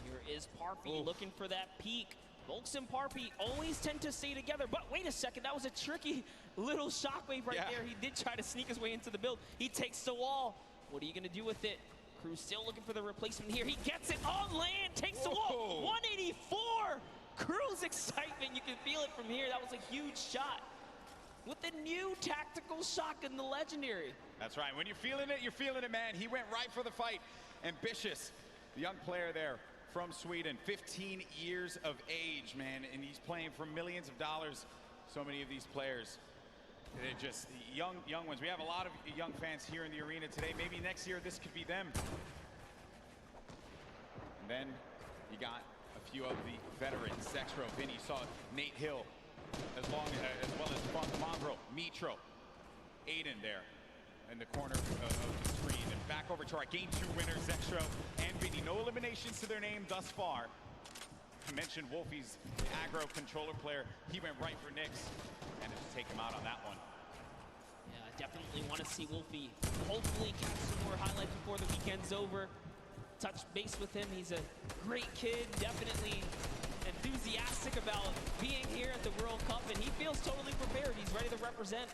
Here is Parfy looking for that peak. Volks and Parfy always tend to stay together, but wait a second, that was a tricky little shockwave right there. He did try to sneak his way into the build. He takes the wall. What are you gonna do with it? Crew's still looking for the replacement here. He gets it on land, takes the wall. 184! Crew's excitement, you can feel it from here. That was a huge shot. With the new tactical shotgun, the legendary. That's right, when you're feeling it, man. He went right for the fight. Ambitious, the young player there from Sweden, 15 years of age, man, and he's playing for millions of dollars. So many of these players, they're just young ones. We have a lot of young fans here in the arena today. Maybe next year this could be them. And then you got a few of the veterans. Zexro, Vinny, saw Nate Hill, as well as Funk Mongrel, Mitro, Aiden there in the corner of the screen. And back over to our Game 2 winners, Zexro and Vinny. No eliminations to their name thus far. I mentioned Wolfie's the aggro controller player. He went right for Nyx and just take him out on that one. Yeah, I definitely want to see Wolfie hopefully catch some more highlights before the weekend's over. Touch base with him. He's a great kid, definitely enthusiastic about being here at the World Cup, and he feels totally prepared. He's ready to represent.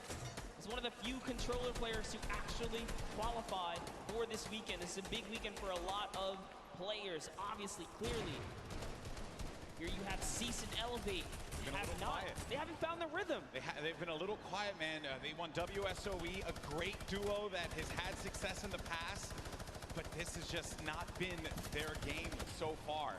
He's one of the few controller players who actually qualified for this weekend. It's a big weekend for a lot of players, obviously, clearly. Here you have Cease and Elevate. They haven't found the rhythm. They've been a little quiet, man. They won WSOE, a great duo that has had success in the past, but this has just not been their game so far.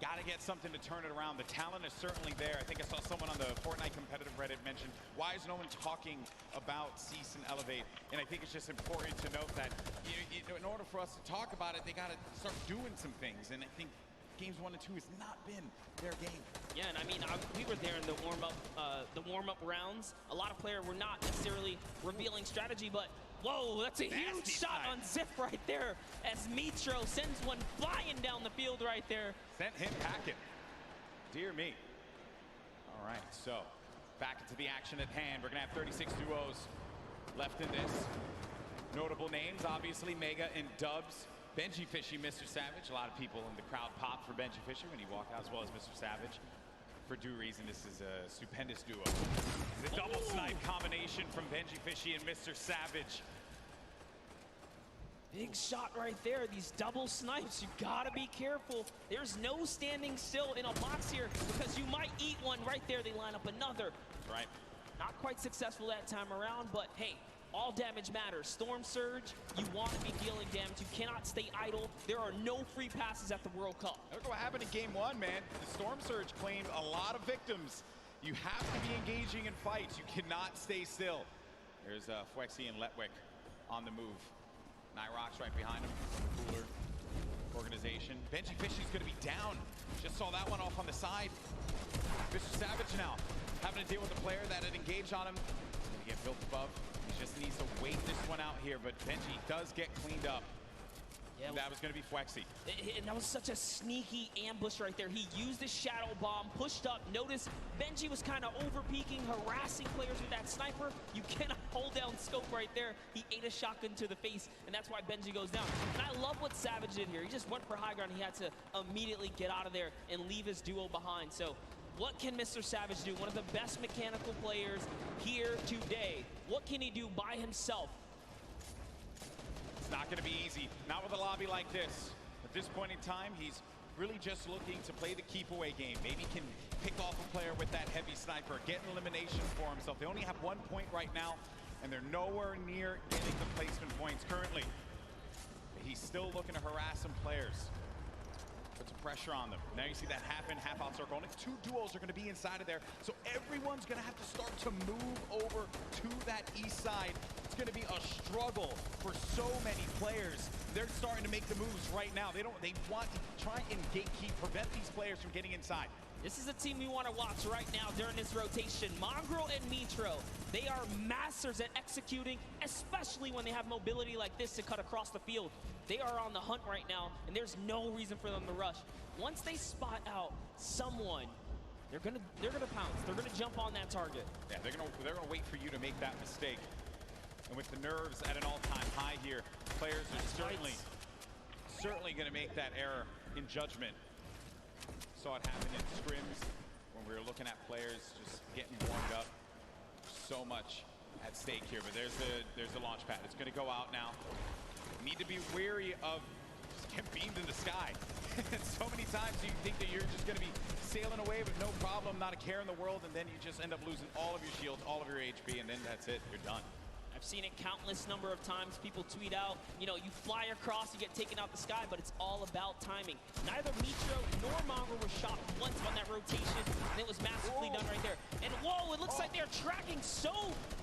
Got to get something to turn it around. The talent is certainly there. I think I saw someone on the Fortnite competitive Reddit mention, why is no one talking about Cease and Elevate? And I think it's just important to note that in order for us to talk about it, they got to start doing some things. And I think games 1 and 2 has not been their game. Yeah, and I mean, we were there in the warm-up rounds. A lot of players were not necessarily revealing strategy, but whoa, that's a huge shot on Ziff right there as Mitro sends one flying down the field right there. Sent him packing. Dear me. All right, so back into the action at hand. We're going to have 36 duos left in this. Notable names, obviously, Mega and Dubs. Benji Fishy, Mr. Savage. A lot of people in the crowd popped for Benji Fishy when he walked out, as well as Mr. Savage. For due reason, this is a stupendous duo. The double snipe combination from Benji Fishy and Mr. Savage. Big shot right there. These double snipes, you gotta be careful. There's no standing still in a box here because you might eat one right there. They line up another. Right. Not quite successful that time around, but hey, all damage matters. Storm Surge, you want to be dealing damage. You cannot stay idle. There are no free passes at the World Cup. Look what happened in game 1, man. The Storm Surge claimed a lot of victims. You have to be engaging in fights. You cannot stay still. There's Fwexy and Letwick on the move. Nyrox right behind him. Cooler organization. Benji Fishy's going to be down. Just saw that one off on the side. Mr. Savage now having to deal with a player that had engaged on him. He's going to get built above. He just needs to wait this one out here, but Benji does get cleaned up. Yeah, that was going to be Fwexy. And that was such a sneaky ambush right there. He used his shadow bomb, pushed up. Notice Benji was kind of over-peeking, harassing players with that sniper. You cannot hold down scope right there. He ate a shotgun to the face, and that's why Benji goes down. And I love what Savage did here. He just went for high ground. He had to immediately get out of there and leave his duo behind. So what can Mr. Savage do? One of the best mechanical players here today. What can he do by himself? It's not going to be easy. Not with a lobby like this. At this point in time, he's really just looking to play the keep away game. Maybe can pick off a player with that heavy sniper, get an elimination for himself. They only have 1 point right now, and they're nowhere near getting the placement points currently. But he's still looking to harass some players. Put some pressure on them. Now you see that half in, half out circle. Only 2 duos are going to be inside of there. So everyone's going to have to start to move over to that east side. It's going to be a struggle for so many players. They're starting to make the moves right now. They want to try and gatekeep, prevent these players from getting inside. This is a team we want to watch right now during this rotation. Mongrel and Mitro, they are masters at executing, especially when they have mobility like this to cut across the field. They are on the hunt right now, and there's no reason for them to rush. Once they spot out someone, they're gonna pounce. They're gonna jump on that target. Yeah, they're gonna wait for you to make that mistake. And with the nerves at an all-time high here, players are certainly gonna make that error in judgment. Saw it happen in scrims when we were looking at players just getting warmed up. So much at stake here, but there's the launch pad. It's going to go out now. Need to be wary of just getting beamed in the sky. So many times you think that you're just going to be sailing away with no problem, not a care in the world, and then you just end up losing all of your shields, all of your HP, and then that's it. You're done. I've seen it countless number of times. People tweet out, you know, you fly across, you get taken out the sky, but it's all about timing. Neither Mitro nor Mongrel was shot once on that rotation, and it was masterfully done right there. And whoa, it looks like they're tracking so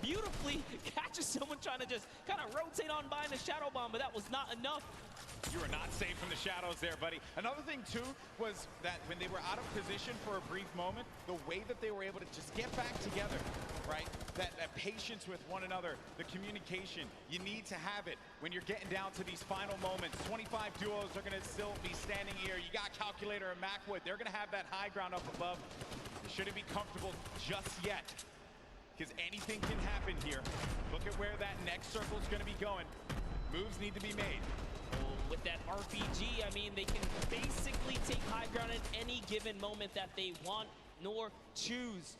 beautifully. Catches someone trying to just kind of rotate on by in the shadow bomb, but that was not enough. You were not safe from the shadows there, buddy. Another thing, too, was that when they were out of position for a brief moment, the way that they were able to just get back together, right? That patience with one another, the communication, you need to have it when you're getting down to these final moments. 25 duos are going to still be standing here. You got Calculator and Macwood. They're going to have that high ground up above. You shouldn't be comfortable just yet, because anything can happen here. Look at where that next circle is going to be going. Moves need to be made. With that RPG, I mean, they can basically take high ground at any given moment that they want nor choose.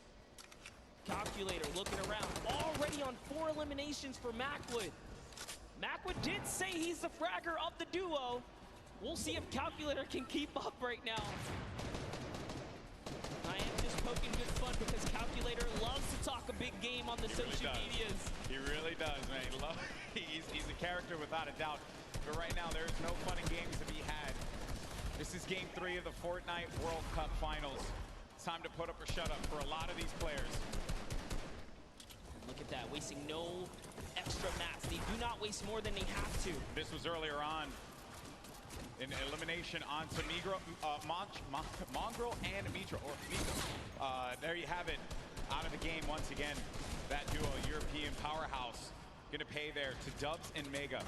Calculator looking around, already on 4 eliminations for Macwood. Macwood did say he's the fragger of the duo. We'll see if Calculator can keep up right now. I am just poking good fun because Calculator loves to talk a big game on the social medias. He really does, man. He's a character without a doubt. But right now, there's no fun and games to be had. This is Game 3 of the Fortnite World Cup Finals. It's time to put up or shut up for a lot of these players. Look at that, wasting no extra mats. They do not waste more than they have to. This was earlier on. An elimination onto Mongrel and Mitro. There you have it. Out of the game once again. That duo, European powerhouse, gonna pay there to Dubs and Mega.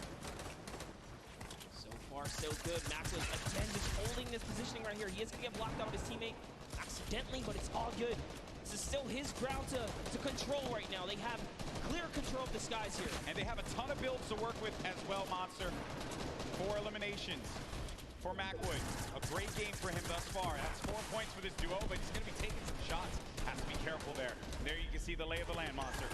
So far, so good. Macwood again just holding this positioning right here. He is gonna get blocked out of his teammate accidentally, but it's all good. This is still his ground to control right now. They have clear control of the skies here. And they have a ton of builds to work with as well, Monster. 4 eliminations for Macwood. A great game for him thus far. That's 4 points for this duo, but he's going to be taking some shots. Has to be careful there. There you can see the lay of the land, Monster.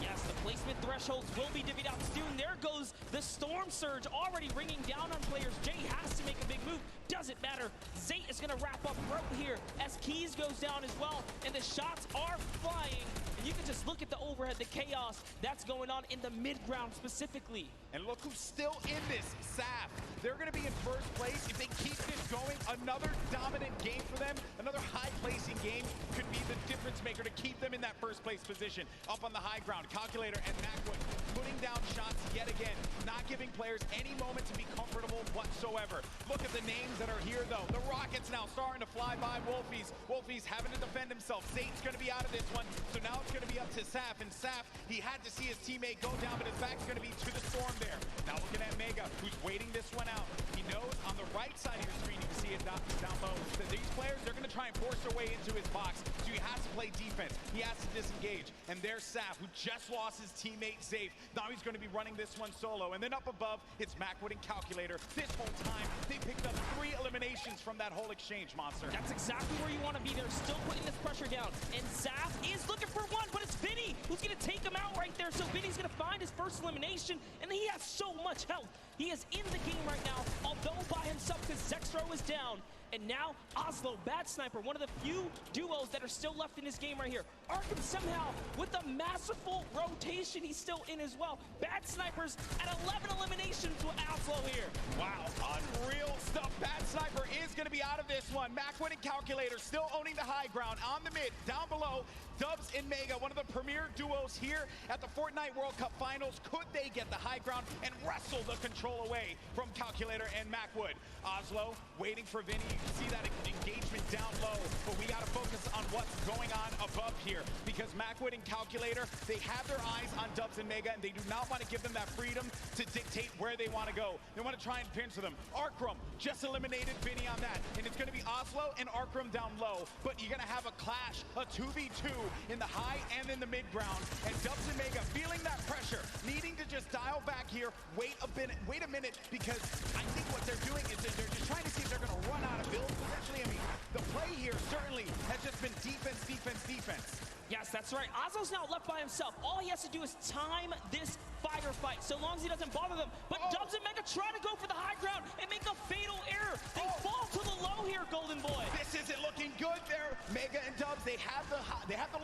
Yes, the placement thresholds will be divvied out soon. There goes the Storm Surge already ringing down on players. Jay has to make a big move. Doesn't matter. Zate is going to wrap up right here as Keys goes down as well. And the shots are flying. And you can just look at the overhead, the chaos that's going on in the mid-ground specifically. And look who's still in this, Saf. They're going to be in first place. If they keep this going, another dominant game for them, another high-placing game could be the difference maker to keep them in that first place position. Up on the high ground, Calculator and Macwood putting down shots yet again, not giving players any moment to be comfortable whatsoever. Look at the names that are here, though. The Rockets now starting to fly by Wolfies. Wolfies having to defend himself. Zate's going to be out of this one, so now it's going to be up to Saf. And Saf, he had to see his teammate go down, but his back's going to be to the Storm there. Now looking at Mega, who's waiting this one out. He knows on the right side of your screen, you can see it down low, that these players, they're going to try and force their way into his box, so he has to play defense. He has to disengage. And there's Saf, who just lost his teammate Zafe. Now he's going to be running this one solo. And then up above, it's Macwood and Calculator. This whole time, they picked up 3 eliminations from that whole exchange, Monster. That's exactly where you want to be. They're still putting this pressure down. And Zaf is looking for one, but it's Vinny who's going to take him out right there. So Vinny's going to find his first elimination, and he has so much health. He is in the game right now, although by himself because Zextro is down. And now Oslo, Bad Sniper, one of the few duos that are still left in this game right here. Arkham somehow, with a masterful rotation, he's still in as well. Bad Snipers at 11 eliminations with Oslo here. Wow, unreal stuff. Bad Sniper is going to be out of this one. Macwood and Calculator still owning the high ground. On the mid, down below, Dubs and Mega, one of the premier duos here at the Fortnite World Cup Finals. Could they get the high ground and wrestle the control away from Calculator and Macwood? Oslo waiting for Vinny. You can see that engagement down low, but we got to focus on what's going on above here because Macwood and Calculator, they have their eyes on Dubs and Mega, and they do not want to give them that freedom to dictate where they want to go. They want to try and pinch them. Arkram just eliminated Vinny on that, and it's going to be Oslo and Arkram down low, but you're going to have a clash, a 2v2 in the high and in the mid ground, and Dubs and Mega feeling that pressure, needing to just dial back here, wait a minute, because I think what they're doing is they're just trying to see if they're going to run out of builds potentially. I mean, the play here certainly has just been defense, defense, defense. Yes, that's right. Oslo's now left by himself. All he has to do is time this firefight, so long as he doesn't bother them. But Dubs and Mega try to go for the high ground and make a fatal error. They fall to the low here, Golden Boy. This isn't looking good there. Mega and Dubs, they have the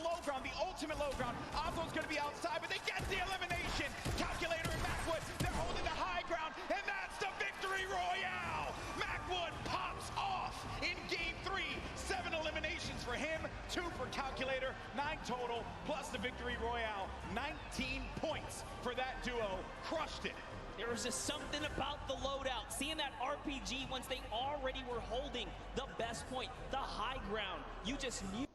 low ground, the ultimate low ground. Oslo's going to be outside, but they get the elimination. Calculator and Macwood, they're holding the high ground, and that's the victory royale. Macwood pops off in game 3. 7 eliminations for him, 2 for Calculator, 9 total, plus the victory royale. 19 points for that duo. Crushed it. There was just something about the loadout. Seeing that RPG once they already were holding the best point, the high ground. You just knew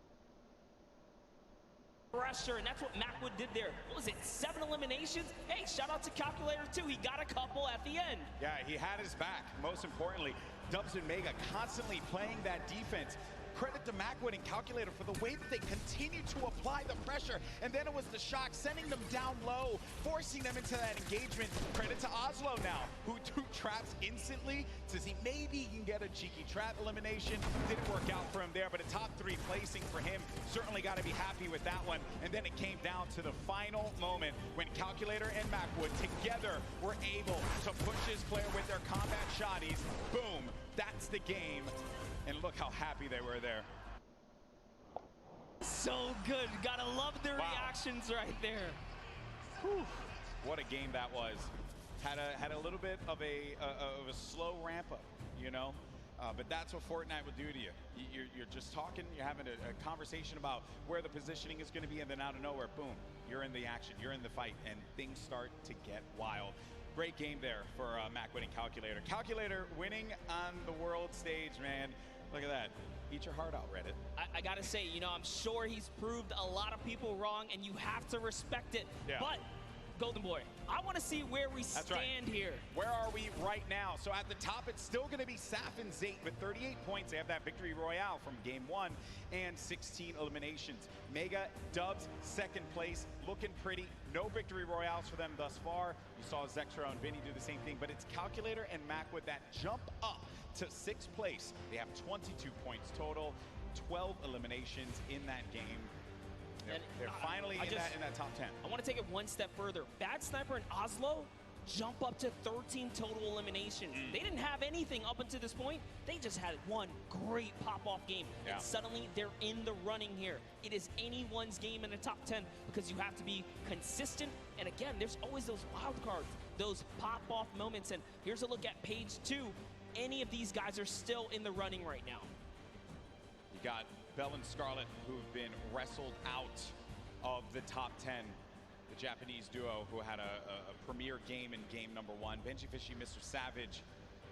pressure, and that's what Macwood did there. What was it, 7 eliminations? Hey, shout out to Calculator too. He got a couple at the end. Yeah, he had his back. Most importantly, Dubs and Mega constantly playing that defense. Credit to Macwood and Calculator for the way that they continue to apply the pressure. And then it was the shock, sending them down low, forcing them into that engagement. Credit to Oslo now, who took traps instantly to see maybe he can get a cheeky trap elimination. Didn't work out for him there, but a top 3 placing for him. Certainly got to be happy with that one. And then it came down to the final moment when Calculator and Macwood together were able to push his player with their combat shotties. Boom, that's the game. And look how happy they were there. So good. Gotta love the reactions right there. Whew. What a game that was. Had a little bit of a slow ramp up, you know? But that's what Fortnite will do to you. You're just talking, you're having a conversation about where the positioning is going to be, and then out of nowhere, boom, you're in the action, you're in the fight, and things start to get wild. Great game there for Macwood and Calculator. Calculator winning on the world stage, man. Look at that. Eat your heart out, Reddit. I gotta say, you know, I'm sure he's proved a lot of people wrong, and you have to respect it. Yeah. But, Golden Boy, I want to see where we stand here. Where are we right now? So at the top, it's still going to be Saf and Zayt with 38 points. They have that victory royale from game 1 and 16 eliminations. Mega, Dubs, second place, looking pretty. No victory royales for them thus far. You saw Zexro and Vinny do the same thing, but it's Calculator and Macwood that jump up to 6th place. They have 22 points total, 12 eliminations in that game. They're finally in that top 10. I want to take it one step further. Bad Sniper and Oslo jump up to 13 total eliminations. They didn't have anything up until this point. They just had one great pop-off game. And suddenly they're in the running here. It is anyone's game in the top 10 because you have to be consistent. And again, there's always those wild cards, those pop-off moments. And here's a look at page 2. Any of these guys are still in the running right now. You got Bell and Scarlet, who've been wrestled out of the top 10. The Japanese duo who had a premier game in game number 1. Benji Fishy, Mr. Savage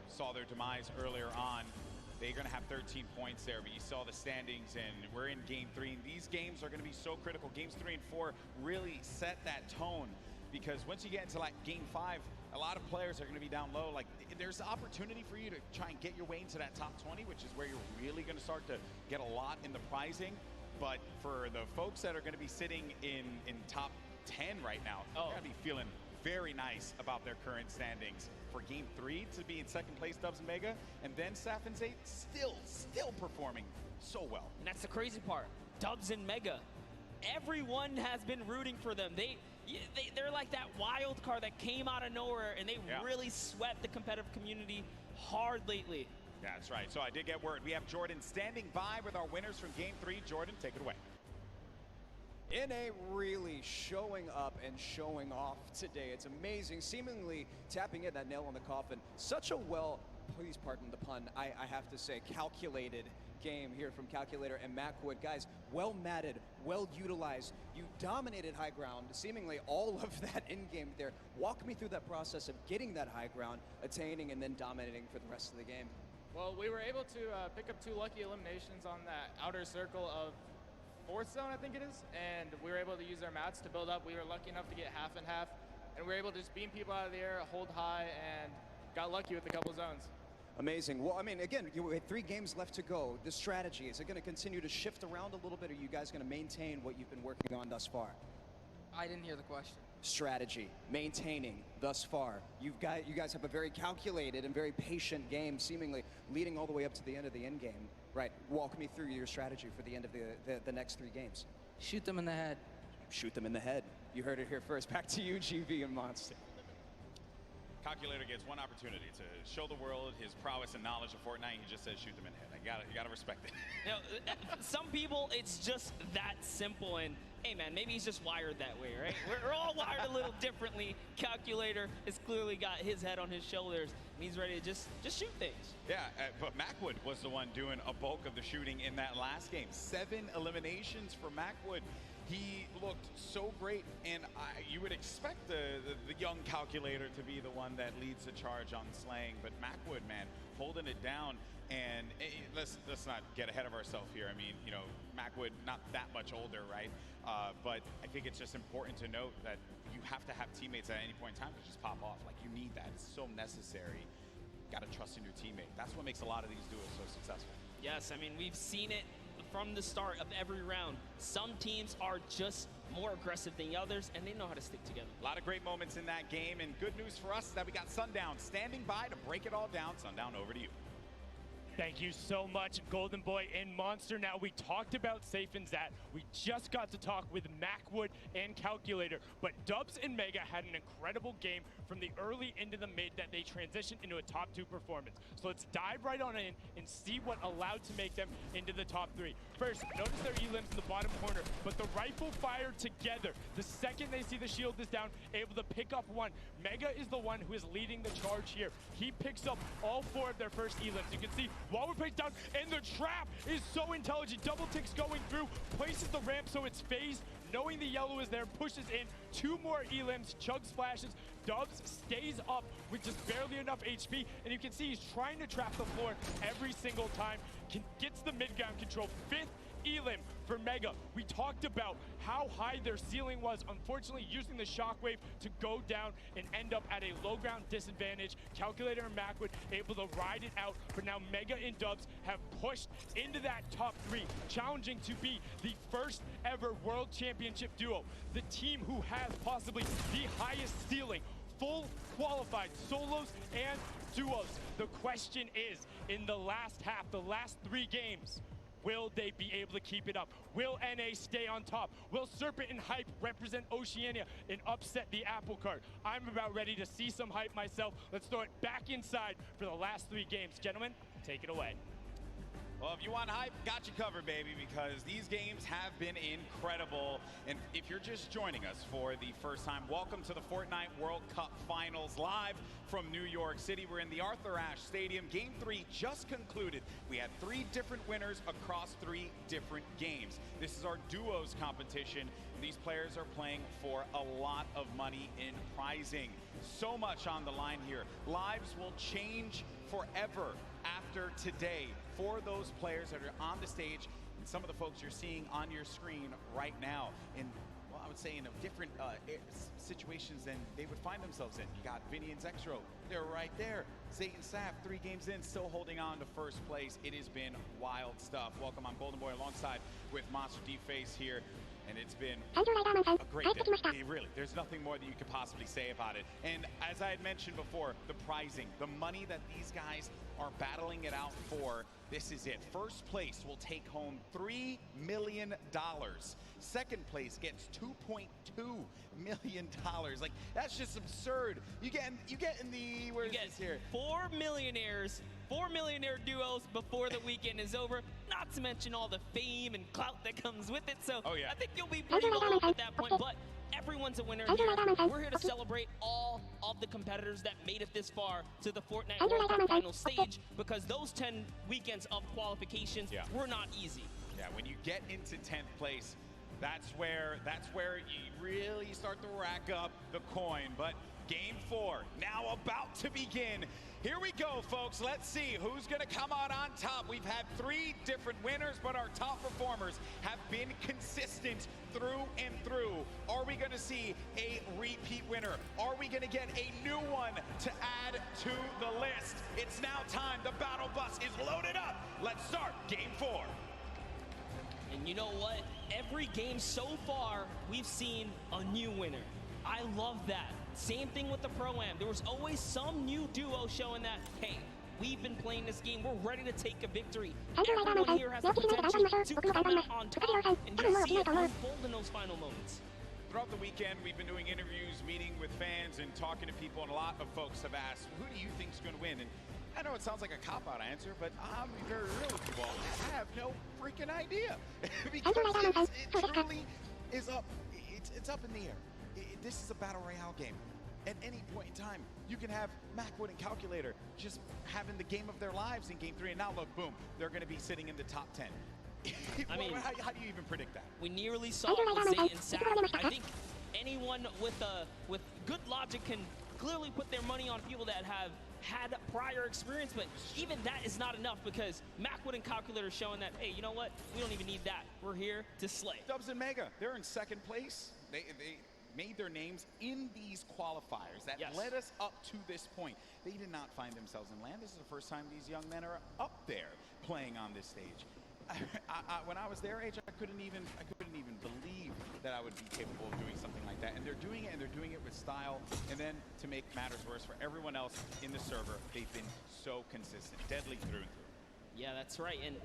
saw their demise earlier on. They're going to have 13 points there, but you saw the standings, and we're in game 3. And these games are going to be so critical. Games 3 and 4 really set that tone, because once you get into like game 5, a lot of players are going to be down low. Like, there's opportunity for you to try and get your way into that top 20, which is where you're really going to start to get a lot in the prizing. But for the folks that are going to be sitting in top 10 right now, they're going to be feeling very nice about their current standings. For game 3 to be in 2nd place, Dubs and Mega, and then Saf and Zayt still performing so well. And that's the crazy part. Dubs and Mega, everyone has been rooting for them. They're like that wild card that came out of nowhere, and they really swept the competitive community hard lately. That's right. So I did get word. We have Jordan standing by with our winners from Game 3. Jordan, take it away. NA really showing up and showing off today. It's amazing, seemingly tapping in that nail on the coffin. Such a please pardon the pun, I have to say, calculated game here from Calculator and Macwood. Guys, well matted, well utilized. You dominated high ground, seemingly all of that in-game there. Walk me through that process of getting that high ground, attaining, and then dominating for the rest of the game. Well, we were able to pick up 2 lucky eliminations on that outer circle of 4th zone, I think it is, and we were able to use our mats to build up. We were lucky enough to get half and half, and we were able to just beam people out of the air, hold high, and got lucky with a couple zones. Amazing. Well, I mean, again, you had 3 games left to go. The strategy, is it going to continue to shift around a little bit, or are you guys going to maintain what you've been working on thus far? I didn't hear the question. Strategy, maintaining thus far. You guys have a very calculated and very patient game, seemingly leading all the way up to the end of the end game. Right, walk me through your strategy for the end of the next 3 games. Shoot them in the head. Shoot them in the head. You heard it here first. Back to you, GV and Monster. Calculator gets one opportunity to show the world his prowess and knowledge of Fortnite. He just says shoot them in the head. You gotta respect it. You know, some people, it's just that simple, and hey man, maybe he's just wired that way, right? We're all wired a little differently. Calculator has clearly got his head on his shoulders, and he's ready to just shoot things. Yeah, but Macwood was the one doing a bulk of the shooting in that last game. 7 eliminations for Macwood. He looked so great, and you would expect the young Calculator to be the one that leads the charge on slaying, but Macwood, man, holding it down. And let's not get ahead of ourselves here. I mean, you know, Macwood not that much older, right? But I think it's just important to note that you have to have teammates at any point in time to just pop off. Like, you need that. It's so necessary. You got to trust in your teammate. That's what makes a lot of these duos so successful. Yes, I mean, we've seen it from the start of every round. Some teams are just more aggressive than others, and they know how to stick together. A lot of great moments in that game, and good news for us is that we got Sundown standing by to break it all down. Sundown, over to you. Thank you so much, Golden Boy and Monster. Now, we talked about Safe and Zat. We just got to talk with Macwood and Calculator, but Dubs and Mega had an incredible game from the early into the mid that they transitioned into a top 2 performance. So let's dive right on in and see what allowed to make them into the top 3. First, notice their elims in the bottom corner, but the rifle fire together. The second they see the shield is down, able to pick up 1. Mega is the one who is leading the charge here. He picks up all 4 of their first elims. You can see Waller plays down, and the trap is so intelligent. Double ticks going through, places the ramp so it's phased. Knowing the yellow is there, pushes in 2 more elims, chug splashes. Dubs stays up with just barely enough HP, and you can see he's trying to trap the floor every single time. Gets the mid-ground control. 5th elim for Mega. We talked about how high their ceiling was, unfortunately using the shockwave to go down and end up at a low ground disadvantage. Calculator and Macwood able to ride it out, but now Mega and Dubs have pushed into that top 3, challenging to be the first ever World Championship duo. The team who has possibly the highest ceiling, full qualified solos and duos. The question is, in the last half, the last 3 games, will they be able to keep it up? Will NA stay on top? Will Serpent and Hype represent Oceania and upset the apple cart? I'm about ready to see some hype myself. Let's throw it back inside for the last 3 games. Gentlemen, take it away. Well, if you want hype, got you covered, baby, because these games have been incredible. And if you're just joining us for the first time, welcome to the Fortnite World Cup Finals live from New York City. We're in the Arthur Ashe Stadium. Game 3 just concluded. We had 3 different winners across 3 different games. This is our duos competition. These players are playing for a lot of money in prizing. So much on the line here. Lives will change forever after today for those players that are on the stage and some of the folks you're seeing on your screen right now in, well, I would say in a different situations than they would find themselves in. You got Vinny and Zexro, they're right there. Zayt and Sap, 3 games in, still holding on to first place. It has been wild stuff. Welcome, I'm Golden Boy alongside with Monster D-Face here. And it's been 最上ライダーマンさん a great 帰ってきました day. Really, there's nothing more that you could possibly say about it. And as I had mentioned before, the prizing, the money that these guys are battling it out for, this is it. First place will take home $3 million. Second place gets $2.2 million. Like, that's just absurd. You get in the, where is this here? 4 millionaires, 4 millionaire duos before the weekend is over. Not to mention all the fame and clout that comes with it. So I think you'll be pretty well off at that point. But everyone's a winner here. We're here to celebrate all of the competitors that made it this far to the Fortnite World Cup final stage, because those 10 weekends of qualifications were not easy. Yeah, when you get into 10th place, that's where you really start to rack up the coin. But game 4 now about to begin. Here we go, folks. Let's see who's going to come out on top. We've had 3 different winners, but our top performers have been consistent through and through. Are we going to see a repeat winner? Are we going to get a new one to add to the list? It's now time. The battle bus is loaded up. Let's start game 4. And you know what? Every game so far, we've seen a new winner. I love that. Same thing with the Pro-Am. There was always some new duo showing that, hey, we've been playing this game. We're ready to take a victory. Everyone here has the potential to come out on top, and you'll see it unfold in those final moments. Throughout the weekend, we've been doing interviews, meeting with fans, and talking to people, and a lot of folks have asked, who do you think is going to win? And I know it sounds like a cop-out answer, but I'm very real with you all. I have no freaking idea. Because it truly is up. It's up in the air. This is a battle royale game. At any point in time, you can have Macwood and Calculator just having the game of their lives in game 3, and now look, boom, they're going to be sitting in the top 10. I mean, how do you even predict that? We nearly saw it with Zay and Sap. I think anyone with good logic can clearly put their money on people that have had prior experience, but even that is not enough, because Macwood and Calculator showing that, hey, you know what? We don't even need that. We're here to slay. Dubs and Mega, they're in second place. They made their names in these qualifiers that led us up to this point. They did not find themselves in land. This is the first time these young men are up there playing on this stage. When I was their age, I couldn't even believe that I would be capable of doing something like that. And they're doing it, and they're doing it with style. And then, to make matters worse for everyone else in the server, they've been so consistent, deadly through and through. Yeah, that's right. And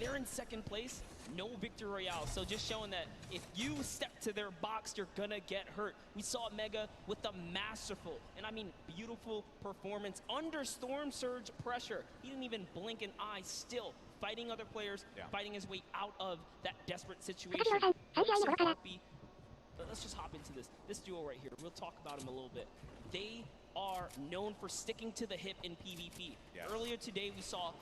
they're in second place, no victory royale. So just showing that if you step to their box, you're gonna get hurt. We saw Mega with the masterful, and I mean beautiful performance under storm surge pressure. He didn't even blink an eye, still fighting other players, fighting his way out of that desperate situation. Let's just hop into this duo right here. We'll talk about him a little bit. They are known for sticking to the hip in PvP. Earlier today, we saw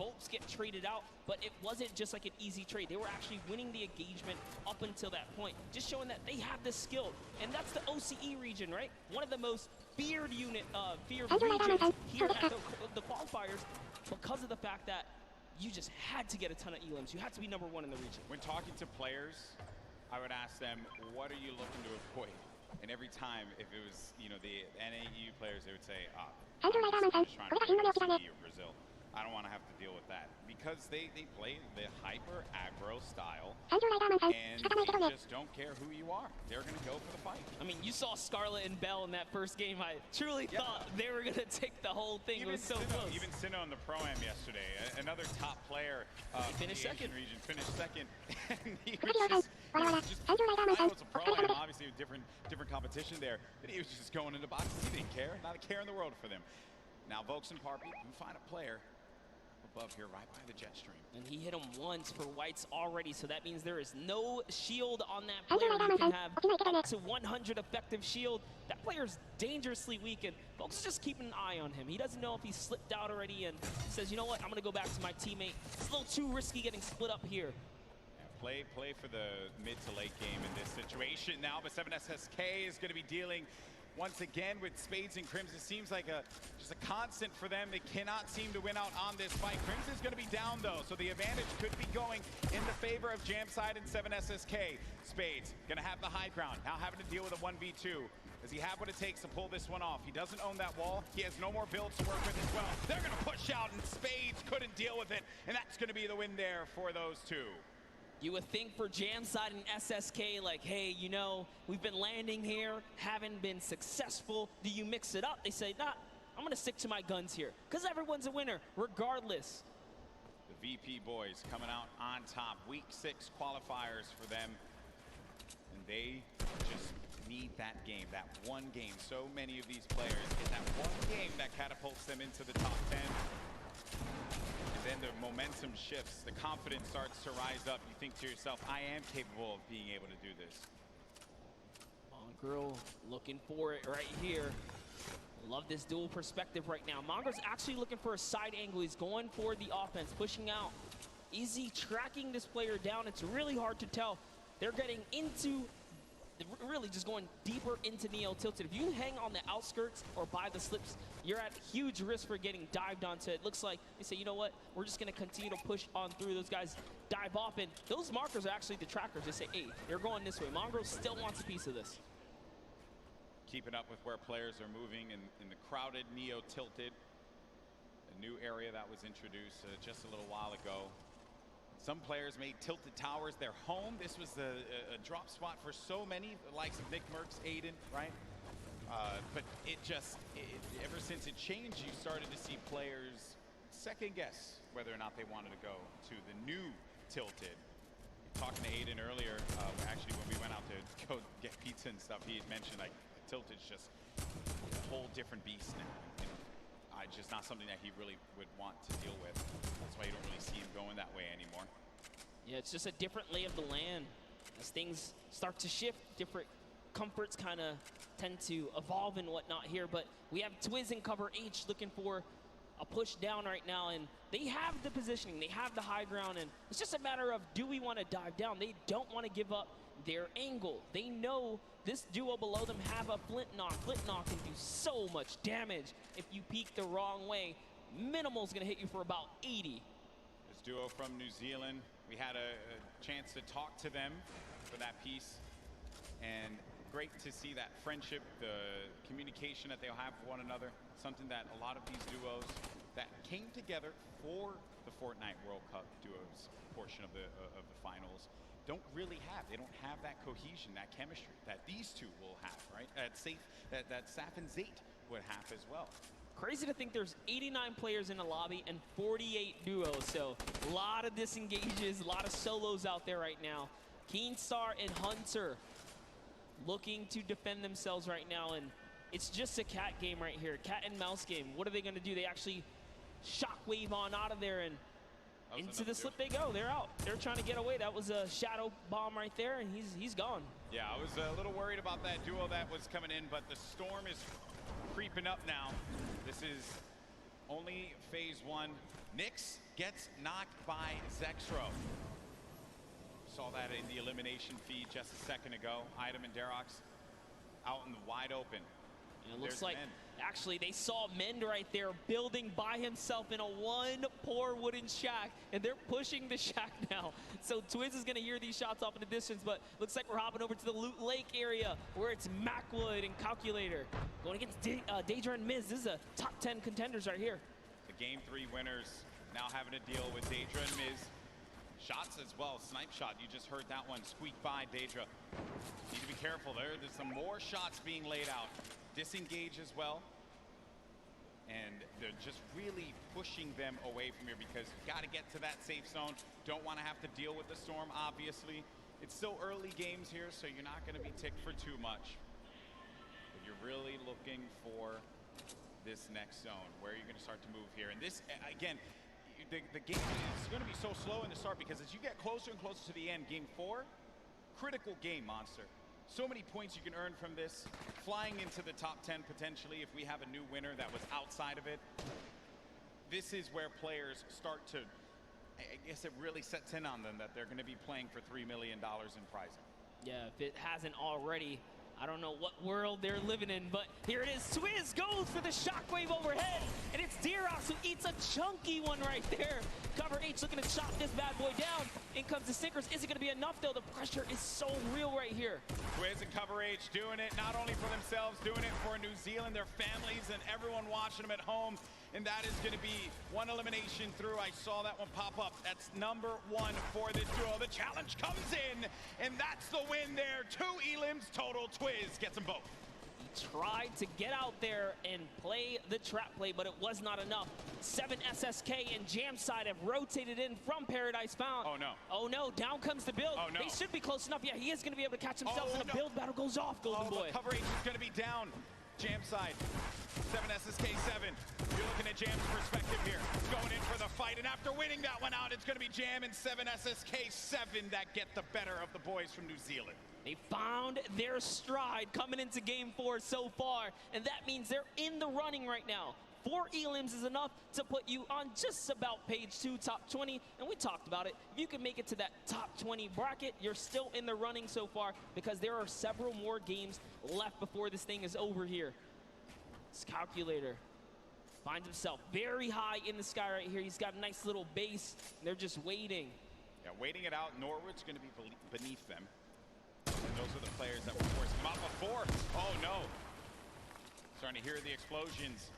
Volps get traded out, but it wasn't just like an easy trade. They were actually winning the engagement up until that point, just showing that they have the skill. And that's the OCE region, right? One of the most feared regions here at the qualifiers, because of the fact that you just had to get a ton of elims. You had to be #1 in the region. When talking to players, I would ask them, what are you looking to avoid? And every time, if it was, you know, the NAU players, they would say, I'm just trying to go to Brazil. I don't want to have to deal with that. Because they play the hyper aggro style, and they just don't care who you are. They're going to go for the fight. I mean, you saw Scarlet and Bell in that first game. I truly thought they were going to take the whole thing. It was so close. Even Sinnoh in the Pro-Am yesterday, another top player finished second. Region, finished second. And he was I know it's a Pro-Am, obviously a different competition there, but he was just going into boxes. He didn't care. Not a care in the world for them. Now, Volks and Parpy can find a player above here, right by the jet stream. And he hit him once for whites already, so that means there is no shield on that player. You can have up to 100 effective shield. That player's dangerously weak, and folks just keeping an eye on him. He doesn't know if he's slipped out already, and says, you know what, I'm going to go back to my teammate. It's a little too risky getting split up here. Yeah, play for the mid to late game in this situation now, but 7SSK is going to be dealing once again with Spades and Crimson. It seems like just a constant for them. They cannot seem to win out on this fight. Crimson's going to be down, though, so the advantage could be going in the favor of Jamside and 7SSK. Spades going to have the high ground, now having to deal with a 1v2. Does he have what it takes to pull this one off? He doesn't own that wall. He has no more builds to work with as well. They're going to push out, and Spades couldn't deal with it, and that's going to be the win there for those two. You would think for Jamside and SSK, like, hey, you know, we've been landing here, haven't been successful. Do you mix it up? They say, nah, I'm gonna stick to my guns here, because everyone's a winner, regardless. The VP boys coming out on top. Week 6 qualifiers for them. And they just need that game, that one game. So many of these players get that one game that catapults them into the top 10. And then the momentum shifts, the confidence starts to rise up. You think to yourself, I am capable of being able to do this. Mongrel looking for it right here. Love this dual perspective right now. Mongrel's actually looking for a side angle. He's going for the offense, pushing out. Easy tracking this player down. It's really hard to tell. They're getting into, really just going deeper into Neo Tilted. If you hang on the outskirts or by the slips, you're at huge risk for getting dived onto. It looks like they say, you know what, we're just gonna continue to push on through. Those guys dive off, and those markers are actually the trackers. They say, hey, you're going this way. Mongrel still wants a piece of this. Keeping up with where players are moving in the crowded Neo Tilted, a new area that was introduced just a little while ago. Some players made Tilted Towers their home. This was a drop spot for so many, the likes of Nick Merckx, Aiden, right? But ever since it changed, you started to see players second guess whether or not they wanted to go to the new Tilted. Talking to Aiden earlier, actually when we went out to go get pizza and stuff, he had mentioned like Tilted's just a whole different beast now. Just not something that he really would want to deal with. That's why you don't really see him going that way anymore. Yeah, it's just a different lay of the land. As things start to shift, different comforts kind of tend to evolve and whatnot here. But we have Twiz in cover H looking for a push down right now, and they have the positioning, they have the high ground, and it's just a matter of, do we want to dive down? They don't want to give up their angle. They know this duo below them have a flint knock. Flint knock can do so much damage if you peek the wrong way. Minimal's gonna hit you for about 80. This duo from New Zealand, we had a chance to talk to them for that piece, and great to see that friendship, the communication that they'll have with one another, something that a lot of these duos that came together for the Fortnite World Cup duos portion of the finals don't really have. They don't have that cohesion, that chemistry that these two will have, right? That Saf and Zayt would have as well. Crazy to think there's 89 players in a lobby and 48 duos, so a lot of disengages, a lot of solos out there right now. Keenstar and Hunter looking to defend themselves right now, and it's just a cat game right here, cat and mouse game. What are they gonna do? They actually shockwave on out of there, and into the slip they go. They're out. They're trying to get away. That was a shadow bomb right there, and he's gone. Yeah, I was a little worried about that duo that was coming in, but the storm is creeping up now. This is only phase 1. Nyx gets knocked by Zexro. Saw that in the elimination feed just a second ago. Item and Derox out in the wide open. It looks like, actually, they saw Mend right there building by himself in a one poor wooden shack, and they're pushing the shack now. So Twiz is going to hear these shots off in the distance, but looks like we're hopping over to the Loot Lake area where it's Macwood and Calculator going against Daedra and Miz. This is a top 10 contenders right here. The Game 3 winners now having to deal with Daedra and Miz. Shots as well, snipe shot. You just heard that one squeak by Daedra. Need to be careful there. There's some more shots being laid out. Disengage as well, and they're just really pushing them away from here because you got to get to that safe zone. Don't want to have to deal with the storm, obviously. It's still early games here, so you're not going to be ticked for too much, but you're really looking for this next zone where you're going to start to move here. And this, again, the game is going to be so slow in the start because as you get closer and closer to the end, game 4, critical game, Monster. So many points you can earn from this. Flying into the top 10 potentially if we have a new winner that was outside of it. This is where players start to, I guess it really sets in on them that they're going to be playing for $3 million in prizing. Yeah, if it hasn't already, I don't know what world they're living in, but here it is. Twiz goes for the shockwave overhead, and it's Derox who eats a chunky one right there. Cover H looking to chop this bad boy down. In comes the sinkers. Is it going to be enough, though? The pressure is so real right here. Twiz and Cover H doing it not only for themselves, doing it for New Zealand, their families, and everyone watching them at home. and that is going to be one elimination through. I saw that one pop up. That's number 1 for this duo. The challenge comes in, and that's the win there. 2 elims total. Twiz gets them both. Tried to get out there and play the trap play, but it was not enough. 7 SSK and Jam Side have rotated in from Paradise Found. Oh no. Oh no, down comes the build. Oh no. They should be close enough. Yeah, he is going to be able to catch himself, and the build battle goes off, Golden Boy. The cover H is going to be down. Jam Side. 7 SSK 7. You're looking at Jam's perspective here. Going in for the fight, and after winning that one out, it's going to be Jam and 7 SSK 7 that get the better of the boys from New Zealand. They found their stride coming into game 4 so far, and that means they're in the running right now. 4 elims is enough to put you on just about page 2, top 20, and we talked about it. If you can make it to that top 20 bracket, you're still in the running so far because there are several more games left before this thing is over here. This Calculator finds himself very high in the sky right here. He's got a nice little base, and they're just waiting. Yeah, waiting it out. Norwood's going to be beneath them. And those are the players that were forcing him out before. Oh no. Starting to hear the explosions,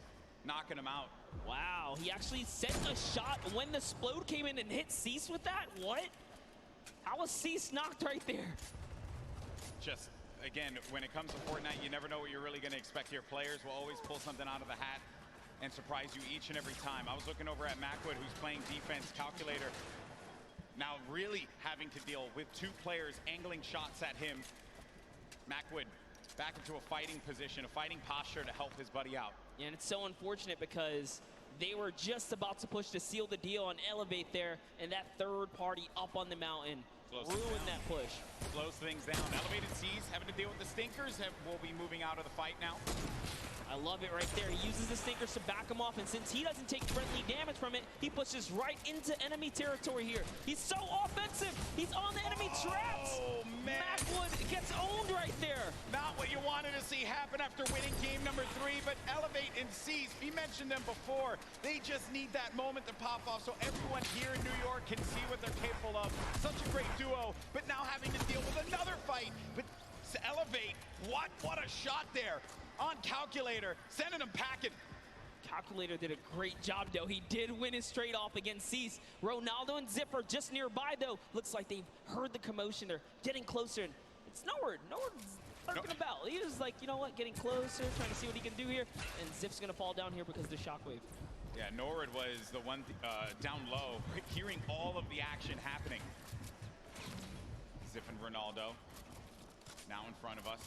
knocking him out. Wow, he actually sent a shot when the Splode came in and hit Cease with that? What? How was Cease knocked right there? Just, again, when it comes to Fortnite, you never know what you're really going to expect here. Players will always pull something out of the hat and surprise you each and every time. I was looking over at Macwood, who's playing defense. Calculator now really having to deal with 2 players angling shots at him. Macwood back into a fighting position, a fighting posture to help his buddy out. And it's so unfortunate because they were just about to push to seal the deal and elevate there, and that third party up on the mountain ruined that push. Slows things down. Elevated Seas having to deal with the Stinkers. Will be moving out of the fight now. I love it right there. He uses the Stinkers to back him off, and since he doesn't take friendly damage from it, he pushes right into enemy territory here. He's so offensive. He's on the enemy traps. Oh, man. Macwood gets owned right there. Not what you wanted to see happen after winning game number 3, but Elevate and Seize, we mentioned them before. They just need that moment to pop off so everyone here in New York can see what they're capable of. Such a great duo, but now having to deal with another fight. But to Elevate, what a shot there. On Calculator, sending him packing. Calculator did a great job, though. He did win his straight off against Cease. Ronaldo and Zip are just nearby, though. Looks like they've heard the commotion. They're getting closer. And it's Norwood. Norwood's lurking about. He was like, you know what, getting closer, trying to see what he can do here. And Zip's going to fall down here because of the shockwave. Yeah, Norwood was the one down low, hearing all of the action happening. Zip and Ronaldo now in front of us.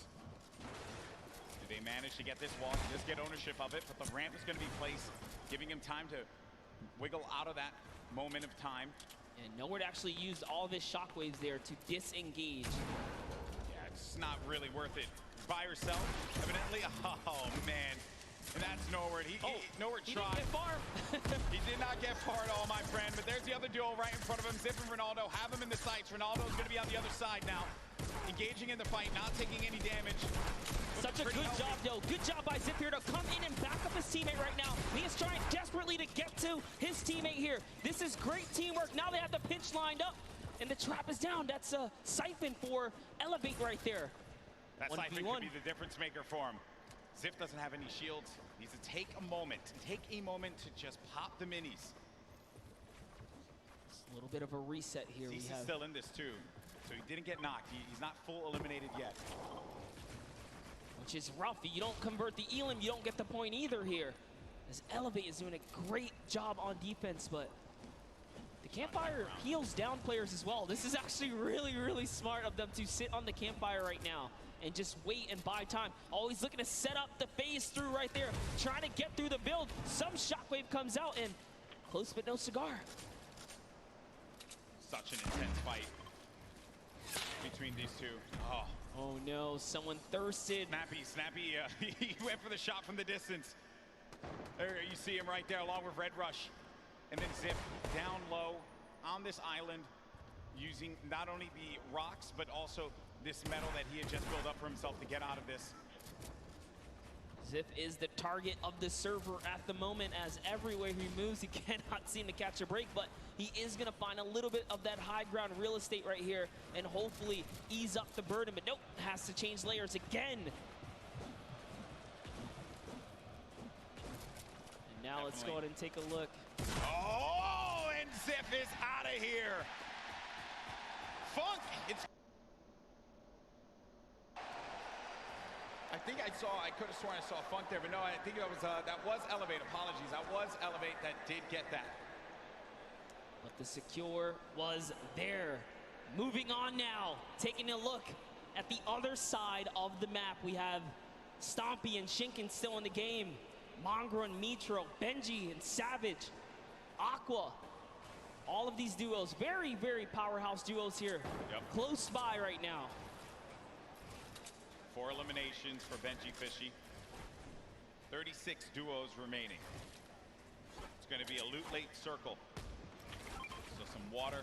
They managed to get this wall, just get ownership of it, but the ramp is going to be placed, giving him time to wiggle out of that moment of time. And Norwood actually used all of his shockwaves there to disengage. Yeah, it's not really worth it. By herself, evidently. Oh, man. And that's Norwood. Norwood tried. Didn't get far. He did not get far at all, my friend, but there's the other duo right in front of him. Zip and Ronaldo have him in the sights. Ronaldo's going to be on the other side now, engaging in the fight, not taking any damage. Such a good job, though. Good job by Zip here to come in and back up his teammate right now. He is trying desperately to get to his teammate here. This is great teamwork. Now they have the pinch lined up, and the trap is down. That's a Siphon for Elevate right there. That Siphon could be the difference maker for him. Zip doesn't have any shields. He needs to take a moment to just pop the minis. Just a little bit of a reset here. He's still in this, too. So he didn't get knocked. He's not full eliminated yet. Which is rough. You don't convert the Elim, you don't get the point either here. As Elevate is doing a great job on defense, but the Campfire heals down players as well. This is actually really, really smart of them to sit on the Campfire right now and just wait and buy time. Always looking to set up the phase through right there, trying to get through the build. Some shockwave comes out, and close but no cigar. Such an intense fight between these two. Oh no, someone thirsted. Snappy, he went for the shot from the distance. There you see him right there along with Red Rush. And then Zip down low on this island, using not only the rocks, but also this metal that he had just built up for himself to get out of this. Zip is the target of the server at the moment, as everywhere he moves, he cannot seem to catch a break, but he is going to find a little bit of that high ground real estate right here and hopefully ease up the burden, but nope, has to change layers again. And Now let's go ahead and take a look. Oh, and Zip is out of here. Funk, I think I could have sworn I saw Funk there, but no, I think that was Elevate. Apologies, that was Elevate that did get that. But the secure was there. Moving on now, taking a look at the other side of the map. We have Stompy and Shinken still in the game. Mongrel and Mitro, Benji and Savage, Aqua. All of these duos, very, very powerhouse duos here. Yep. Close by right now. 4 eliminations for Benji Fishy. 36 duos remaining. It's going to be a loot late circle. So some water.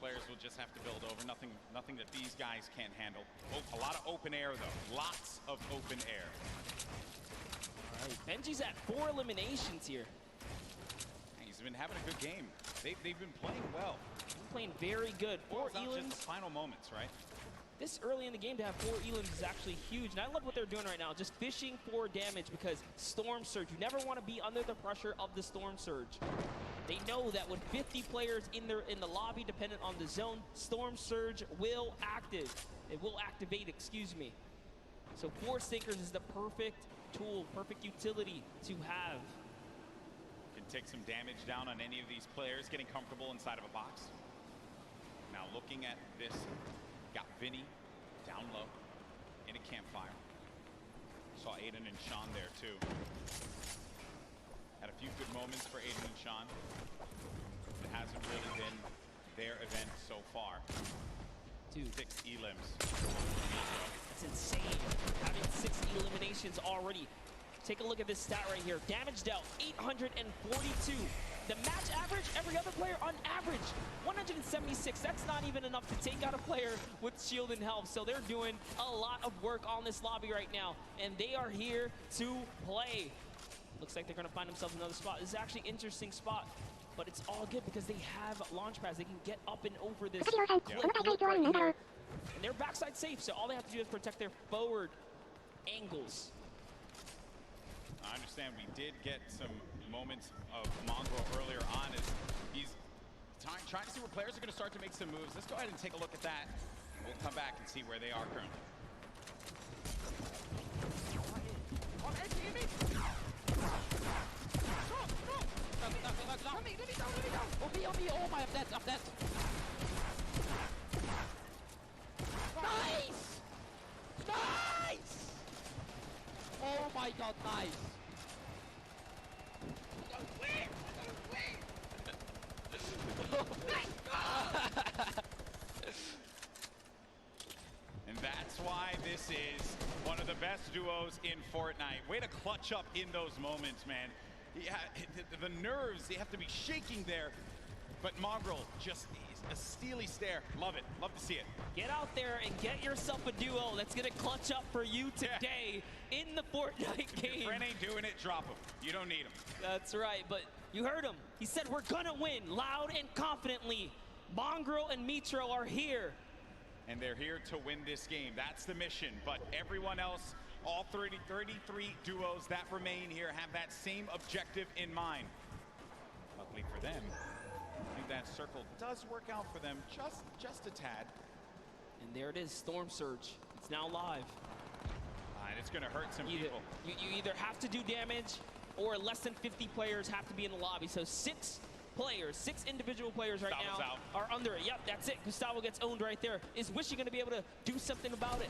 Players will just have to build over. Nothing that these guys can't handle. A lot of open air though. Lots of open air. All right, Benji's at 4 eliminations here. He's been having a good game. They've been playing well. Playing very good. 4 elims. Just the final moments, right? This early in the game to have 4 elims is actually huge, and I love what they're doing right now, just fishing for damage because Storm Surge, you never want to be under the pressure of the Storm Surge. They know that with 50 players in the lobby, dependent on the zone, Storm Surge will activate, excuse me. So Force Thinkers is the perfect tool, perfect utility to have. Can take some damage down on any of these players, getting comfortable inside of a box. Now looking at this, got Vinny down low in a campfire. Saw Aiden and Sean there too. Had a few good moments for Aiden and Sean. It hasn't really been their event so far. Dude. 6 elims. That's insane. Having 6 eliminations already. Take a look at this stat right here. Damage dealt, 842. The match average, every other player on average, 176. That's not even enough to take out a player with shield and health. So they're doing a lot of work on this lobby right now. And they are here to play. Looks like they're going to find themselves another spot. This is actually an interesting spot. But it's all good because they have launch pads. They can get up and over this. Right here. And they're backside safe, so all they have to do is protect their forward angles. I understand we did get some moments of Mongrel earlier on as he's trying to see where players are going to start to make some moves. Let's go ahead and take a look at that. We'll come back and see where they are currently. Oh my, I'm dead. Nice! Nice! Oh my god, nice! And that's why this is one of the best duos in Fortnite. Way to clutch up in those moments, man. Yeah, the nerves, they have to be shaking there. But Mongrel, just a steely stare. Love it. Love to see it. Get out there and get yourself a duo that's going to clutch up for you today in the Fortnite game. If your friend ain't doing it, drop him. You don't need him. That's right, but you heard him. He said we're going to win loud and confidently. Mongrel and Mitro are here. And they're here to win this game. That's the mission. But everyone else, all 33 duos that remain here have that same objective in mind. Luckily for them, I think that circle does work out for them just a tad. And there it is, Storm Surge. It's now live. And it's going to hurt some people. You either have to do damage or less than 50 players have to be in the lobby. So 6 players, 6 individual players right Gustavo's now are under it. Yep, that's it. Gustavo gets owned right there. Is Wishy going to be able to do something about it?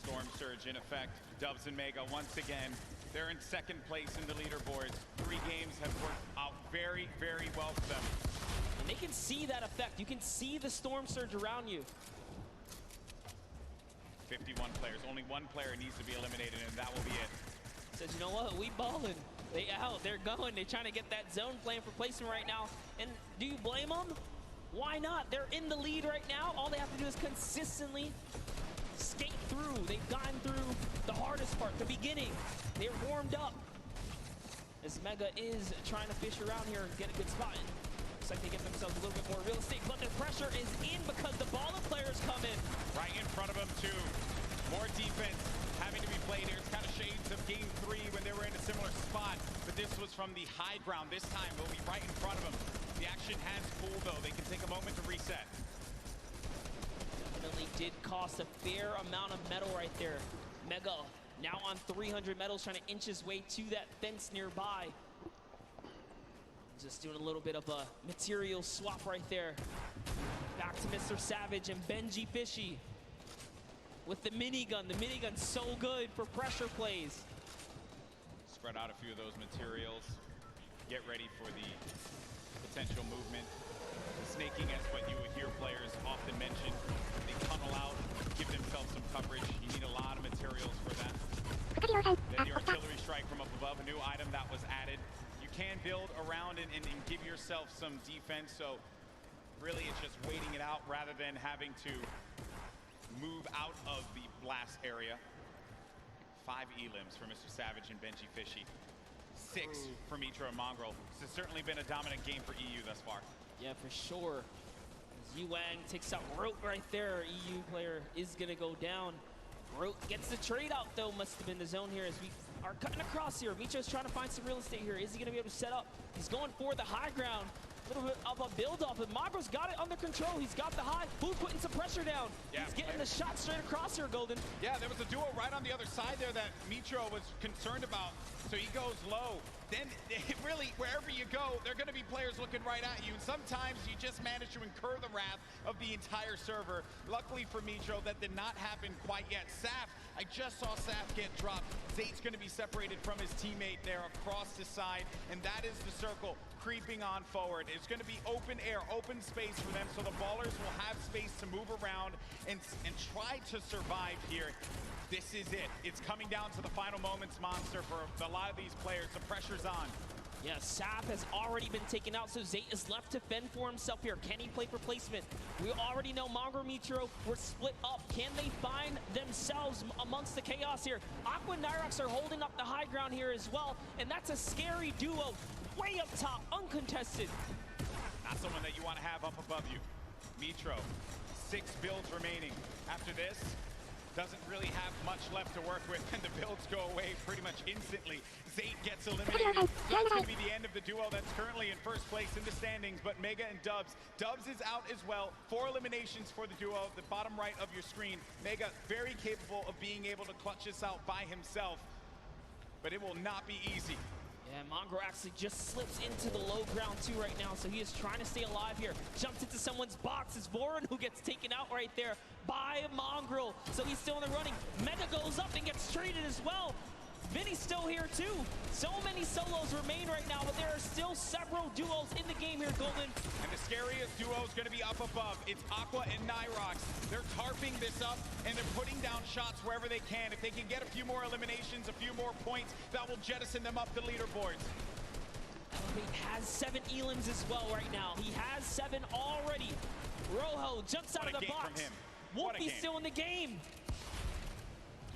Storm Surge in effect. Dubs and Mega once again. They're in 2nd place in the leaderboards. 3 games have worked out very, very well for them. And they can see that effect. You can see the Storm Surge around you. 51 players. Only 1 player needs to be eliminated, and that will be it. Says, you know what? We balling. They out. They're going. They're trying to get that zone plan for placement right now. And do you blame them? Why not? They're in the lead right now. All they have to do is consistently skate through. They've gone through the hardest part, the beginning. They're warmed up. As Mega is trying to fish around here and get a good spot. Looks like they get themselves a little bit more real estate, but the pressure is in because the baller players come in. Right in front of them, too. More defense having to be played here. It's kind of shades of Game 3 when they were in a similar spot. But but this was from the high ground. This time, we'll be right in front of them. The action has cooled, though. They can take a moment to reset. Definitely did cost a fair amount of metal right there. Mega now on 300 metals, trying to inch his way to that fence nearby. Just doing a little bit of a material swap right there. Back to Mr. Savage and Benji Fishy with the minigun. The minigun's so good for pressure plays. Spread out a few of those materials. Get ready for the potential movement. Snaking is what you would hear players often mention. They tunnel out, give themselves some coverage. You need a lot of materials for that. Then the artillery strike from up above, a new item that was added. You can build around and give yourself some defense, so really it's just waiting it out rather than having to move out of the blast area. 5 elims for Mr. Savage and Benji Fishy. 6 for Mitra and Mongrel. This has certainly been a dominant game for EU thus far. Yeah, for sure. As Yuang takes out Rote right there. EU player is going to go down. Rote gets the trade out, though. Must have been the zone here as we are cutting across here. Mitra's trying to find some real estate here. Is he going to be able to set up? He's going for the high ground. A little bit of a build-up, but Mongrel's got it under control. He's got the high. Who's putting some pressure down? Yeah, he's getting the shot straight across here, Golden. Yeah, there was a duo right on the other side there that Mitra was concerned about. So he goes low. Then really, wherever you go, there are going to be players looking right at you. And sometimes you just manage to incur the wrath of the entire server. Luckily for Mitra, that did not happen quite yet. Saf, I just saw Saf get dropped. Zate's going to be separated from his teammate there across the side. And that is the circle creeping on forward. It's going to be open air, open space for them. So the ballers will have space to move around and try to survive here. This is it. It's coming down to the final moments, Monster, for a lot of these players. The pressure's on. Yeah, Saf has already been taken out, so Zate is left to fend for himself here. Can he play replacement? We already know Mongrel Mitro were split up. Can they find themselves amongst the chaos here? Aqua and Nyrox are holding up the high ground here as well, and that's a scary duo. Way up top, uncontested. Not someone that you want to have up above you. Mitro, 6 builds remaining. After this, doesn't really have much left to work with, and the builds go away pretty much instantly. Zate gets eliminated. That's going to be the end of the duo that's currently in first place in the standings, but Mega and Dubs. Dubs is out as well. 4 eliminations for the duo, the bottom right of your screen. Mega very capable of being able to clutch this out by himself, but it will not be easy. Yeah, Mongrel actually just slips into the low ground too right now, so he is trying to stay alive here. Jumps into someone's box. It's Voron who gets taken out right there by Mongrel, so he's still in the running. Mega goes up and gets traded as well. Vinny's still here too. So many solos remain right now, but there are still several duos in the game here, Golden. And the scariest duo is going to be up above. It's Aqua and Nyrox. They're tarping this up, and they're putting down shots wherever they can. If they can get a few more eliminations, a few more points, that will jettison them up the leaderboards. Elevate has 7 elims as well right now. He has 7 already. Rojo jumps out of the box. Wolfie's still in the game.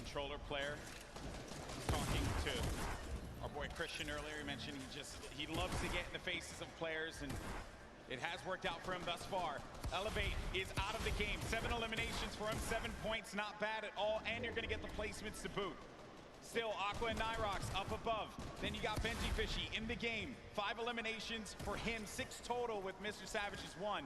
Controller player. Talking to our boy Christian earlier, he mentioned he loves to get in the faces of players, and it has worked out for him thus far. Elevate is out of the game. 7 eliminations for him, 7 points, not bad at all, and you're going to get the placements to boot. Still, Aqua and Nyrox up above. Then you got Benji Fishy in the game. 5 eliminations for him, 6 total with Mr. Savage's 1.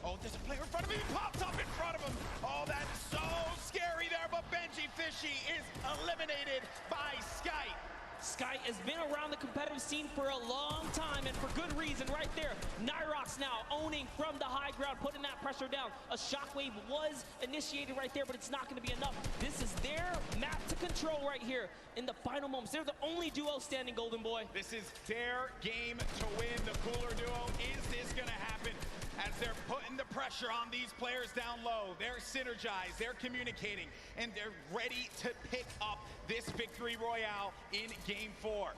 Oh, there's a player in front of him. He pops up in front of him. Oh, that is so scary there, but Benji Fishy is eliminated by Sky. Sky has been around the competitive scene for a long time, and for good reason right there. Nyrox now owning from the high ground, putting that pressure down. A shockwave was initiated right there, but it's not going to be enough. This is their map to control right here in the final moments. They're the only duo standing, Golden Boy. This is their game to win. The cooler duo. Is this going to happen? As they're putting the pressure on these players down low, they're synergized, they're communicating, and they're ready to pick up this victory royale in Game 4.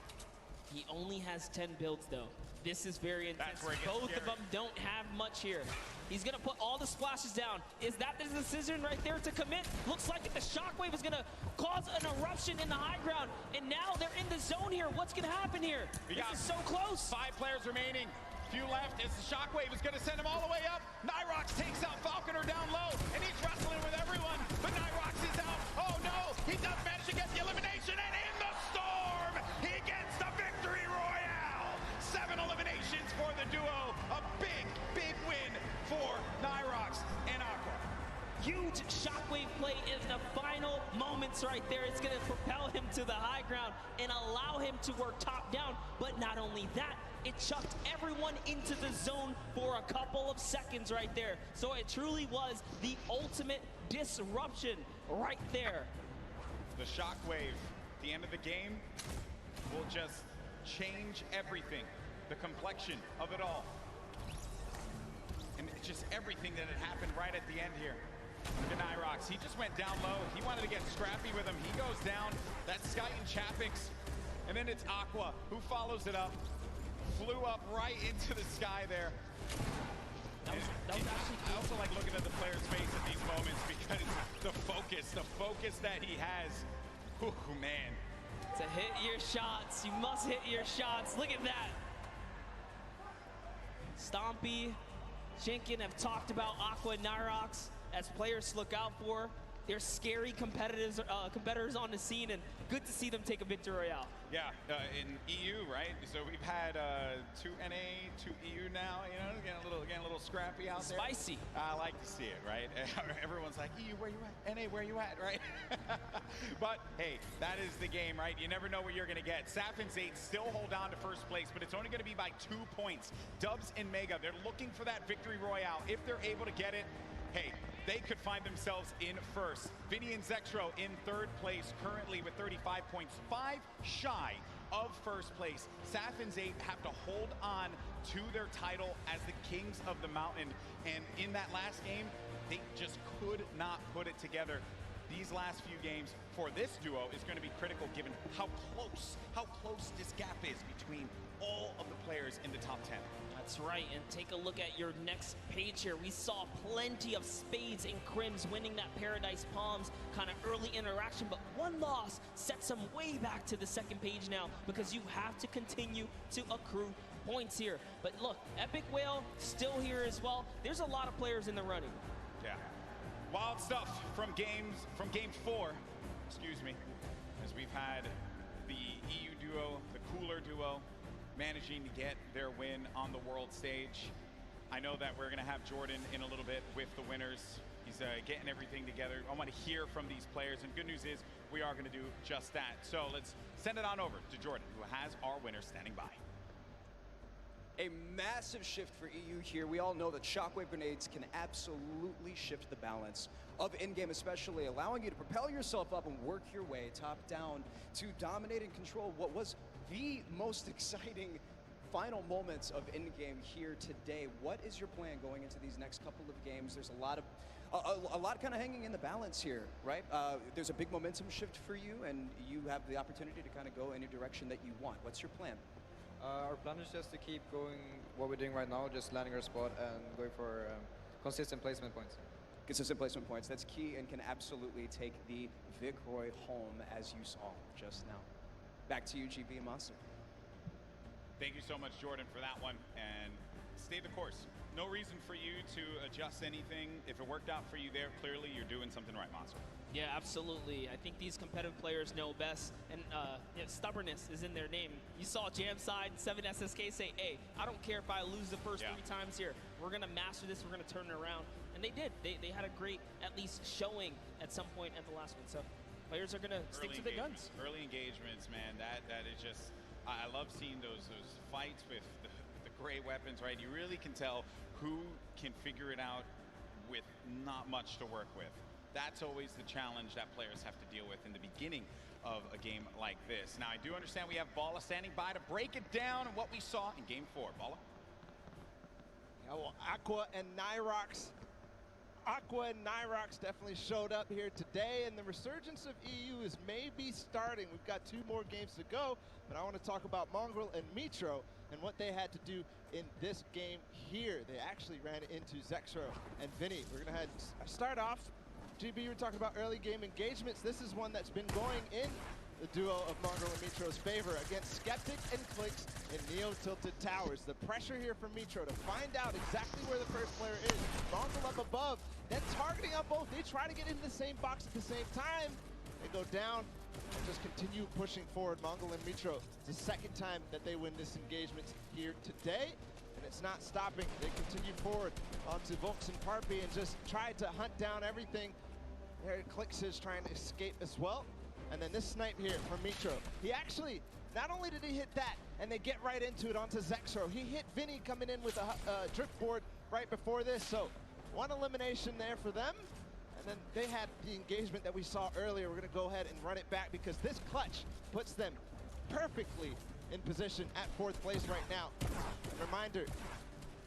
He only has 10 builds, though. This is very intense. Both of them don't have much here. He's going to put all the splashes down. Is that the decision right there to commit? Looks like the shockwave is going to cause an eruption in the high ground, and now they're in the zone here. What's going to happen here? This is so close. 5 players remaining. Few left as the shockwave is going to send him all the way up. Nyrox takes out Falconer down low, and he's wrestling with everyone, but Nyrox is out. Oh no, he does manage to get the elimination, and in the storm, he gets the victory there. It's going to propel him to the high ground and allow him to work top down. But not only that, it chucked everyone into the zone for a couple of seconds right there. So it truly was the ultimate disruption right there. The shockwave at the end of the game will just change everything. The complexion of it all. And just everything that had happened right at the end here. Look at Nyrox. He just went down low. He wanted to get scrappy with him. He goes down. That's Sky and Chapix. And then it's Aqua who follows it up. Flew up right into the sky there. That was actually I also like looking at the player's face at these moments because the focus that he has. Ooh, man. To hit your shots. You must hit your shots. Look at that. Stompy, Shinken have talked about Aqua and Nyrox as players to look out for. They're scary competitors on the scene, and good to see them take a victory royale. Yeah, in EU, right? So we've had 2 NA, 2 EU now. You know, getting a little scrappy out there. Spicy. I like to see it, right? Everyone's like, EU, where you at? NA, where you at, right? But hey, that is the game, right? You never know what you're gonna get. Saf and Zayt still hold on to first place, but it's only gonna be by 2 points. Dubs and Mega, they're looking for that victory royale. If they're able to get it, hey, they could find themselves in first. Vinny and Zexro in third place currently with 35 points, 5 shy of first place. Saf and Zayt have to hold on to their title as the kings of the mountain. And in that last game, they just could not put it together. These last few games for this duo is going to be critical given how close this gap is between all of the players in the top 10. That's right, and take a look at your next page here. We saw plenty of Spades and Crims winning that Paradise Palms kind of early interaction, but one loss sets them way back to the second page now because you have to continue to accrue points here. But look, Epic Whale still here as well. There's a lot of players in the running. Yeah. Wild stuff from game 4, excuse me, as we've had the EU duo, the cooler duo, managing to get their win on the world stage. I know that we're going to have Jordan in a little bit with the winners. He's getting everything together. I want to hear from these players, and good news is we are going to do just that. So let's send it on over to Jordan, who has our winner standing by. A massive shift for EU here. We all know that shockwave grenades can absolutely shift the balance of in-game, especially allowing you to propel yourself up and work your way top down to dominate and control what was the most exciting final moments of in-game here today. What is your plan going into these next couple of games? There's a lot kind of hanging in the balance here, right? There's a big momentum shift for you, and you have the opportunity to kind of go any direction that you want. What's your plan? Our plan is just to keep going what we're doing right now, just landing our spot and going for consistent placement points. Consistent placement points, that's key and can absolutely take the Vic Roy home as you saw just now. Back to you, GB and Monster. Thank you so much, Jordan, for that one, and stay the course. No reason for you to adjust anything. If it worked out for you there, clearly you're doing something right, Monster. Yeah, absolutely. I think these competitive players know best, and stubbornness is in their name. You saw Jamside, 7SSK say, hey, I don't care if I lose the first 3 times here. We're going to master this. We're going to turn it around. And they did. They had a great, at least, showing at some point at the last one. So players are going to stick to their guns. Early engagements, man, that is just, I love seeing those fights with the gray weapons, right? You really can tell who can figure it out with not much to work with. That's always the challenge that players have to deal with in the beginning of a game like this. Now, I do understand we have Bala standing by to break it down what we saw in game 4. Bala? Yeah, well, Aqua and Nyrox definitely showed up here today, and the resurgence of EU is maybe starting. We've got 2 more games to go, but I want to talk about Mongrel and Mitro and what they had to do in this game here. They actually ran into Zexro and Vinny. We're going to start off. GB, you were talking about early game engagements. This is one that's been going in the duo of Mongrel and Mitro's favor against Skeptic and Clicks in Neo Tilted Towers. The pressure here from Mitro to find out exactly where the first player is. Mongrel up above, then targeting on both. They try to get into the same box at the same time. They go down and just continue pushing forward. Mongrel and Mitro, it's the second time that they win this engagement here today. And it's not stopping. They continue forward onto Volks and Parpy and just try to hunt down everything. There Clicks is trying to escape as well. And then this snipe here from Mitro. He actually, not only did he hit that, and they get right into it onto Zexro, he hit Vinny coming in with a drift board right before this. So one elimination there for them. And then they had the engagement that we saw earlier. We're going to go ahead and run it back because this clutch puts them perfectly in position at 4th place right now. A reminder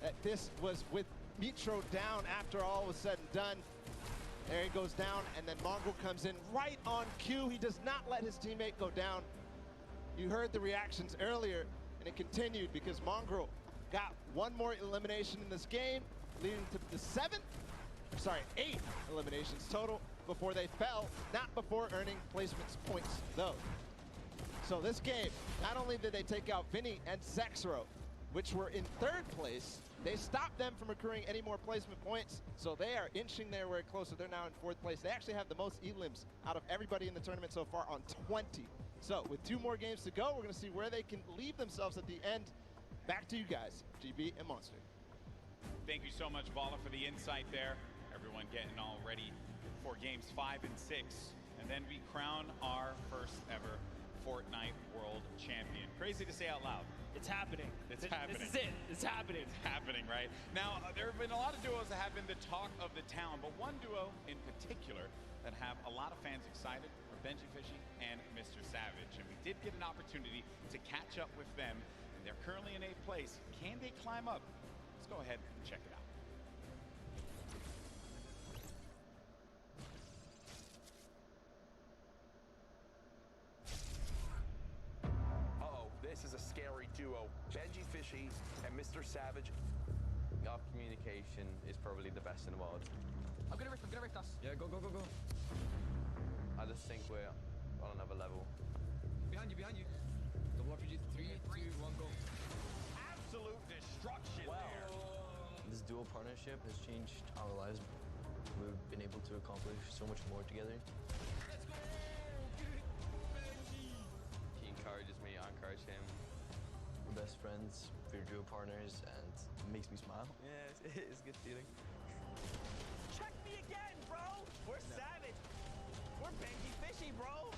that this was with Mitro down after all was said and done. There he goes down, and then Mongrel comes in right on cue. He does not let his teammate go down. You heard the reactions earlier, and it continued because Mongrel got one more elimination in this game, leading to the 8 eliminations total before they fell, not before earning placements points though. So this game, not only did they take out Vinny and Zexro, which were in 3rd place, they stopped them from accruing any more placement points, so they are inching their way closer. They're now in 4th place. They actually have the most elims out of everybody in the tournament so far on 20. So with 2 more games to go, we're going to see where they can leave themselves at the end. Back to you guys, GB and Monster. Thank you so much, Vala, for the insight there. Everyone getting all ready for games 5 and 6. And then we crown our first ever Fortnite World Champion. Crazy to say out loud. It's happening. It's happening. This is it. It's happening. It's happening, right? Now, there have been a lot of duos that have been the talk of the town, but one duo in particular that have a lot of fans excited are Benji Fishy and Mr. Savage. And we did get an opportunity to catch up with them, and they're currently in 8th place. Can they climb up? Let's go ahead and check it out. This is a scary duo. Benji Fishy and Mr. Savage. Our communication is probably the best in the world. I'm gonna rift us. Yeah, go. I just think we're on another level. Behind you. Double RPG, 3, 2, 1, go. Absolute destruction there. This dual partnership has changed our lives. We've been able to accomplish so much more together. He encourages me, I encourage him. We're best friends, we're dual partners, and it makes me smile. Yeah, it's a good feeling. Check me again, bro. We're Savage. We're Benji Fishy, bro.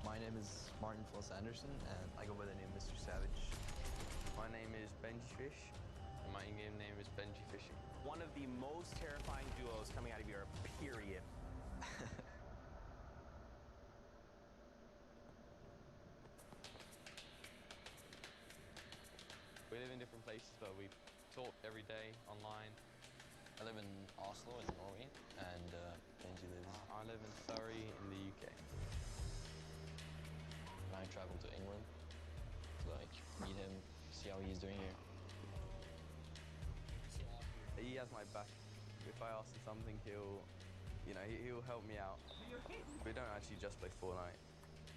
My name is Martin Floss Anderson, and I go by the name Mr. Savage. My name is Benji Fish, and my in-game name is Benji Fishy. One of the most terrifying duos coming out of Europe, period. We live in different places, but we talk every day online. I live in Oslo in Norway, and Benji lives... I live in Surrey in the UK. And I travel to England to meet him, see how he's doing here. He has my back. If I ask him something, he'll help me out. We don't actually just play Fortnite.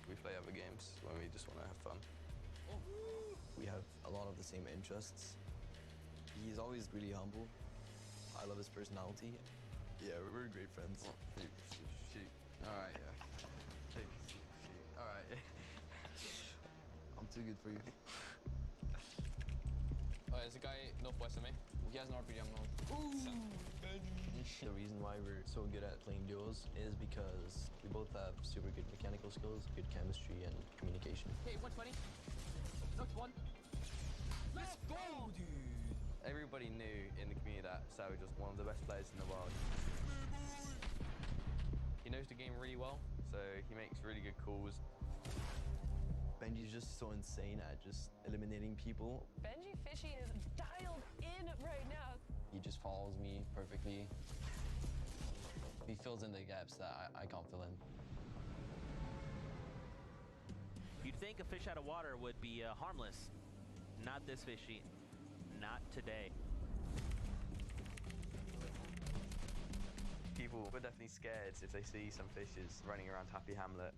We play other games when we just want to have fun. We have a lot of the same interests. He's always really humble. I love his personality. Yeah, we're great friends. Oh, shoot. Alright, yeah. Shoot. Alright. I'm too good for you. There's a guy northwest of me. He has an RPG on mode. The reason why we're so good at playing duos is because we both have super good mechanical skills, good chemistry, and communication. Okay, 120. Knocked one. Let's go, dude! Everybody knew in the community that Savage was one of the best players in the world. He knows the game really well, so he makes really good calls. Benji's just so insane at just eliminating people. Benji Fishy is dialed in right now. He just follows me perfectly. He fills in the gaps that I can't fill in. You'd think a fish out of water would be harmless. Not this fishy. Not today. People were definitely scared if they see some fishes running around Happy Hamlet.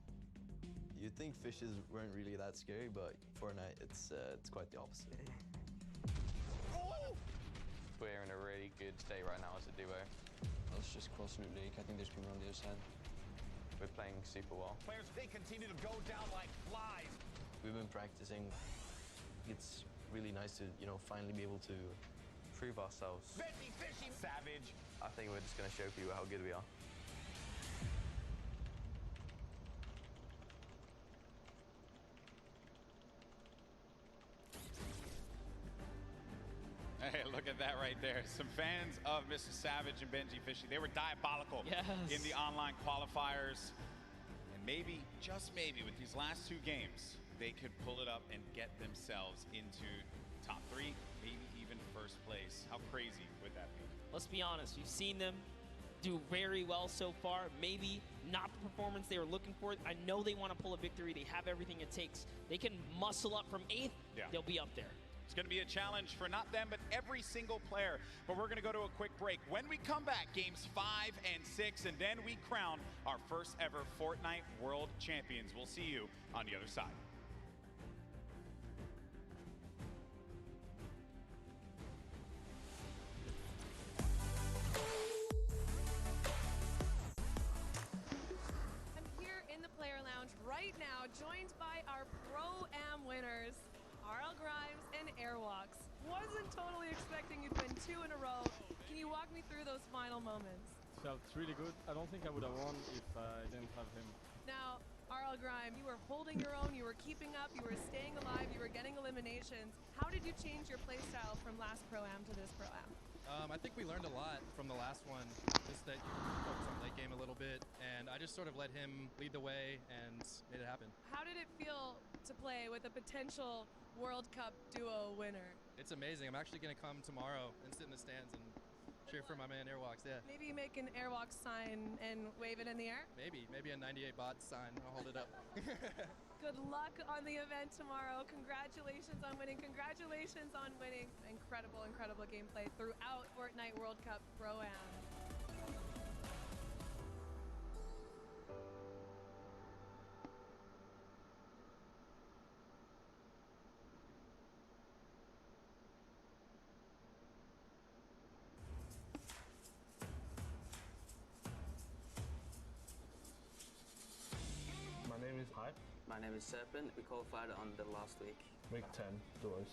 You'd think fishes weren't really that scary, but Fortnite, it's quite the opposite. We're in a really good state right now as a duo. Let's just cross Loot Lake. I think there's people on the other side. We're playing super well. Players, they continue to go down like flies. We've been practicing. It's really nice to, finally be able to prove ourselves. Benji Fishy Savage. I think we're just going to show people how good we are. Look at that right there. Some fans of Mr. Savage and Benji Fishy. They were diabolical in the online qualifiers. And maybe, just maybe, with these last two games, they could pull it up and get themselves into top 3, maybe even first place. How crazy would that be? Let's be honest, we've seen them do very well so far. Maybe not the performance they were looking for. I know they want to pull a victory. They have everything it takes. They can muscle up from 8th. Yeah. They'll be up there. It's going to be a challenge for not them, but every single player. But we're going to go to a quick break. When we come back, games 5 and 6, and then we crown our first ever Fortnite World Champions. We'll see you on the other side. Right now, joined by our Pro-Am winners, RL Grimes and Airwalks. Wasn't totally expecting you'd win 2 in a row. Can you walk me through those final moments? Felt really good. I don't think I would have won if I didn't have him. Now, RL Grime, you were holding your own, you were keeping up, you were staying alive, you were getting eliminations. How did you change your playstyle from last Pro-Am to this Pro-Am? I think we learned a lot from the last one, just that you focus on late game a little bit, and I just sort of let him lead the way and made it happen. How did it feel to play with a potential World Cup duo winner? It's amazing. I'm actually going to come tomorrow and sit in the stands and cheer for my man Airwalks, yeah. Maybe make an Airwalks sign and wave it in the air? Maybe a 98 bot sign. I'll hold it up. Good luck on the event tomorrow. Congratulations on winning. Congratulations on winning. Incredible, incredible gameplay throughout Fortnite World Cup Pro-Am. My name is Hype. My name is Serpent. We qualified on the last week. Week 10, duos.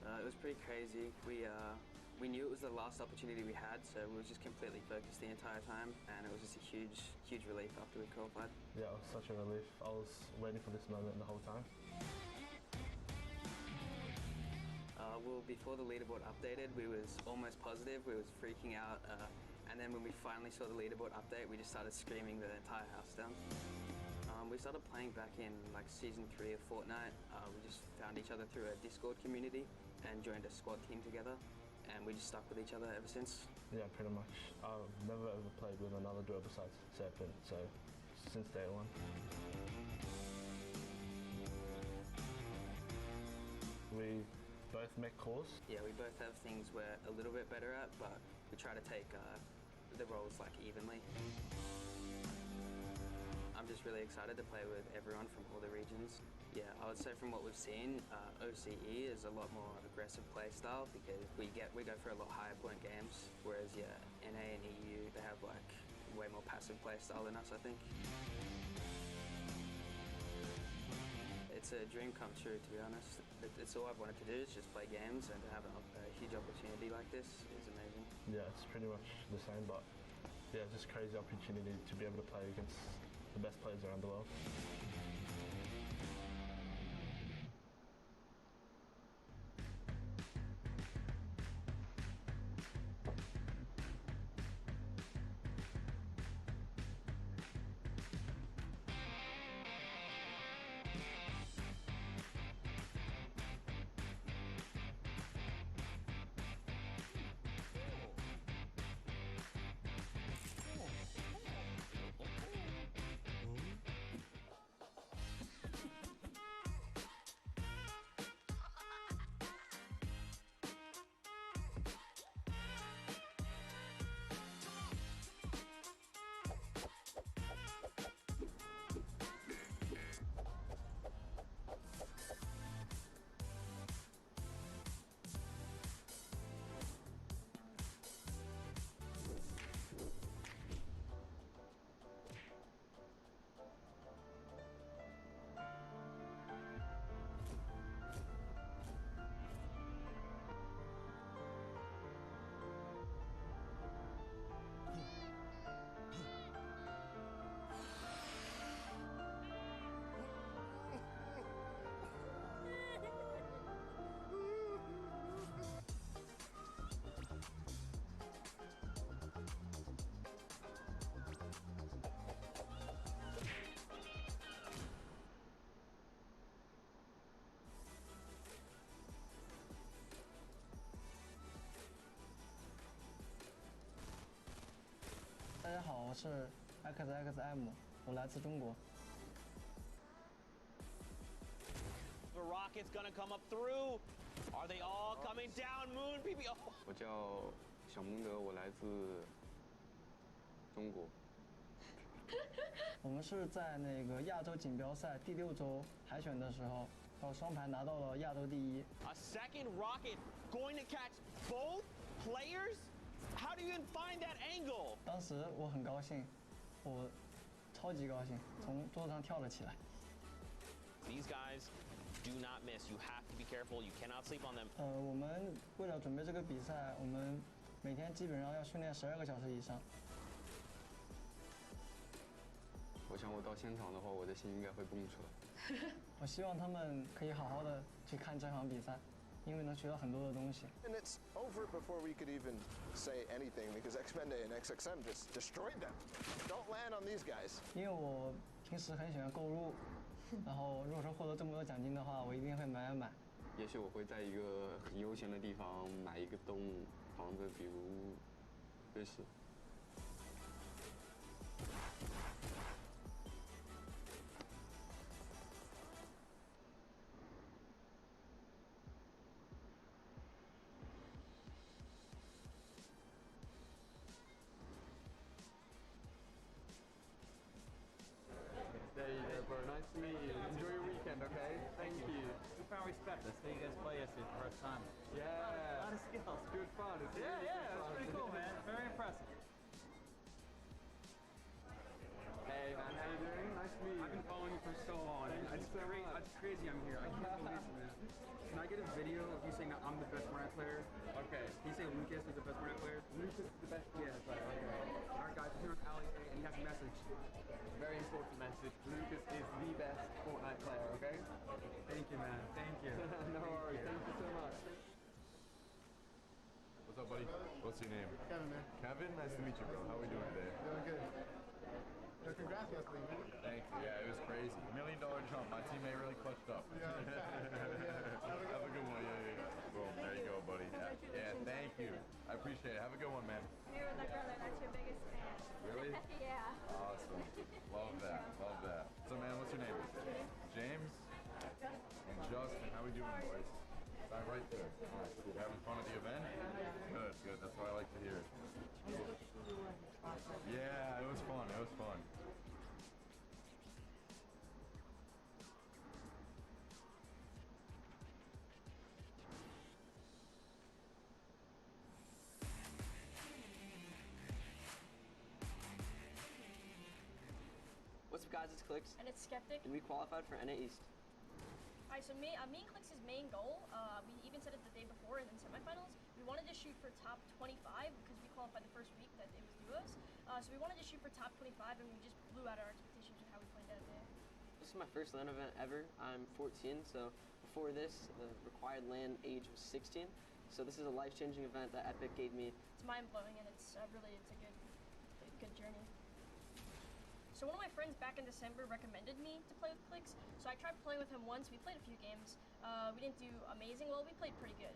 It was pretty crazy. We knew it was the last opportunity we had, so we were just completely focused the entire time, and it was just a huge relief after we qualified. Yeah, it was such a relief. I was waiting for this moment the whole time. Well, before the leaderboard updated, we was almost positive. We was freaking out, and then when we finally saw the leaderboard update, we just started screaming the entire house down. We started playing back in like season 3 of Fortnite. We just found each other through a Discord community and joined a squad team together, and we just stuck with each other ever since. Yeah, pretty much. I've never ever played with another duo besides Serpent, so since day one. We both make calls. Yeah, we both have things we're a little bit better at, but we try to take the roles like evenly. I'm just really excited to play with everyone from all the regions. Yeah, I would say from what we've seen, OCE is a lot more aggressive play style because we go for a lot higher point games, whereas yeah, NA and EU, they have like way more passive play style than us, I think. It's a dream come true, to be honest. It's all I've wanted to do is just play games, and to have a huge opportunity like this is amazing. Yeah, it's pretty much the same, but yeah, just crazy opportunity to be able to play against the best players around the world. 是 XXM， 我来自中国。 The rocket's gonna come up through. Are they all coming down? Moon PB. Oh. 我叫小蒙德，我来自中国。我们是在那个亚洲锦标赛第6周海选的时候，靠双排拿到了亚洲第1。A second rocket going to catch both players? How do you even find that angle? 当时我很高兴，我超级高兴，从桌子上跳了起来。 These guys do not miss. You have to be careful. You cannot sleep on them. 我们为了准备这个比赛，我们每天基本上要训练12个小时以上。我想我到现场的话，我的心应该会蹦出来。我希望他们可以好好的去看这场比赛，因为能学到很多的东西。 And it's over before we could even say anything because Xpende and XXM just destroyed them. Don't land on these guys. 因为我平时很喜欢购入，然后如果说获得这么多奖金的话，我一定会买。也许我会在一个很悠闲的地方买一个栋房子，比如瑞士。 There you go, bro. Nice to meet you. Enjoy your weekend, okay? Thank you. Profound respect. Let's see you guys play yesterday for the first time. Yeah. A lot of skills. It's good fun. It's really good It's fun. pretty cool, man. Very impressive. Hey, man. How you doing? Nice to meet you. I've been following you for so long. It's crazy I'm here. I can't believe it, man. Can I get a video of you saying that I'm the best Fortnite player? Okay. Can you say Lucas is the best Fortnite player? Lucas is the best. Yeah, that's right. Okay. Alright, guys, we're here with Ali, and he has a message. Very important message. Lucas is the best Fortnite player, okay? Thank you, man. Thank you. No worries. Thank you so much. What's up, buddy? What's your name? Kevin, man. Kevin? Nice to meet you, bro. How are we doing today? Doing good. Congrats yesterday, man. Thank you. Yeah, it was crazy. $1 million jump. My teammate really clutched up. Yeah, Have a good one. Yeah. Boom. There you go, buddy. Yeah, thank you. I appreciate it. Have a good one, man. Here with my brother. That's your biggest fan. Really? Yeah. Awesome. Love that. Love that. So, man, what's your name? James? And Justin. How we doing, boys? Sign right there. All right, cool. Having fun at the event? Good. That's what I like to hear. Yeah, it was fun. What's up, guys? It's Clicks. And it's Skeptic. And we qualified for NA East. Alright, so me and Clicks' main goal, we even said it the day before in the semifinals, we wanted to shoot for top 25 because we qualified the first week that it was duos. So we wanted to shoot for top 25 and we just blew out our expectations with how we played that day. This is my first LAN event ever. I'm 14, so before this, the required LAN age was 16. So this is a life-changing event that Epic gave me. It's mind-blowing and it's a good journey. So one of my friends back in December recommended me to play with Clicks, so I tried playing with him once. We played a few games. We didn't do amazing well, we played pretty good.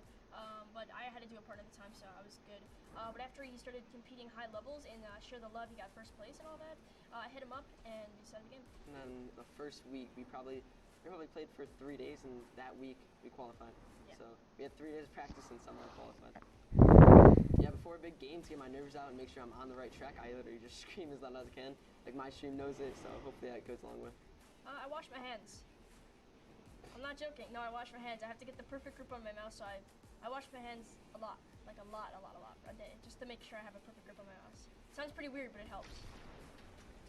But I had to do a part at the time, so I was good. But after he started competing high levels and Share the Love, he got first place and all that, I hit him up and we decided the game. And then the first week, we probably played for 3 days, and that week we qualified. Yeah. So we had 3 days of practice and somehow qualified. Yeah, before a big game, to get my nerves out and make sure I'm on the right track, I literally just scream as loud as I can. Like, my stream knows it, so hopefully that goes a long way. I wash my hands. I'm not joking. No, I wash my hands. I have to get the perfect grip on my mouse, so I wash my hands a lot. Like a lot a day, just to make sure I have a perfect grip on my mouse. Sounds pretty weird, but it helps.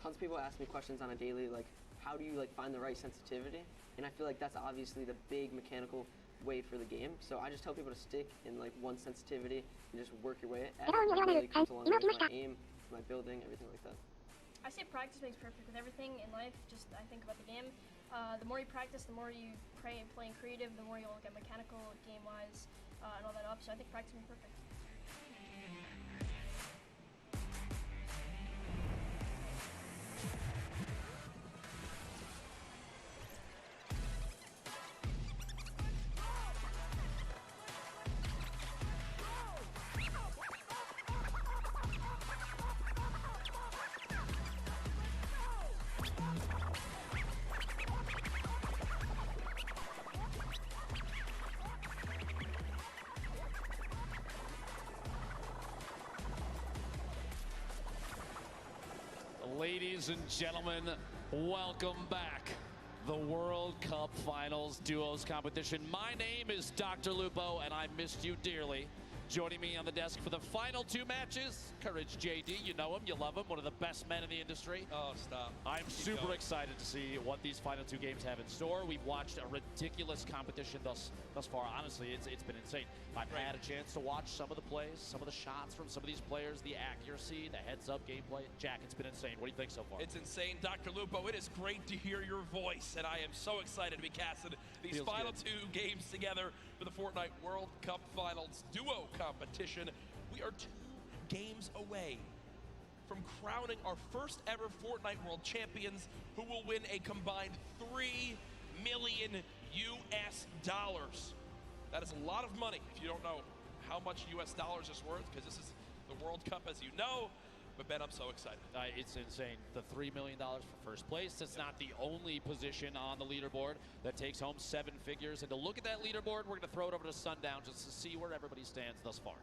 Tons of people ask me questions on a daily, like, how do you find the right sensitivity? And I feel like that's obviously the big mechanical way for the game. So I just tell people to stick in one sensitivity and just work your way at it. It really comes along with my aim, my building, everything like that. I say practice makes perfect with everything in life. Just I think about the game. The more you practice, the more you playing creative, the more you'll get mechanical, game-wise, and all that up. So I think practice makes perfect. Ladies and gentlemen, welcome back. The World Cup Finals Duos competition. My name is Dr. Lupo, and I missed you dearly. Joining me on the desk for the final two matches, Courage JD. You know him, you love him, one of the best men in the industry. Oh, stop. I'm super excited to see what these final two games have in store. We've watched a ridiculous competition thus far. Honestly, it's been insane. I've had a chance to watch some of the plays, some of the shots from some of these players, the accuracy, the heads-up gameplay. Jack, it's been insane. What do you think so far? It's insane, Dr. Lupo. It is great to hear your voice, and I am so excited to be casting these final two games together for the Fortnite World Cup Finals Duo competition. We are 2 games away from crowning our first ever Fortnite World Champions, who will win a combined $3 million US. That is a lot of money if you don't know how much US dollars is worth, because this is the World Cup, as you know. But Ben, I'm so excited. It's insane. The $3 million for first place. It's not the only position on the leaderboard that takes home 7 figures. And to look at that leaderboard, we're going to throw it over to Sundown just to see where everybody stands thus far.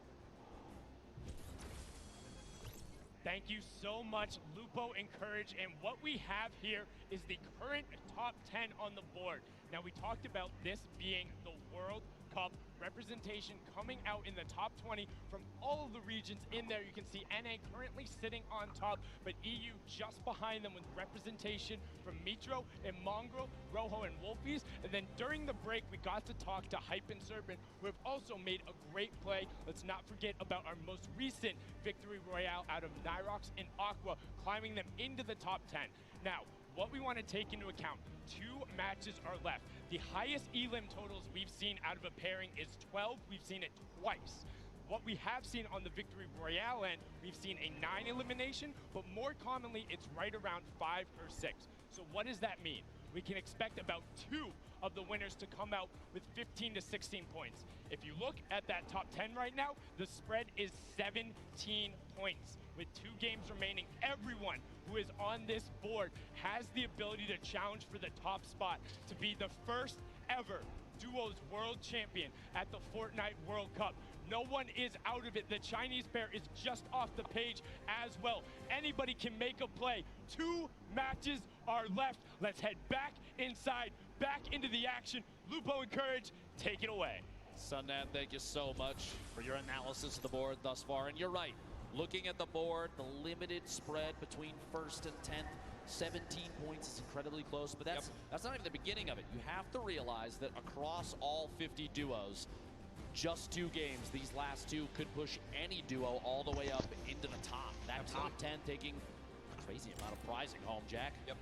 Thank you so much, Lupo and Courage. And what we have here is the current top 10 on the board. Now, we talked about this being the World Cup representation coming out in the top 20 from all of the regions in there. You can see NA currently sitting on top, but EU just behind them with representation from Mitro and Mongrel, Rojo and Wolfies. And then during the break, we got to talk to Hype and Serpent, who have also made a great play. Let's not forget about our most recent victory royale out of Nyrox and Aqua, climbing them into the top 10. Now, what we want to take into account, 2 matches are left. The highest elim totals we've seen out of a pairing is 12. We've seen it twice. What we have seen on the Victory Royale end, we've seen a 9 elimination, but more commonly, it's right around 5 or 6. So what does that mean? We can expect about 2 of the winners to come out with 15 to 16 points. If you look at that top 10 right now, the spread is 17 points. With 2 games remaining, everyone who is on this board has the ability to challenge for the top spot to be the first ever Duos World Champion at the Fortnite World Cup. No one is out of it. The Chinese pair is just off the page as well. Anybody can make a play. 2 matches are left. Let's head back inside, back into the action. Lupo and Courage, take it away. Sundan, thank you so much for your analysis of the board thus far. And you're right. Looking at the board, the limited spread between first and 10th, 17 points is incredibly close, but that's not even the beginning of it. You have to realize that across all 50 duos, just 2 games, these last 2 could push any duo all the way up into the top. That top 10 taking a crazy amount of prizing home, Jack. Yep.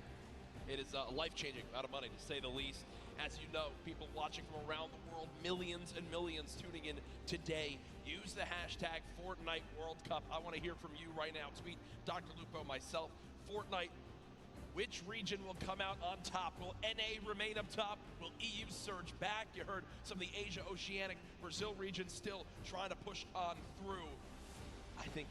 It is a life-changing amount of money, to say the least. As you know, people watching from around the world, millions and millions tuning in today. Use the hashtag Fortnite World Cup. I want to hear from you right now. Tweet Dr. Lupo, myself, Fortnite. Which region will come out on top? Will NA remain up top? Will EU surge back? You heard some of the Asia, Oceanic, Brazil region still trying to push on through. I think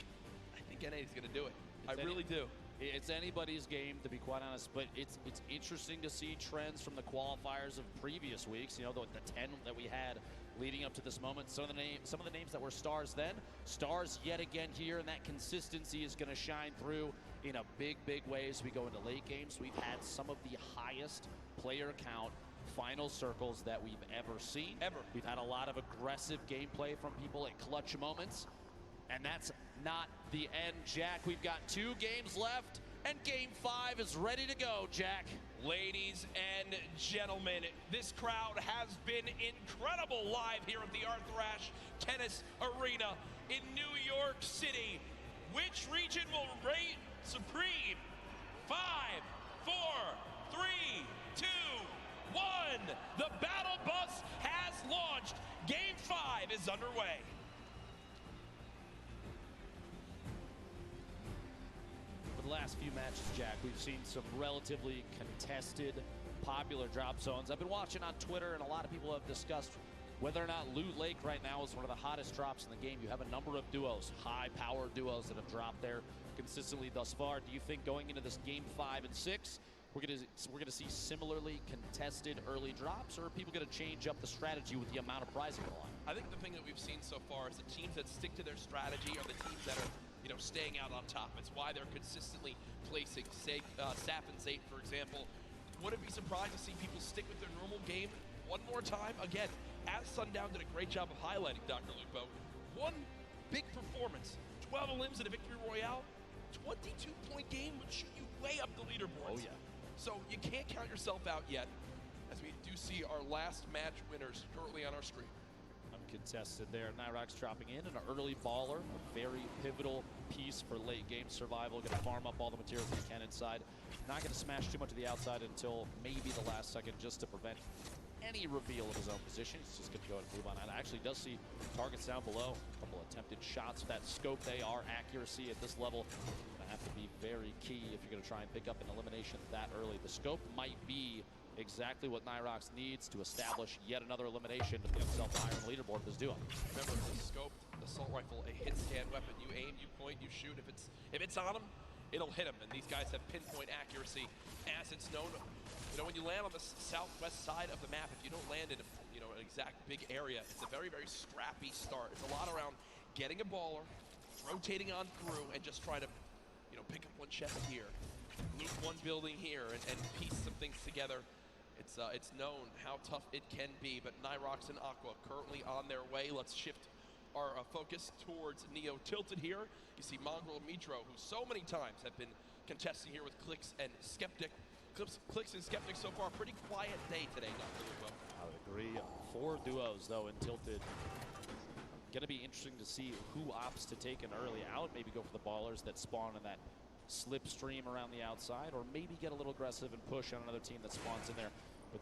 NA is going to do it. I really do. It's anybody's game, to be quite honest, but it's interesting to see trends from the qualifiers of previous weeks. You know, the 10 that we had leading up to this moment. Some of the names that were stars then, stars yet again here, and that consistency is going to shine through in a big way as we go into late games. We've had some of the highest player count final circles that we've ever seen. We've had a lot of aggressive gameplay from people at clutch moments. And that's not the end, Jack. We've got 2 games left, and Game 5 is ready to go, Jack. Ladies and gentlemen, this crowd has been incredible live here at the Arthrash Tennis Arena in New York City. Which region will reign supreme? 5, 4, 3, 2, 1. The battle bus has launched. Game 5 is underway. The last few matches, Jack, we've seen some relatively contested, popular drop zones. I've been watching on Twitter, and a lot of people have discussed whether or not Loot Lake right now is one of the hottest drops in the game. You have a number of duos, high-power duos that have dropped there consistently thus far. Do you think going into this Game 5 and 6, we're gonna see similarly contested early drops, or are people gonna change up the strategy with the amount of prizing on the line? I think the thing that we've seen so far is the teams that stick to their strategy are the teams that are staying out on top. It's why they're consistently placing Sap and Zayt, for example. Wouldn't be surprised to see people stick with their normal game one more time. Again, as Sundown did a great job of highlighting, Dr. Lupo, one big performance, 12 elims in a victory royale, 22-point game would shoot you way up the leaderboards. Oh, yeah. So you can't count yourself out yet, as we do see our last match winners currently on our screen. Uncontested there. Nyrox dropping in an early baller, a very pivotal piece for late game survival. Going to farm up all the materials he can inside. Not going to smash too much of the outside until maybe the last second, just to prevent any reveal of his own position. He's just going to go ahead and move on. And actually does see targets down below. A couple attempted shots. That scope, they are accuracy at this level. Going to have to be very key if you're going to try and pick up an elimination that early. The scope might be exactly what Nyrox needs to establish yet another elimination to put himself higher in the leaderboard of this duo. Remember, the scope, the assault rifle, a hit scan weapon. You aim, you point, you shoot. If it's on him, it'll hit him. And these guys have pinpoint accuracy, as it's known. When you land on the southwest side of the map, if you don't land in an exact big area, it's a very, very scrappy start. It's a lot around getting a baller, rotating on through, and just try to, pick up one chest here, loot one building here, and piece some things together. It's known how tough it can be, but Nyrox and Aqua currently on their way. Let's shift our focus towards Neo Tilted here. You see Mongrel and Mitro, who so many times have been contesting here with Clix and Skeptic. Clix and Skeptic so far, pretty quiet day today, Dr. Lupo. I would agree. 4 duos, though, in Tilted. Going to be interesting to see who opts to take an early out, maybe go for the ballers that spawn in that slipstream around the outside, or maybe get a little aggressive and push on another team that spawns in there.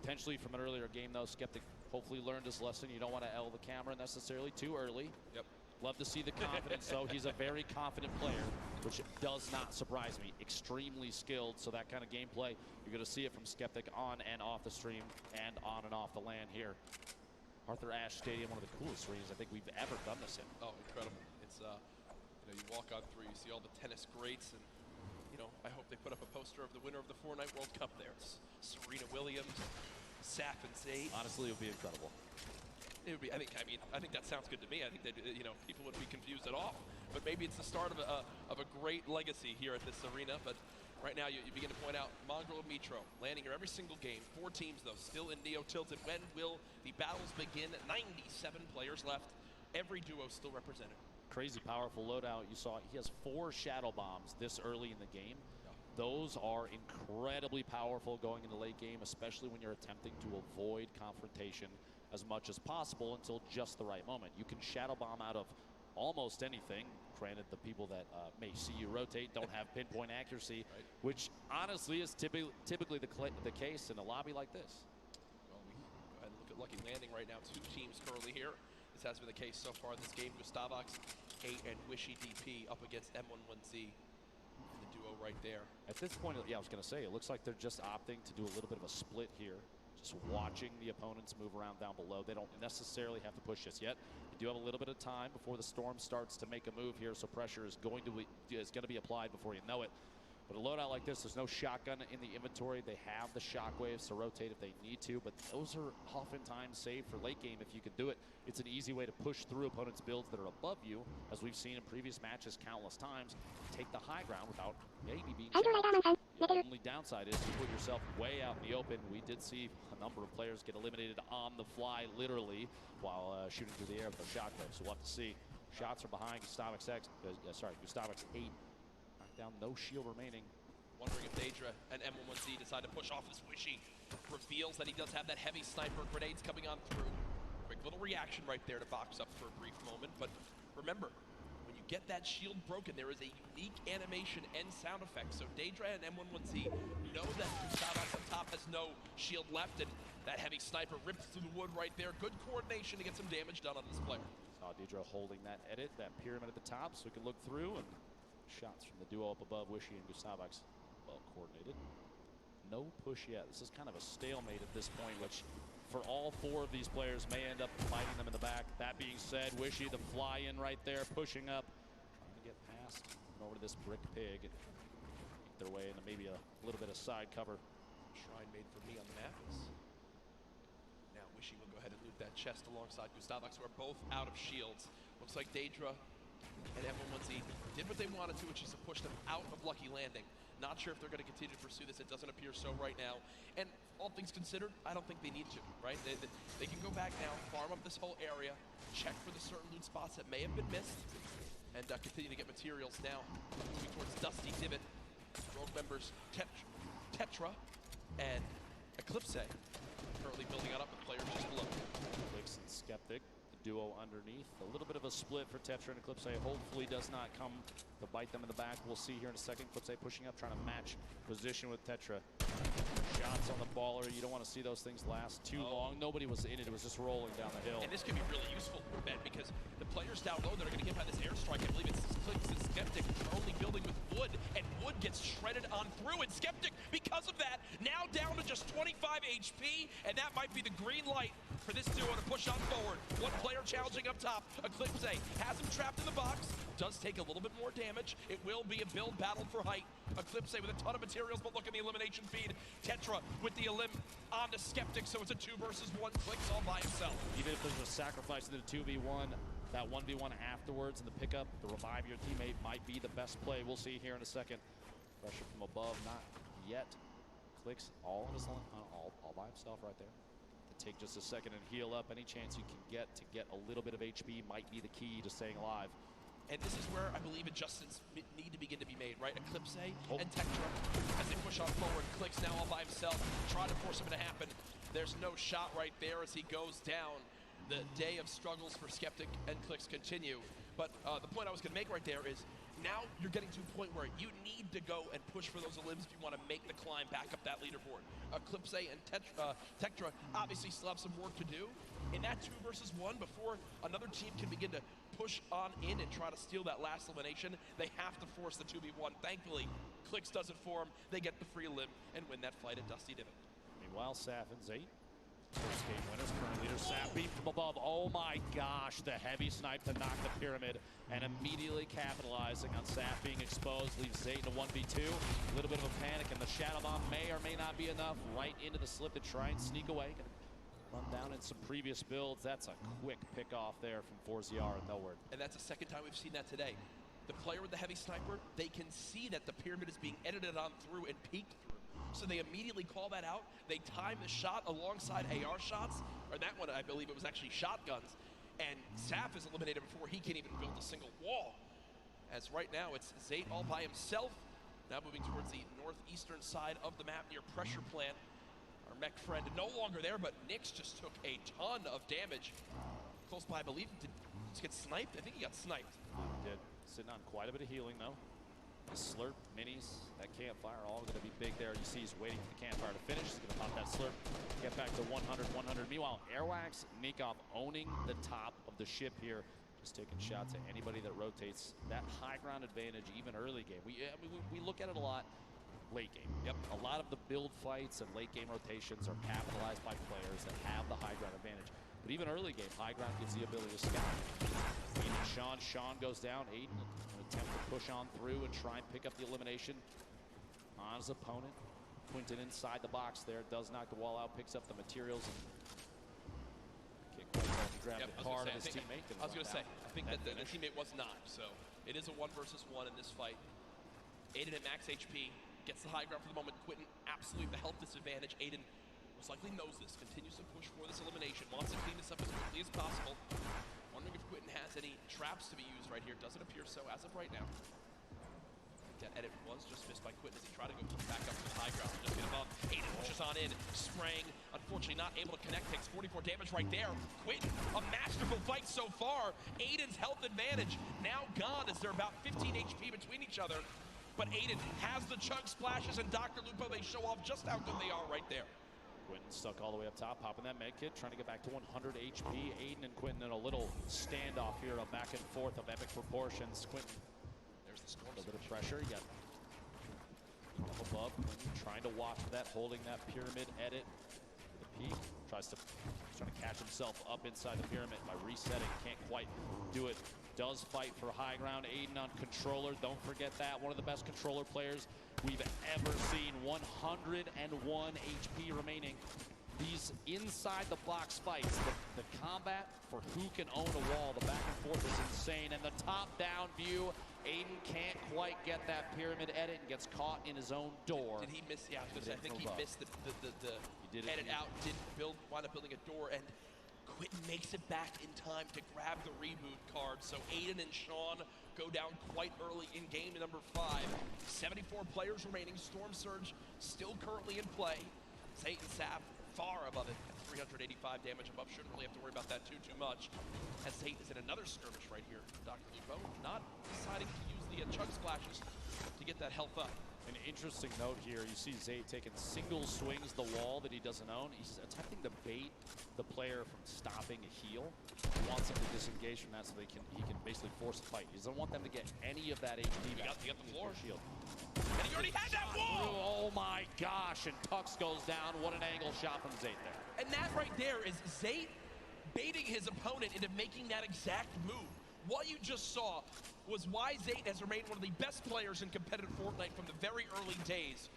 Potentially from an earlier game, though, Skeptic hopefully learned his lesson. You don't want to L the camera necessarily too early. Yep. Love to see the confidence, though. He's a very confident player, which does not surprise me. Extremely skilled, so that kind of gameplay, you're going to see it from Skeptic on and off the stream and on and off the land here. Arthur Ashe Stadium, one of the coolest arenas I think we've ever done this in. Oh, incredible. It's, you walk on through, you see all the tennis greats, and I hope they put up a poster of the winner of the Fortnite World Cup there. It's Serena Williams, Sap and Zayt. Honestly, it would be incredible. It would be. I think that sounds good to me. I think that people would be confused at all. But maybe it's the start of a great legacy here at this arena. But right now, you begin to point out Mongrel and Mitro landing here every single game. 4 teams though still in Neo Tilted. When will the battles begin? 97 players left. Every duo still represented. Crazy powerful loadout. You saw he has 4 shadow bombs this early in the game. Those are incredibly powerful going into late game, especially when you're attempting to avoid confrontation as much as possible until just the right moment. You can shadow bomb out of almost anything. Granted, the people that may see you rotate don't have pinpoint accuracy, right, which honestly is typically the case in a lobby like this. Well, we go ahead and look at Lucky Landing right now. 2 teams currently here. This has been the case so far this game. Gustavox, 8, and Wishy DP up against M11Z. The duo right there. At this point, yeah, I was going to say, it looks like they're just opting to do a little bit of a split here. Just watching the opponents move around down below. They don't necessarily have to push this yet. You do have a little bit of time before the storm starts to make a move here, so pressure is going to be applied before you know it. But a loadout like this, there's no shotgun in the inventory. They have the shockwaves to rotate if they need to, but those are oftentimes saved for late game if you can do it. It's an easy way to push through opponents' builds that are above you, as we've seen in previous matches countless times. Take the high ground without maybe being challenged. The only downside is you put yourself way out in the open. We did see a number of players get eliminated on the fly, literally, while shooting through the air with their shockwaves. So we'll have to see. Shots are behind Gustavox 8. Down, no shield remaining. Wondering if Daedra and M11Z decide to push off this Wishy. Reveals that he does have that heavy sniper. Grenades coming on through. Quick little reaction right there to box up for a brief moment. But remember, when you get that shield broken, there is a unique animation and sound effect. So Daedra and M11Z know that Gustavox on top has no shield left, and that heavy sniper rips through the wood right there. Good coordination to get some damage done on this player. Saw Daedra holding that edit, that pyramid at the top, so we can look through, and shots from the duo up above, Wishy and Gustavox, well coordinated. No push yet. This is kind of a stalemate at this point, which for all 4 of these players may end up fighting them in the back. That being said, Wishy, the fly in right there, pushing up. Trying to get past and over to this brick pig. Make their way into maybe a little bit of side cover. Shrine made for me on the map. Now Wishy will go ahead and loot that chest alongside Gustavox, who are both out of shields. Looks like Daedra and M1Z did what they wanted to, which is to push them out of Lucky Landing. Not sure if they're going to continue to pursue this. It doesn't appear so right now. And all things considered, I don't think they need to, right? They can go back now, farm up this whole area, check for the certain loot spots that may have been missed, and continue to get materials now. Moving towards Dusty Divot. Rogue members Tetra and Eclipse currently building it up with players just below. Clicks and Skeptic, the duo underneath. A little bit of a split for Tetra and Eclipse. Hopefully does not come to bite them in the back. We'll see here in a second. Eclipse pushing up, trying to match position with Tetra. Shots on the baller. You don't want to see those things last too long. Nobody was in it. It was just rolling down the hill. And this could be really useful, Ben, because the players down low that are going to get by this airstrike, I believe it's Clicks and Skeptic, are only building with Wood, and Wood gets shredded on through, and Skeptic, because of that, now down to just 25 HP, and that might be the green light for this duo to push on forward. One player challenging up top. Eclipse has him trapped in the box. Does take a little bit more damage. It will be a build battle for height. Eclipse with a ton of materials, but look at the elimination feed. Tetra with the elim on to Skeptic, so it's a 2 versus 1. Clicks all by himself. Even if there's a sacrifice in the 2v1, that 1v1 afterwards and the pickup, the revive your teammate might be the best play. We'll see here in a second. Pressure from above, not yet. Clicks all on his line, all by himself right there. To take just a second and heal up. Any chance you can get to get a little bit of HP might be the key to staying alive. And this is where I believe adjustments need to begin to be made, right? Eclipse and Tetra, as they push on forward. Clicks now all by himself, trying to force him to happen. There's no shot right there as he goes down. The day of struggles for Skeptic and Clicks continue. But the point I was going to make right there is now you're getting to a point where you need to go and push for those elims if you want to make the climb back up that leaderboard. Eclipse and Tetra obviously still have some work to do. In that 2 versus 1, before another team can begin to push on in and try to steal that last elimination, they have to force the 2v1. Thankfully, Clicks does it for them. They get the free limb and win that fight at Dusty Divot. Meanwhile, Saf and Zate, first game winners, current leader. Saf beat from above. Oh my gosh, the heavy snipe to knock the pyramid and immediately capitalizing on Saf being exposed, leaves Zate in a 1v2. A little bit of a panic, and the Shadow Bomb may or may not be enough. Right into the slip to try and sneak away. Run down in some previous builds. That's a quick pick off there from 4ZR and nowhere. And that's the second time we've seen that today. The player with the heavy sniper, they can see that the pyramid is being edited on through and peeked through. So they immediately call that out. They time the shot alongside AR shots, or that one, I believe it was actually shotguns. And Saf is eliminated before he can even build a single wall. As right now, it's Zate all by himself. Now moving towards the northeastern side of the map near pressure plant. Our mech friend no longer there, but Nyx just took a ton of damage. Close by, I believe. Did he get sniped? I think he got sniped. He did. Sitting on quite a bit of healing, though. The slurp, minis, that campfire, all going to be big there. You see he's waiting for the campfire to finish. He's going to pop that slurp, get back to 100, 100. Meanwhile, Airwax, Nikov owning the top of the ship here. Just taking shots at anybody that rotates. That high ground advantage, even early game. We look at it a lot. Late game. Yep. A lot of the build fights and late game rotations are capitalized by players that have the high ground advantage. But even early game, high ground gives the ability to scout. Aiden, Sean goes down. Aiden, an attempt to push on through and try and pick up the elimination on his opponent. Quinton inside the box there, does knock the wall out, picks up the materials. Kick grab the card of his teammate. I was going to say, I think that the teammate was not. So it is a 1 versus 1 in this fight. Aiden at max HP. Gets the high ground for the moment. Quinton, absolutely the health disadvantage. Aiden most likely knows this, continues to push for this elimination, wants to clean this up as quickly as possible. Wondering if Quinton has any traps to be used right here. Doesn't appear so as of right now. That edit was just missed by Quinton as he tried to go back up to the high ground. Just get above. Aiden pushes on in, spraying. Unfortunately not able to connect, takes 44 damage right there. Quinton, a masterful fight so far. Aiden's health advantage now gone as they're about 15 HP between each other. But Aiden has the chunk splashes, and Dr. Lupo, they show off just how good they are right there. Quinton stuck all the way up top, popping that med kit, trying to get back to 100 HP. Aiden and Quinton in a little standoff here, a back and forth of epic proportions. Quinton, there's the storm. A little bit of pressure. You got up above. Quinton trying to watch that, holding that pyramid edit. The peak trying to catch himself up inside the pyramid by resetting. Can't quite do it. Does fight for high ground. Aiden on controller. Don't forget that. One of the best controller players we've ever seen. 101 HP remaining. these inside the box fights, the combat for who can own a wall, the back and forth is insane. And the top down view, Aiden can't quite get that pyramid edit and gets caught in his own door. Did he miss? Yeah, I think he missed the edit out. Didn't wind up building a door, and Quentin makes it back in time to grab the reboot card. So Aiden and Sean go down quite early in game number 5. 74 players remaining. Storm Surge still currently in play. Zayt and Sap far above it at 385 damage above. Shouldn't really have to worry about that too much. As Zayt is in another skirmish right here. Dr. Lupo not deciding to use the chug splashes to get that health up. An interesting note here, you see Zayt taking single swings the wall that he doesn't own. He's attempting to bait the player from stopping a heal. He wants him to disengage from that so he can basically force a fight. He doesn't want them to get any of that HP back. You got the floor. Shield. And he already had that wall! Oh my gosh, and Tux goes down. What an angle shot from Zayt there. And that right there is Zayt baiting his opponent into making that exact move. What you just saw was why Zayt has remained one of the best players in competitive Fortnite from the very early days.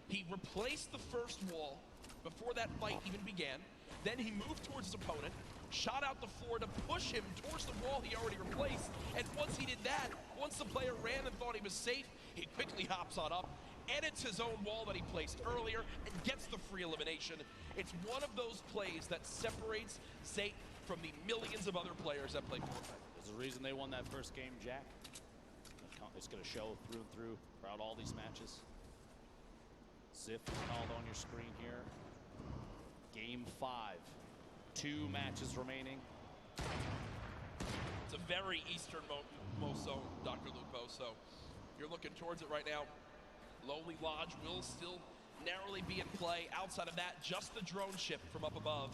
He replaced the first wall before that fight even began. Then he moved towards his opponent, shot out the floor to push him towards the wall he already replaced. And once he did that, once the player ran and thought he was safe, he quickly hops on up, edits his own wall that he placed earlier, and gets the free elimination. It's one of those plays that separates Zayt from the millions of other players that play Fortnite. There's a reason they won that first game, Jack. It's going to show through and through throughout all these matches. Ziff called on your screen here. Game 5. 2 matches remaining. It's a very easternmost zone, Dr. Lupo, so you're looking towards it right now. Lonely Lodge will still narrowly be in play. Outside of that, just the drone ship from up above.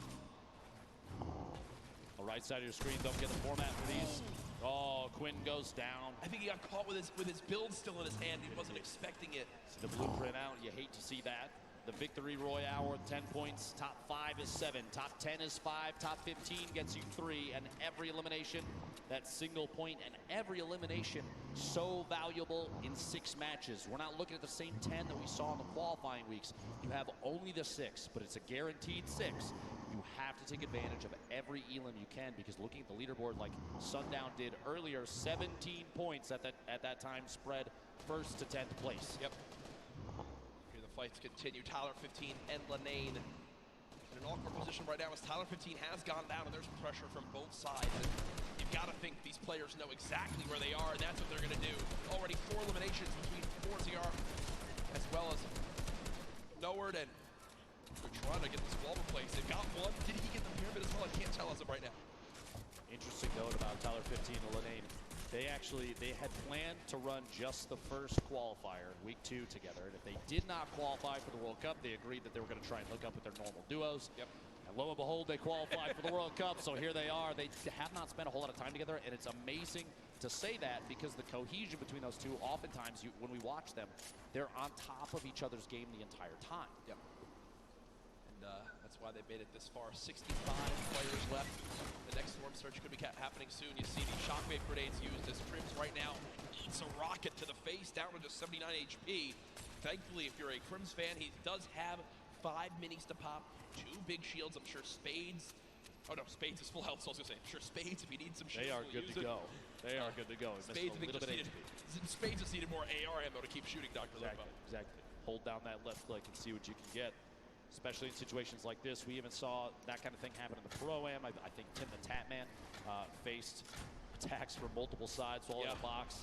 The right side of your screen, don't get the format for these. Oh, Quinn goes down. I think he got caught with his build still in his hand. He wasn't expecting it. See the blueprint out. You hate to see that. The victory royale worth 10 points. Top 5 is 7. Top 10 is 5. Top 15 gets you 3. And every elimination, that single point, and every elimination so valuable in 6 matches. We're not looking at the same 10 that we saw in the qualifying weeks. You have only the 6, but it's a guaranteed 6. You have to take advantage of every elim you can, because looking at the leaderboard like Sundown did earlier, 17 points at that time spread 1st to 10th place. Yep. Here the fights continue. Tyler 15 and Lanane in an awkward position right now as Tyler 15 has gone down, and there's pressure from both sides. And you've got to think these players know exactly where they are, and that's what they're going to do. Already 4 eliminations between Forziar as well as Noward, and they're trying to get this wall replaced. They've got one. Did he get the pyramid as well? I can't tell as of right now. Interesting note about Tyler 15 and Lanane. They had planned to run just the first qualifier, week 2 together. And if they did not qualify for the World Cup, they agreed that they were going to try and hook up with their normal duos. Yep. And lo and behold, they qualified for the World Cup. So here they are. They have not spent a whole lot of time together. And it's amazing to say that, because the cohesion between those two, oftentimes when we watch them, they're on top of each other's game the entire time. Yep. That's why they made it this far. 65 players left. The next storm surge could be happening soon. You see the shockwave grenades used as Crims right now eats a rocket to the face, down to just 79 HP. Thankfully, if you're a Crims fan, he does have 5 minis to pop, 2 big shields. I'm sure Spades. Oh no, Spades is full health, so I was gonna say, I'm sure Spades, if he needs some shields, they are good to go. They are good to go. Spades just needed more AR ammo to keep shooting, Dr. Lupo. Exactly. Hold down that left click and see what you can get. Especially in situations like this. We even saw that kind of thing happen in the Pro-Am. I think Tim the Tatman faced attacks from multiple sides while in the box.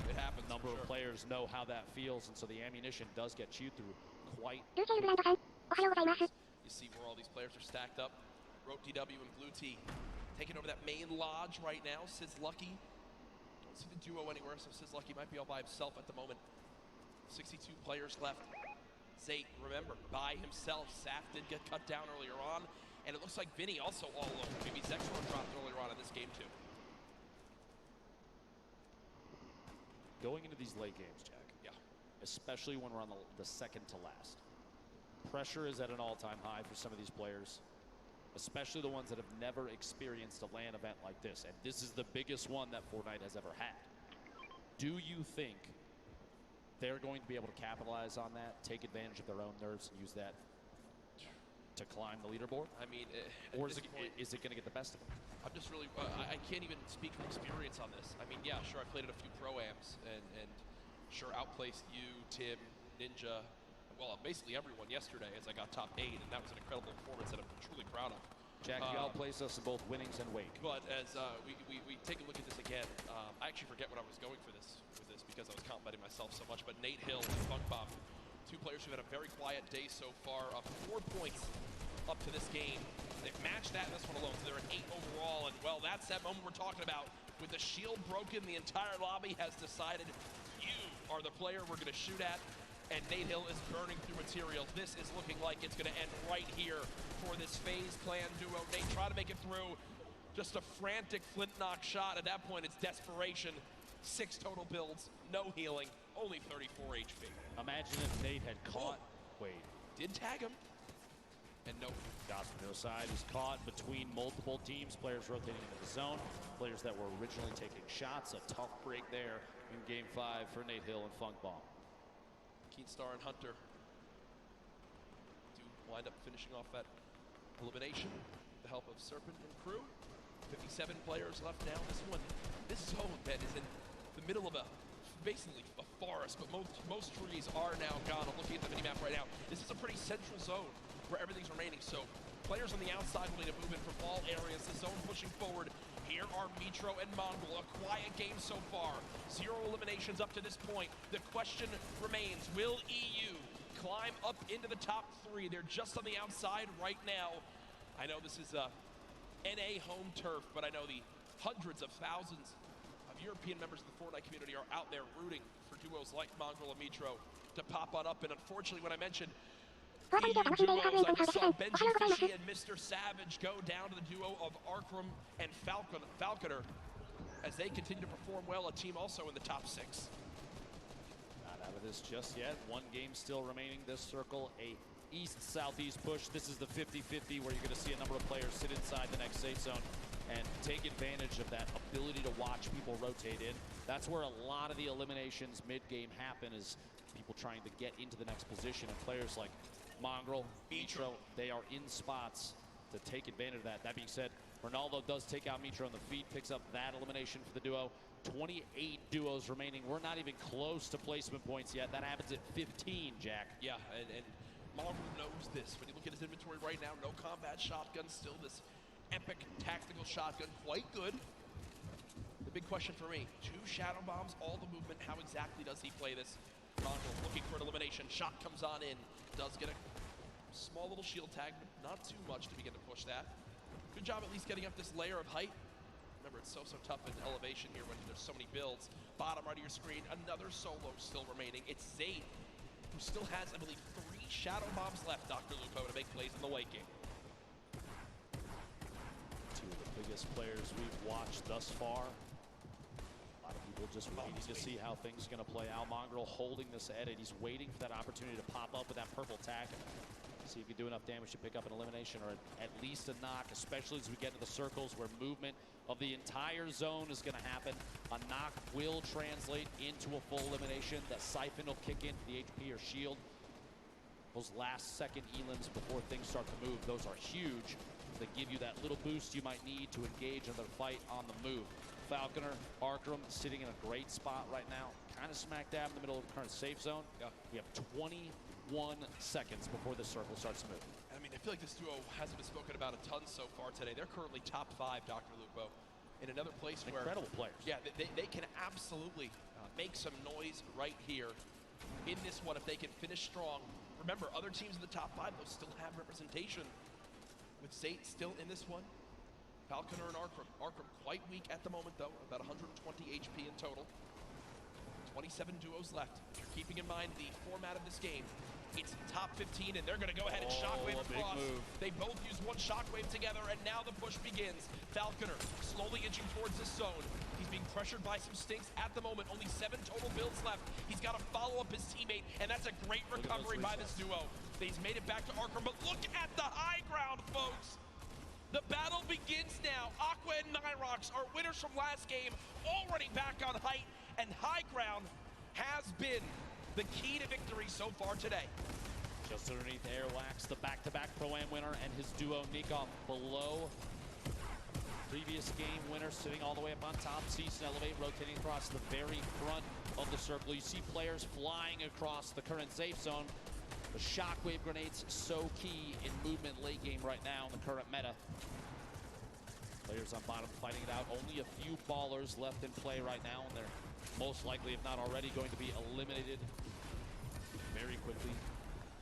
It happens. A number of players know how that feels, and so the ammunition does get chewed through quite. You see where all these players are stacked up. Rote DW and Blue T taking over that main lodge right now. Sid's Lucky. Don't see the duo anywhere, so Sid's Lucky might be all by himself at the moment. 62 players left. Zayt, remember, by himself. Saf did get cut down earlier on, and it looks like Vinny also all alone. Maybe Zexor dropped earlier on in this game too. Going into these late games, Jack. Yeah. Especially when we're on the second to last. Pressure is at an all-time high for some of these players, especially the ones that have never experienced a LAN event like this. And this is the biggest one that Fortnite has ever had. Do you think they're going to be able to capitalize on that, take advantage of their own nerves, and use that to climb the leaderboard? I mean, or is it going to get the best of them? I'm just really, I can't even speak from experience on this. I mean, yeah, sure, I played at a few pro-ams and sure outplaced you, Tim, Ninja, well, basically everyone yesterday as I got top 8, and that was an incredible performance that I'm truly proud of. Jack, you outplaced us in both winnings and wake. But as we take a look at this again, I actually forget what I was going for this because I was complimenting myself so much. But Nate Hill and Funk Bomb, two players who've had a very quiet day so far, up 4 points up to this game. They've matched that in this one alone, so they're at 8 overall. And well, that's that moment we're talking about. With the shield broken, the entire lobby has decided you are the player we're going to shoot at. And Nate Hill is burning through material. This is looking like it's going to end right here for this FaZe Clan duo. Nate trying to make it through. Just a frantic flint knock shot. At that point, it's desperation. 6 total builds, no healing, only 34 HP. Imagine if Nate had caught Wade. Did tag him. And no. Dots from the other side is caught between multiple teams. Players rotating into the zone. Players that were originally taking shots. A tough break there in Game 5 for Nate Hill and Funk Bomb. Keenstar and Hunter do wind up finishing off that elimination with the help of Serpent and crew. 57 players left now. This zone, Ben, is in the middle of basically a forest, but most trees are now gone. I'm looking at the minimap right now. This is a pretty central zone where everything's remaining. So players on the outside will need to move in from all areas. The zone pushing forward. Here are Mitro and Mongol. A quiet game so far. 0 eliminations up to this point. The question remains, will EU climb up into the top 3? They're just on the outside right now. I know this is NA home turf, but I know the hundreds of thousands of European members of the Fortnite community are out there rooting for duos like Mongol and Mitro to pop on up. And unfortunately, when I mentioned EU duos, I just saw Benji Fishy and Mr. Savage go down to the duo of Arkram and Falconer as they continue to perform well, a team also in the top 6. Not out of this just yet. 1 game still remaining. This circle, a east-southeast push. This is the 50-50 where you're going to see a number of players sit inside the next safe zone and take advantage of that ability to watch people rotate in. That's where a lot of the eliminations mid-game happen, is people trying to get into the next position, and players like Mongrel, Mitro, they are in spots to take advantage of that. That being said, Ronaldo does take out Mitro on the feet, picks up that elimination for the duo. 28 duos remaining. We're not even close to placement points yet. That happens at 15, Jack. Yeah, and Mongrel knows this. When you look at his inventory right now, no combat shotgun, still this epic tactical shotgun, quite good. The big question for me, 2 shadow bombs, all the movement, how exactly does he play this? Mongrel looking for an elimination, shot comes on in, does get a small little shield tag, but not too much to begin to push that. Good job at least getting up this layer of height. Remember, it's so tough in elevation here when there's so many builds. Bottom right of your screen, another solo still remaining. It's Zayd, who still has, I believe, 3 shadow bombs left, Dr. Lupo, to make plays in the late game. 2 of the biggest players we've watched thus far. A lot of people just waiting to see how things are going to play out. Mongrel holding this edit. He's waiting for that opportunity to pop up with that purple tag. See if you can do enough damage to pick up an elimination or at least a knock, especially as we get into the circles where movement of the entire zone is going to happen. A knock will translate into a full elimination. The siphon will kick into the HP or shield. Those last second elims before things start to move, those are huge. They give you that little boost you might need to engage in the fight on the move. Falconer, Arkram sitting in a great spot right now, kind of smack dab in the middle of the current safe zone. Yeah. We have 21 seconds before the circle starts to move. I mean, I feel like this duo hasn't been spoken about a ton so far today. They're currently top 5, Dr. Lupo, in another place where... Incredible players. Yeah, they can absolutely make some noise right here in this one if they can finish strong. Remember, other teams in the top 5, though, still have representation. With Zayd still in this one. Falconer and Arkram. Arkram quite weak at the moment, though. About 120 HP in total. 27 duos left. If you're keeping in mind the format of this game, it's top 15, and they're going to go ahead and shockwave across. They both use 1 shockwave together, and now the push begins. Falconer slowly inching towards this zone. He's being pressured by some stinks at the moment. Only 7 total builds left. He's got to follow up his teammate, and that's a great recovery by this duo. He's made it back to Arkram, but look at the high ground, folks. The battle begins now. Aqua and Nyrox are winners from last game, already back on height, and high ground has been the key to victory so far today. Just underneath Airwax, the back-to-back Pro-Am winner, and his duo Nikov below. Previous game winner sitting all the way up on top. Cease and Elevate rotating across the very front of the circle. You see players flying across the current safe zone. The shockwave grenades so key in movement late game right now in the current meta. Players on bottom fighting it out. Only a few ballers left in play right now, and they're most likely, if not already, going to be eliminated very quickly.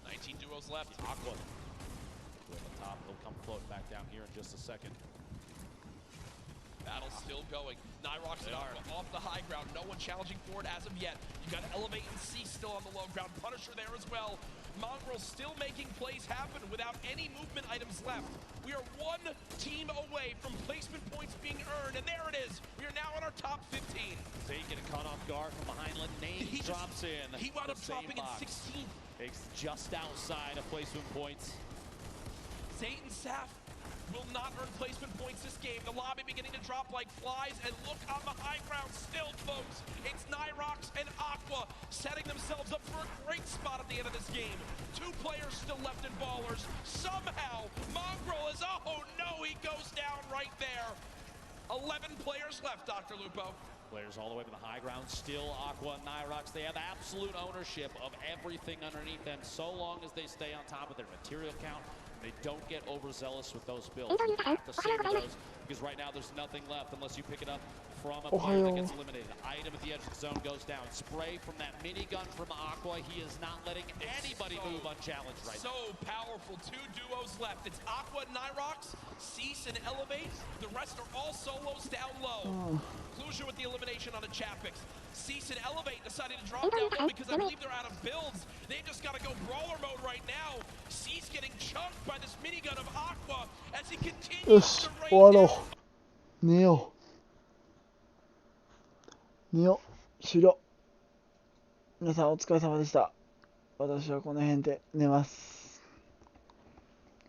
19 duos left. Aqua on the top. He'll come float back down here in just a second. Battle's still going. Nyrox and Aqua off the high ground. No one challenging for it as of yet. You got Elevate and C still on the low ground. Punisher there as well. Mongrel still making plays happen without any movement items left. We are one team away from placement points being earned, and there it is. We are now in our top 15. Zay getting caught off guard from behind. Name drops in. He wound up dropping in 16th. It's just outside of placement points. Zay and Saf will not earn placement points this game. The lobby beginning to drop like flies, and look on the high ground still, folks. It's Nyrox and Aqua setting themselves up for a great spot at the end of this game. 2 players still left in ballers. Somehow, Mongrel is, oh no, he goes down right there. 11 players left, Dr. Lupo. Players all the way to the high ground, still Aqua and Nyrox. They have absolute ownership of everything underneath them so long as they stay on top of their material count. They don't get overzealous with those builds. You have to savor those, because right now there's nothing left unless you pick it up from a player that gets eliminated. Item at the edge of the zone goes down. Spray from that minigun from Aqua. He is not letting anybody move unchallenged right now. So powerful. 2 duos left. It's Aqua and Nyrox, Cease and Elevate. The rest are all solos down low. Conclusion with the elimination on a Chapix. Cease and Elevate decided to drop down low because I believe they're out of builds. They've just got to go brawler mode right now. Cease getting chunked by this minigun of Aqua as he continues to rain down. 寝よう。寝よう。終了。皆さんお疲れ様でした。私はこの辺で寝ます。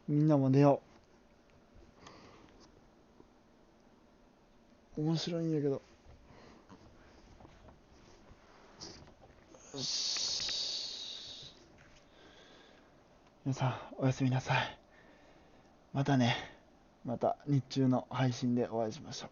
みんなも寝よう。面白いんだけど。皆さんおやすみなさい。またね。また日中の配信でお会いしましょう。